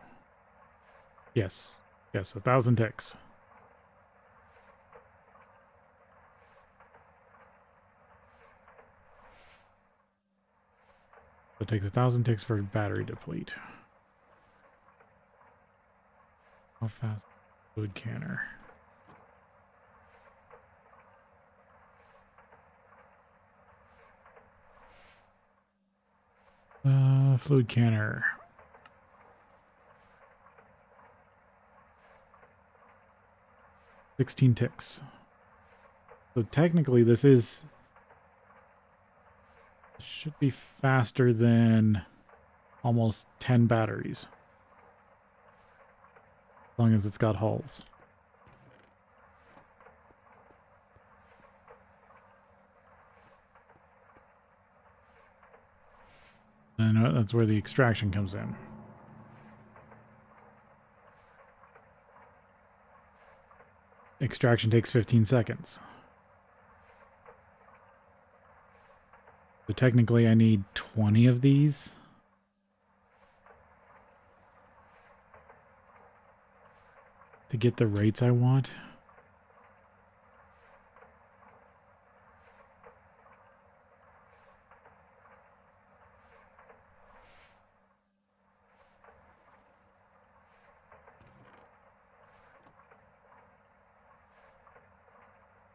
Yes. Yes, 1,000 ticks. So it takes 1,000 ticks for battery deplete. How fast? Fluid canner. Fluid canner. "16 ticks. So technically this should be faster than almost 10 batteries. As long as it's got hulls. And that's where the extraction comes in. Extraction takes 15 seconds. So technically I need 20 of these. To get the rates I want.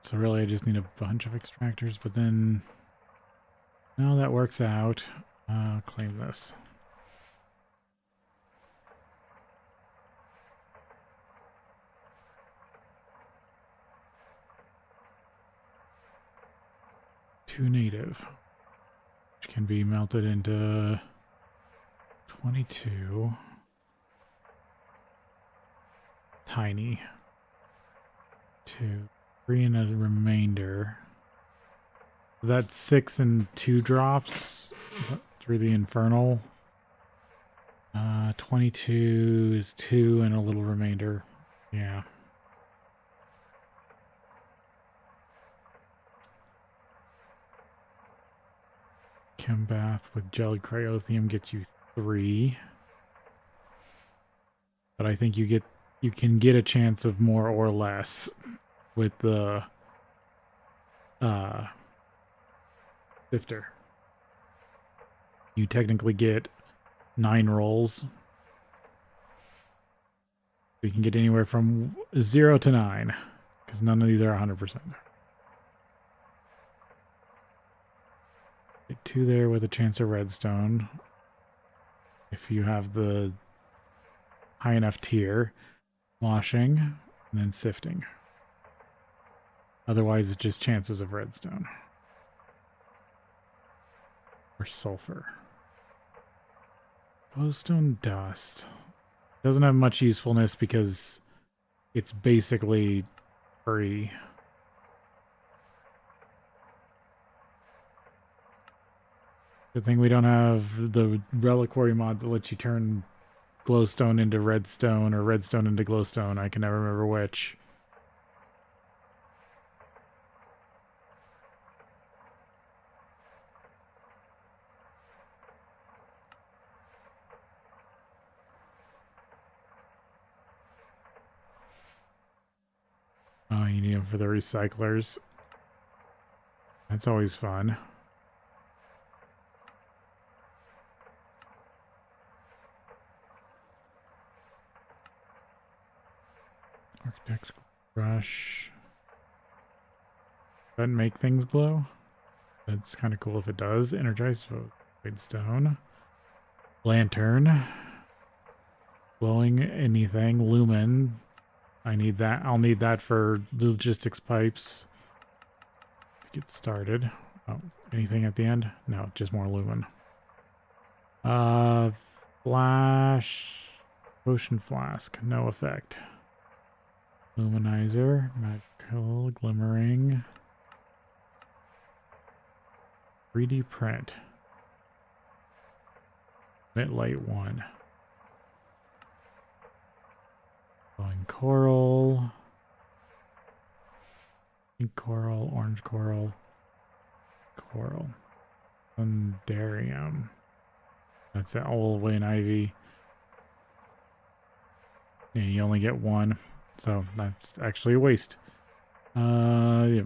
So really I just need a bunch of extractors, but then no, that works out. Claim this. 2 native, which can be melted into 22 tiny, 2, 3 and a remainder. That's 6 and 2 drops through the infernal. 22 is 2 and a little remainder. Yeah. Chem bath with jelly cryothium gets you 3. But I think you can get a chance of more or less with the sifter. You technically get 9 rolls. You can get anywhere from 0 to 9, because none of these are 100%. Get 2 there with a chance of redstone. If you have the high enough tier. Washing, and then sifting. Otherwise, it's just chances of redstone. Or sulfur. Glowstone dust. Doesn't have much usefulness because it's basically free. Good thing we don't have the reliquary mod that lets you turn glowstone into redstone or redstone into glowstone. I can never remember which. Oh, you need them for the recyclers. That's always fun. Architect's brush. Does that make things glow? That's kind of cool if it does. Energized stone. Lantern. Glowing anything. Lumen. I need that. I'll need that for logistics pipes. Get started. Oh, anything at the end? No, just more lumen. Flash. Potion flask. No effect. Luminizer. Magical. Glimmering. 3D print. Emit light 1. Glowing coral. Pink coral. Orange coral. Coral. Thundarium. That's it all the way in Ivy. Yeah, you only get 1. So that's actually a waste. Yeah.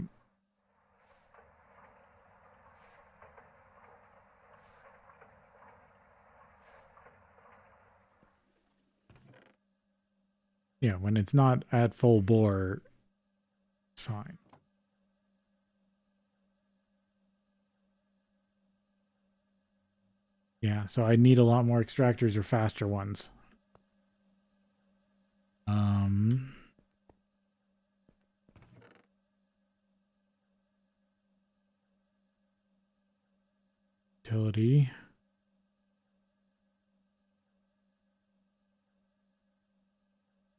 Yeah, when it's not at full bore, it's fine. Yeah, so I need a lot more extractors or faster ones. Utility.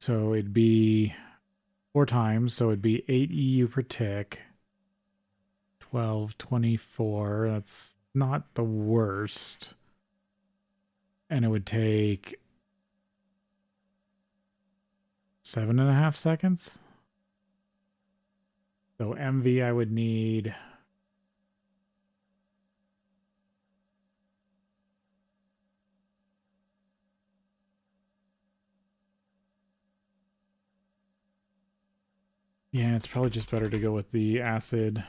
So it'd be 4 times, so it'd be 8 EU per tick. 12, 24. That's not the worst. And it would take 7.5 seconds. So MV I would need. Yeah, it's probably just better to go with the acid.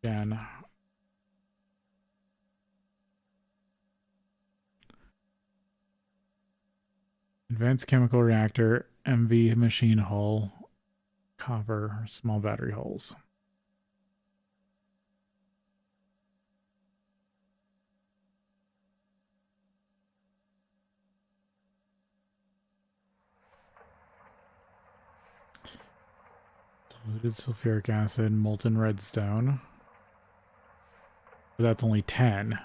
Again. Advanced chemical reactor, MV machine hull, copper, small battery hulls. Diluted sulfuric acid, molten redstone. But that's only 10.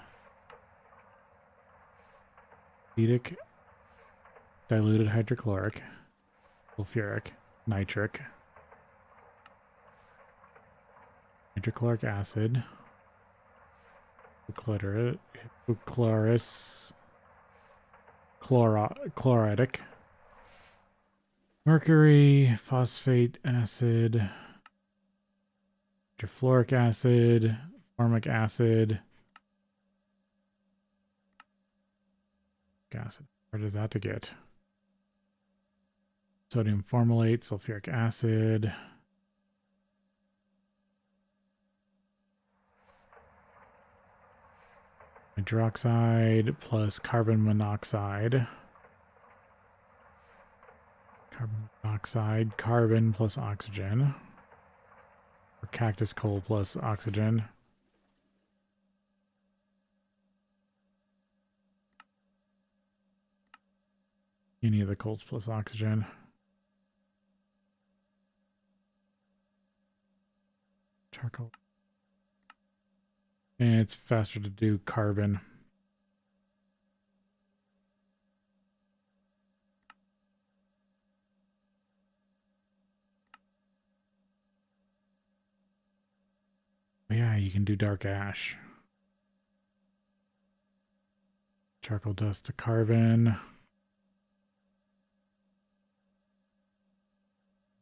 Acetic, diluted hydrochloric, sulfuric, nitric, hydrochloric acid, hypochlorous, chloritic, mercury, phosphate acid, hydrofluoric acid, formic acid. Where does that to get? Sodium formylate, sulfuric acid. Hydroxide plus carbon monoxide. Carbon monoxide, carbon plus oxygen. Or cactus coal plus oxygen. Any of the coals plus oxygen. Charcoal. And it's faster to do carbon. Yeah, you can do dark ash. Charcoal dust to carbon.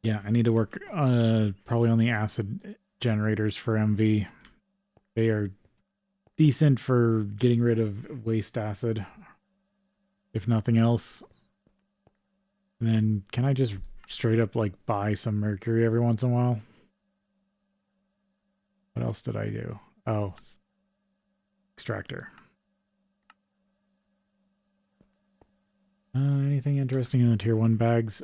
Yeah, I need to work probably on the acid generators for MV. They are decent for getting rid of waste acid, if nothing else. And then can I just straight up like buy some mercury every once in a while? What else did I do? Oh, extractor. Anything interesting in the tier 1 bags?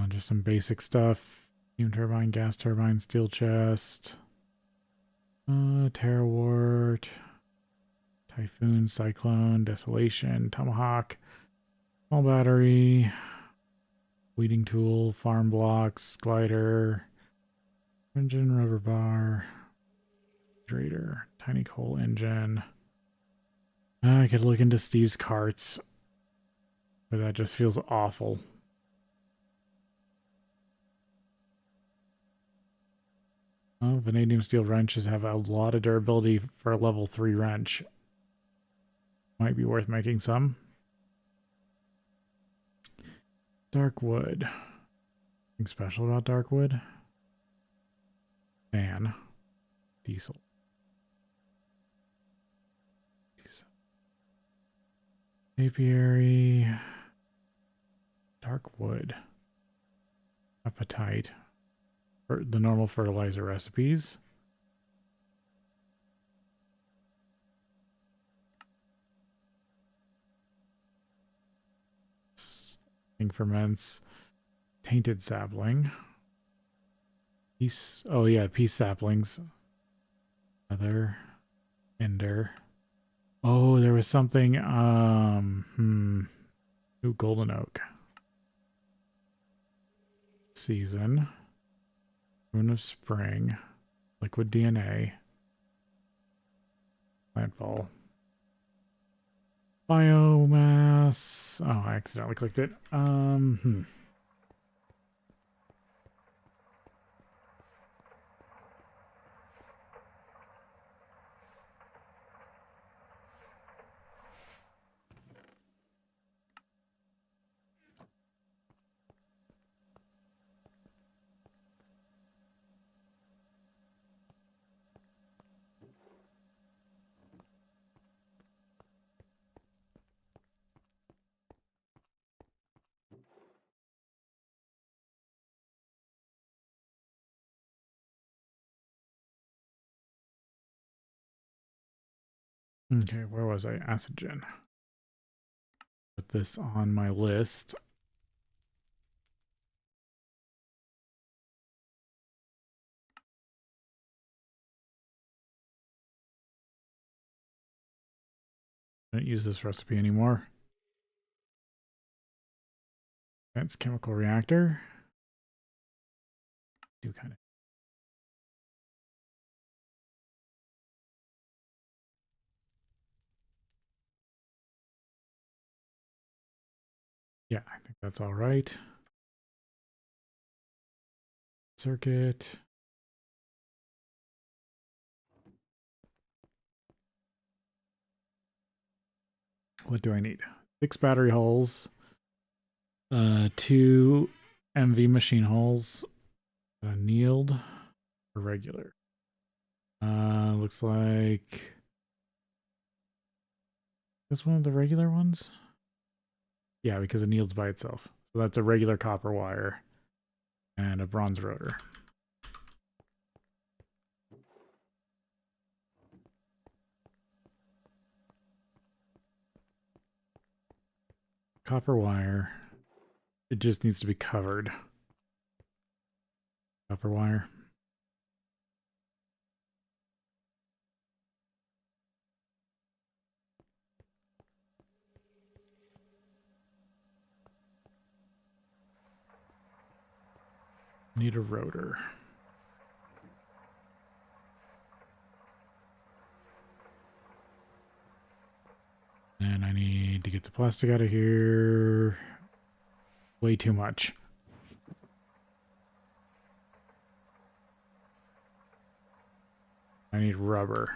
Just some basic stuff. Steam turbine, gas turbine, steel chest. Terrawart. Typhoon, cyclone, desolation, tomahawk. Small battery. Weeding tool, farm blocks, glider. Engine, rubber bar. Generator, tiny coal engine. I could look into Steve's carts, but that just feels awful. Oh, vanadium steel wrenches have a lot of durability for a level 3 wrench. Might be worth making some. Dark wood. Anything special about dark wood? Fan. Diesel. Apiary. Dark wood. Apatite. For the normal fertilizer recipes. Ferments. Tainted sapling. Peace. Oh yeah, peace saplings. Other. Ender. Oh, there was something. Ooh, golden oak. Season. Rune of spring. Liquid DNA. Plant ball. Biomass. Oh, I accidentally clicked it. Okay, where was I? Acid gen. Put this on my list. I don't use this recipe anymore. Advanced chemical reactor. Do kind of. Yeah, I think that's all right. Circuit. What do I need? 6 battery holes. 2 MV machine holes. Annealed or regular. Looks like this one of the regular ones. Yeah, because it anneals by itself. So that's a regular copper wire and a bronze rotor. Copper wire. It just needs to be covered. Copper wire. Need a rotor. And I need to get the plastic out of here. Way too much. I need rubber.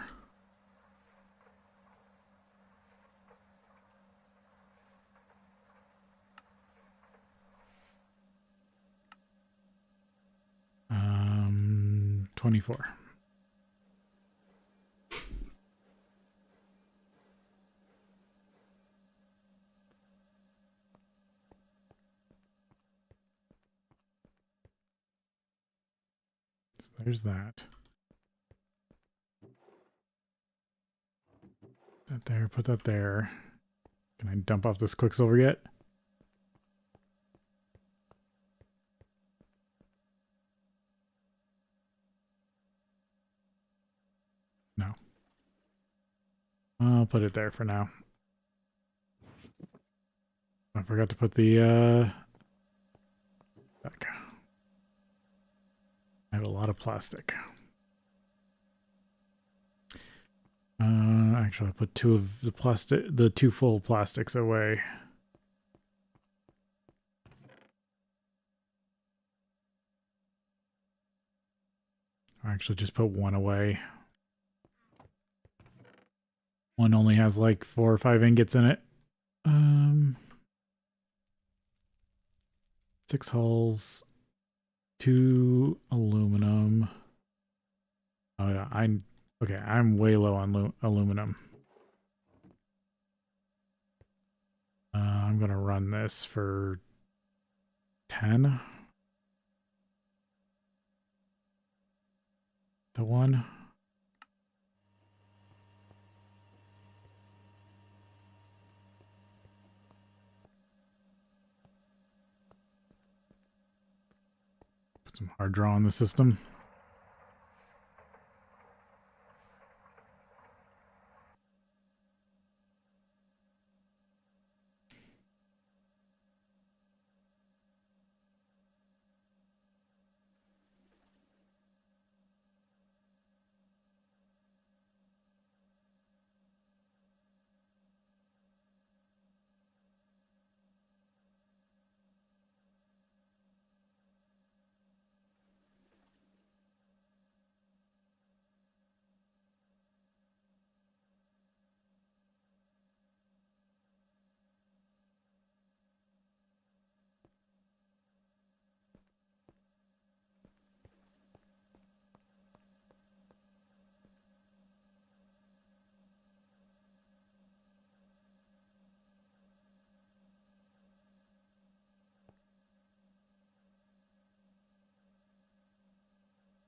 Um, 24. So there's that. That there, put that there. Can I dump off this quicksilver yet? No. I'll put it there for now. I forgot to put the back. I have a lot of plastic. Actually, I put 2 of the 2 full plastics away. I actually just put 1 away. One only has like 4 or 5 ingots in it. 6 hulls, 2 aluminum. Oh yeah, I'm way low on aluminum. I'm gonna run this for 10 to 1. Put some hard draw on the system.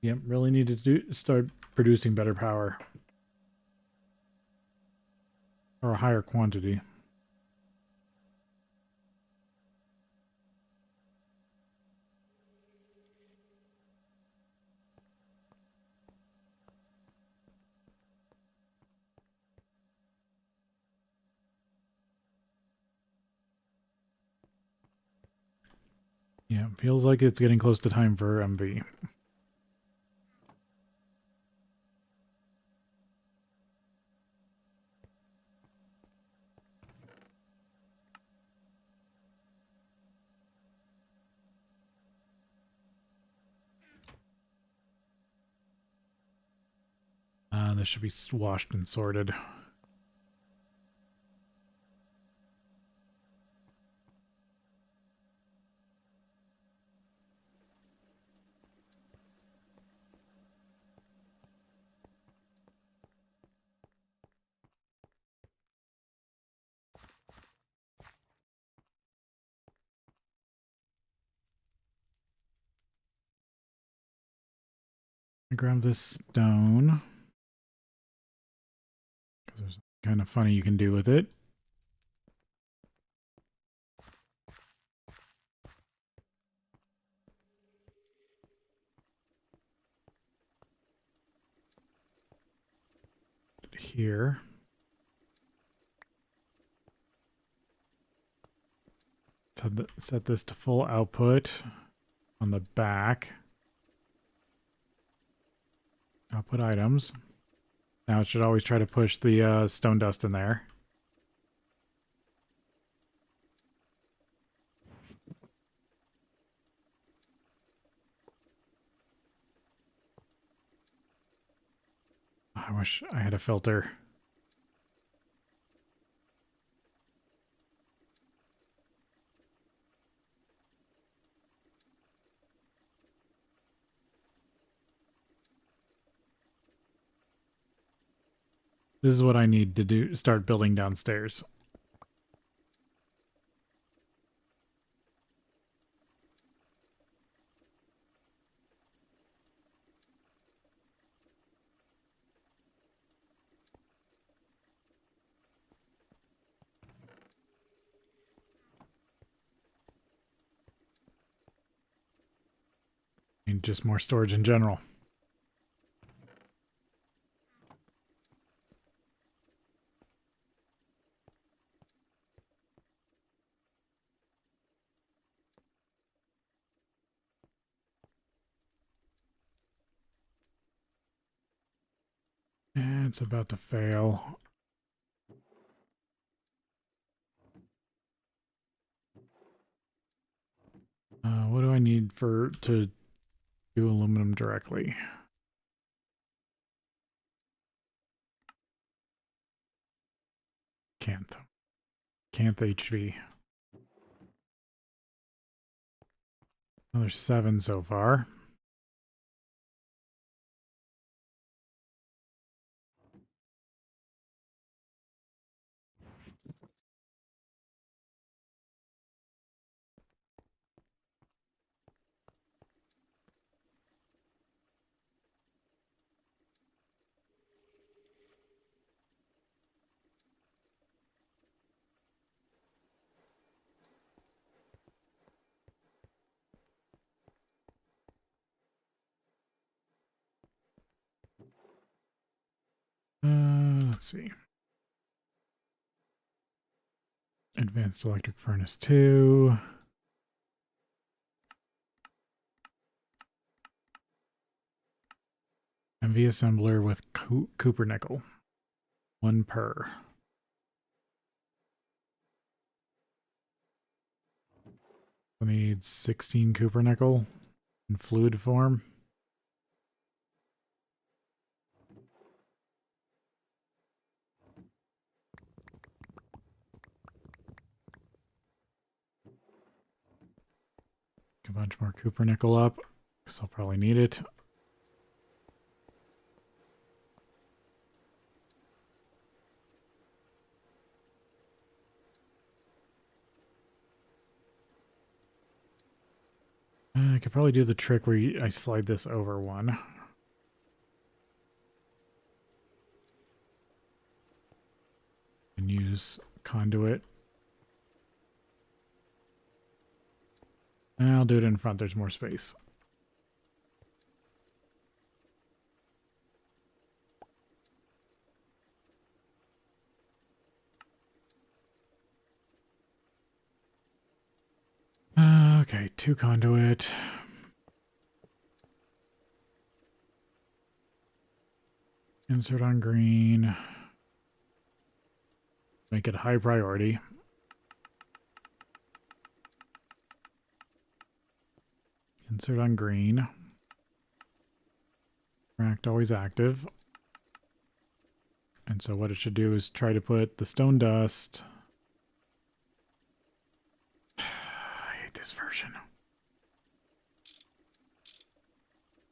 Yep, really need to start producing better power. Or a higher quantity. Yeah, feels like it's getting close to time for MV. This should be washed and sorted. I grab this stone. Because there's kind of funny you can do with it. Here. Set this to full output on the back. Output items. Now it should always try to push the stone dust in there. I wish I had a filter. This is what I need to do. Start building downstairs. And just more storage in general. And it's about to fail. What do I need to do aluminum directly? Can't HV. Well, there's 7 so far. Let's see. Advanced electric furnace 2. MV assembler with Cooper nickel. 1 per. I need 16 Cooper nickel in fluid form. A bunch more Cooper nickel up, because I'll probably need it. I could probably do the trick where I slide this over one. And use conduit. I'll do it in front, there's more space. Okay, 2 conduit. Insert on green. Make it high priority. Insert on green. Racked always active. And so what it should do is try to put the stone dust. I hate this version.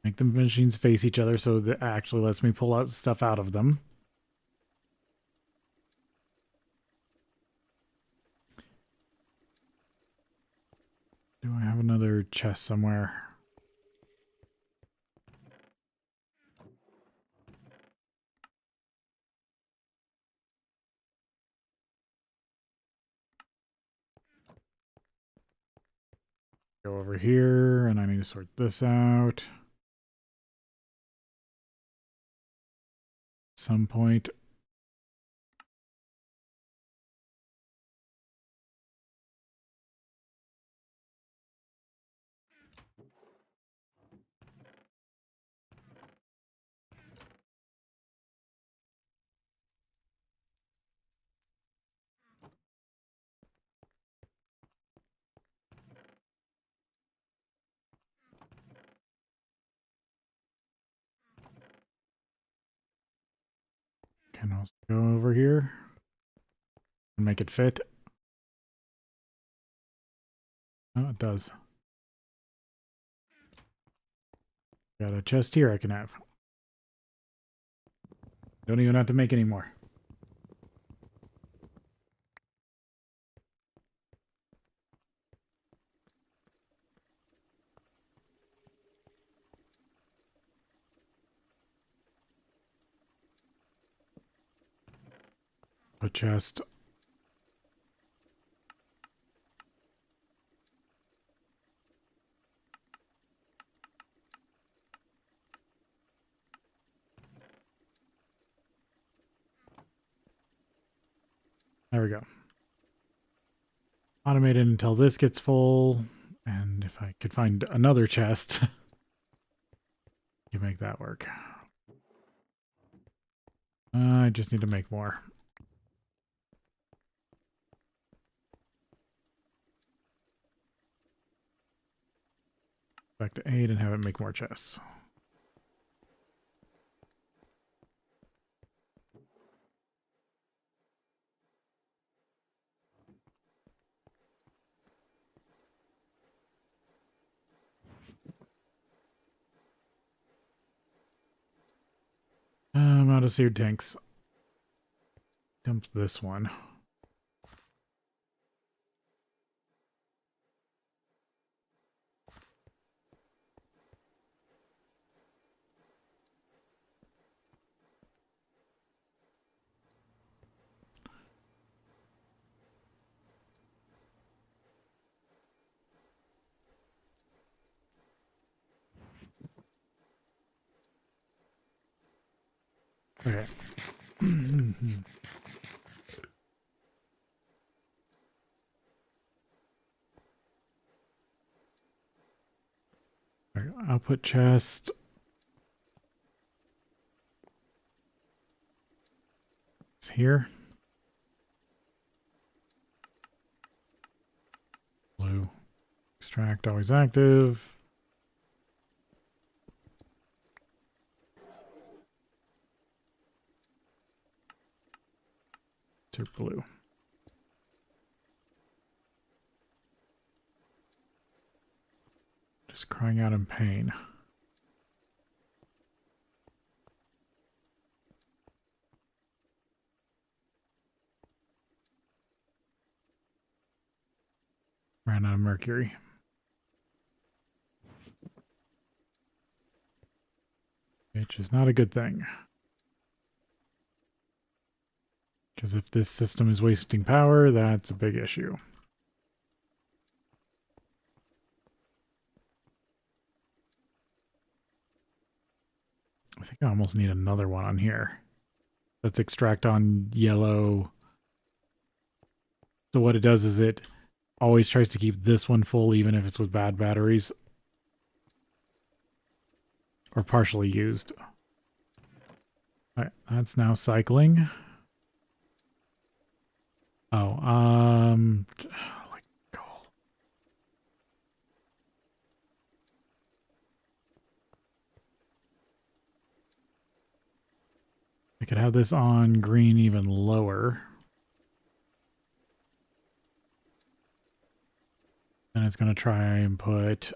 Make the machines face each other so that actually lets me pull out stuff out of them. Do I have another chest somewhere? Go over here, and I need to sort this out. At some point. Can also go over here and make it fit. Oh, it does. Got a chest here I can have. Don't even have to make any more. A chest. There we go. Automate it until this gets full. And if I could find another chest, you make that work. I just need to make more. Back to 8 and have it make more chests. I'm out of seared tanks. Dump this one. Okay. Output chest. It's here. Blue. Extract always active. To blue. Just crying out in pain. Ran out of mercury. Which is not a good thing. Because if this system is wasting power, that's a big issue. I think I almost need another one on here. Let's extract on yellow. So what it does is it always tries to keep this one full even if it's with bad batteries or partially used. Alright, that's now cycling. Oh, like coal. I could have this on green even lower. And it's going to try and put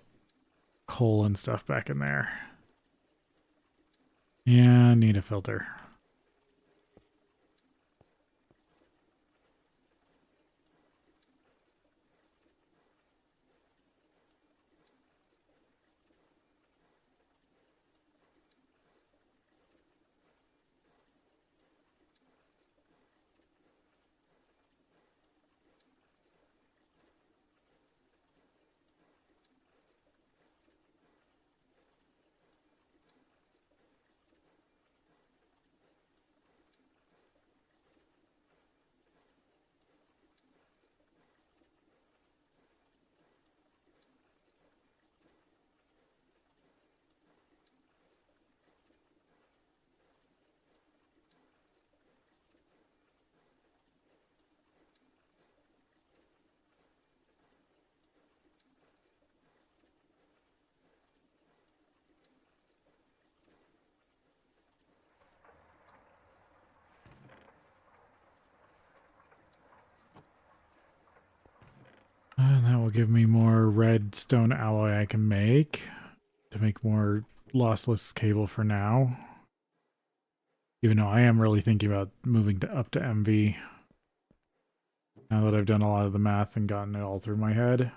coal and stuff back in there. Yeah, need a filter. And that will give me more red stone alloy I can make to make more lossless cable for now. Even though I am really thinking about moving up to MV now that I've done a lot of the math and gotten it all through my head.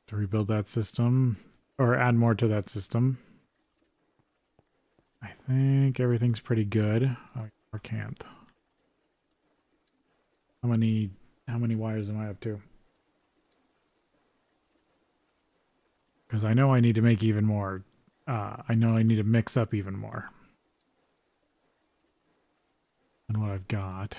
To rebuild that system or add more to that system. I think everything's pretty good. Oh, or can't. How many wires am I up to? Because I know I need to make even more. I know I need to mix up even more than what I've got.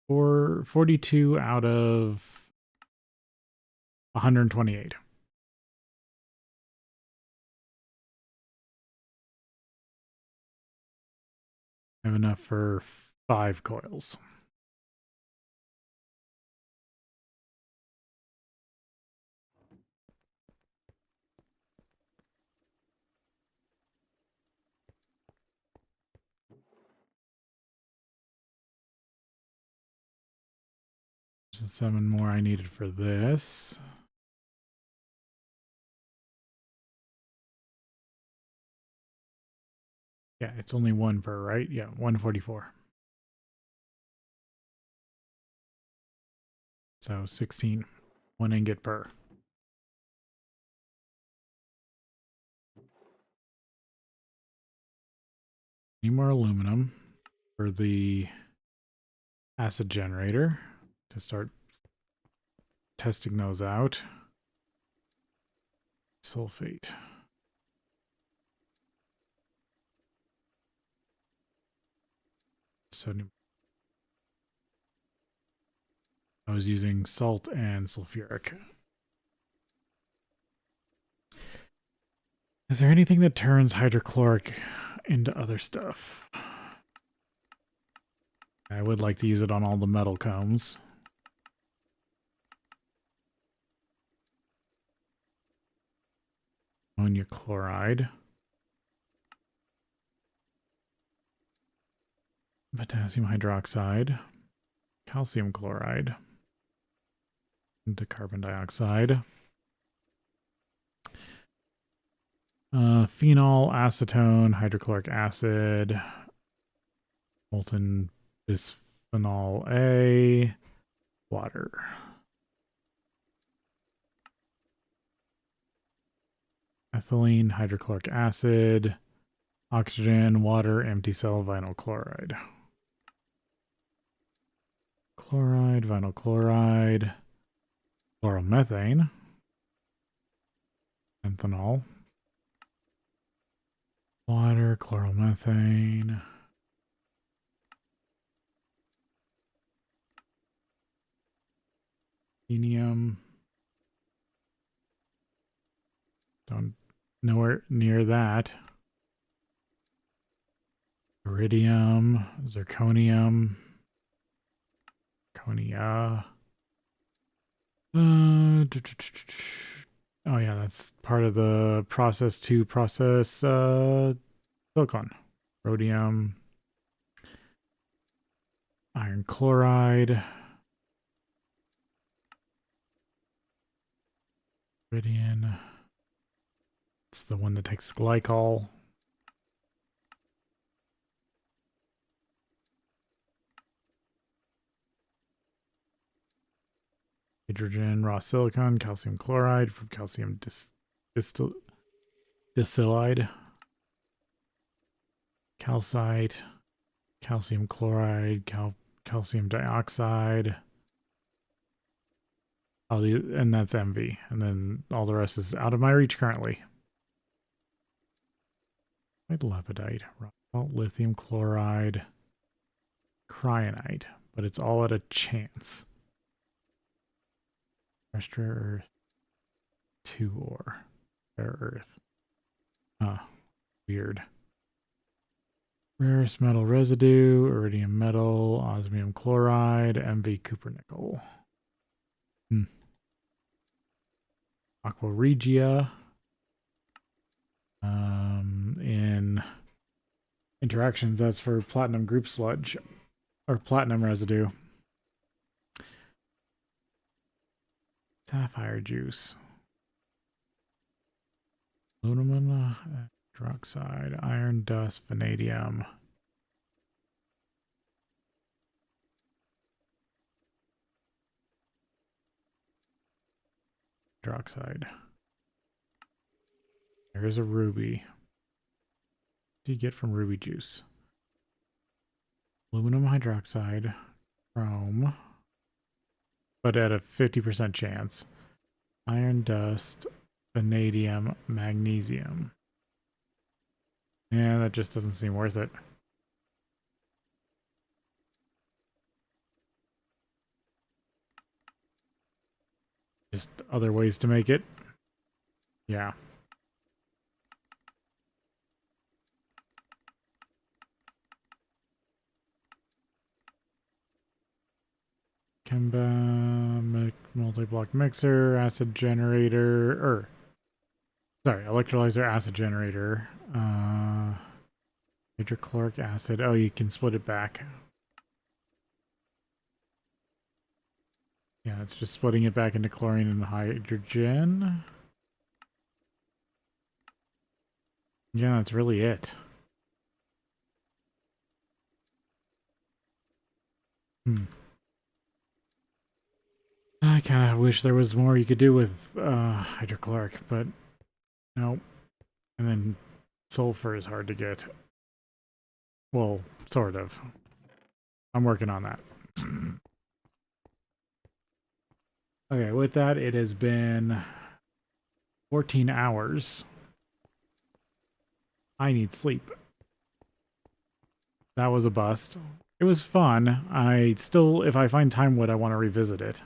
For 42 out of 128. I have enough for 5 coils. So 7 more I needed for this. Yeah, it's only 1 per, right? Yeah, 144. So 16. 1 ingot per. Need more aluminum for the acid generator to start testing those out. Sulfate. Sodium. I was using salt and sulfuric. Is there anything that turns hydrochloric into other stuff? I would like to use it on all the metal combs. Ammonia chloride. potassium hydroxide, calcium chloride, into carbon dioxide, phenol, acetone, hydrochloric acid, molten bisphenol A, water. Ethylene, hydrochloric acid, oxygen, water, empty cell, vinyl chloride. Chloride, vinyl chloride, chloromethane, methanol, water, chloromethane, helium. Don't nowhere near that. Iridium, zirconium, zirconia. Oh yeah, that's part of the process to process silicon. Rhodium, iron chloride, iridium. It's the one that takes glycol. Hydrogen, raw silicon, calcium chloride from calcium dicylide, calcite, calcium chloride, calcium dioxide. And that's MV. And then all the rest is out of my reach currently. Lepidite, lithium chloride, cryonite, but it's all at a chance. Terrestrial Earth, 2 ore, rare earth. Huh, weird. Rarest metal residue, iridium metal, osmium chloride, MV copper nickel. Aqua Regia. In interactions, that's for platinum group sludge, or platinum residue. Sapphire juice. Aluminum hydroxide, iron dust, vanadium. Hydroxide. There's a ruby. What do you get from ruby juice? Aluminum hydroxide, chrome, but at a 50% chance. Iron dust, vanadium, magnesium. Yeah, that just doesn't seem worth it. Just other ways to make it. Yeah. Chemba, multi-block mixer, acid generator, electrolyzer, acid generator, hydrochloric acid. Oh, you can split it back. Yeah, it's just splitting it back into chlorine and hydrogen. Yeah, that's really it. I kind of wish there was more you could do with hydrochloric, but no. And then sulfur is hard to get. Well, sort of. I'm working on that. Okay, with that, it has been 14 hours. I need sleep. That was a bust. It was fun. I still, if I find time wood, I want to revisit it.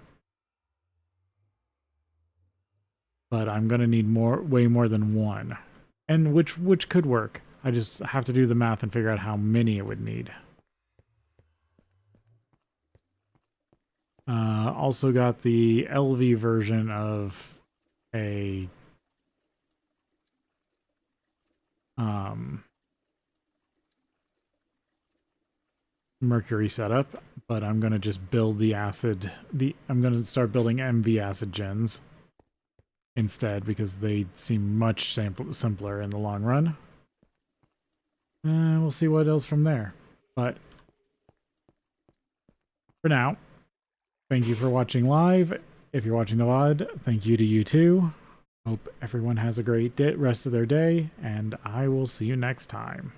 But I'm gonna need way more than one. And which could work. I just have to do the math and figure out how many it would need. Also got the LV version of a mercury setup, but I'm going to just build the acid. I'm going to start building MV acid gens instead because they seem much simpler in the long run. We'll see what else from there. But for now, thank you for watching live. If you're watching the VOD, thank you to you too. Hope everyone has a great rest of their day, and I will see you next time.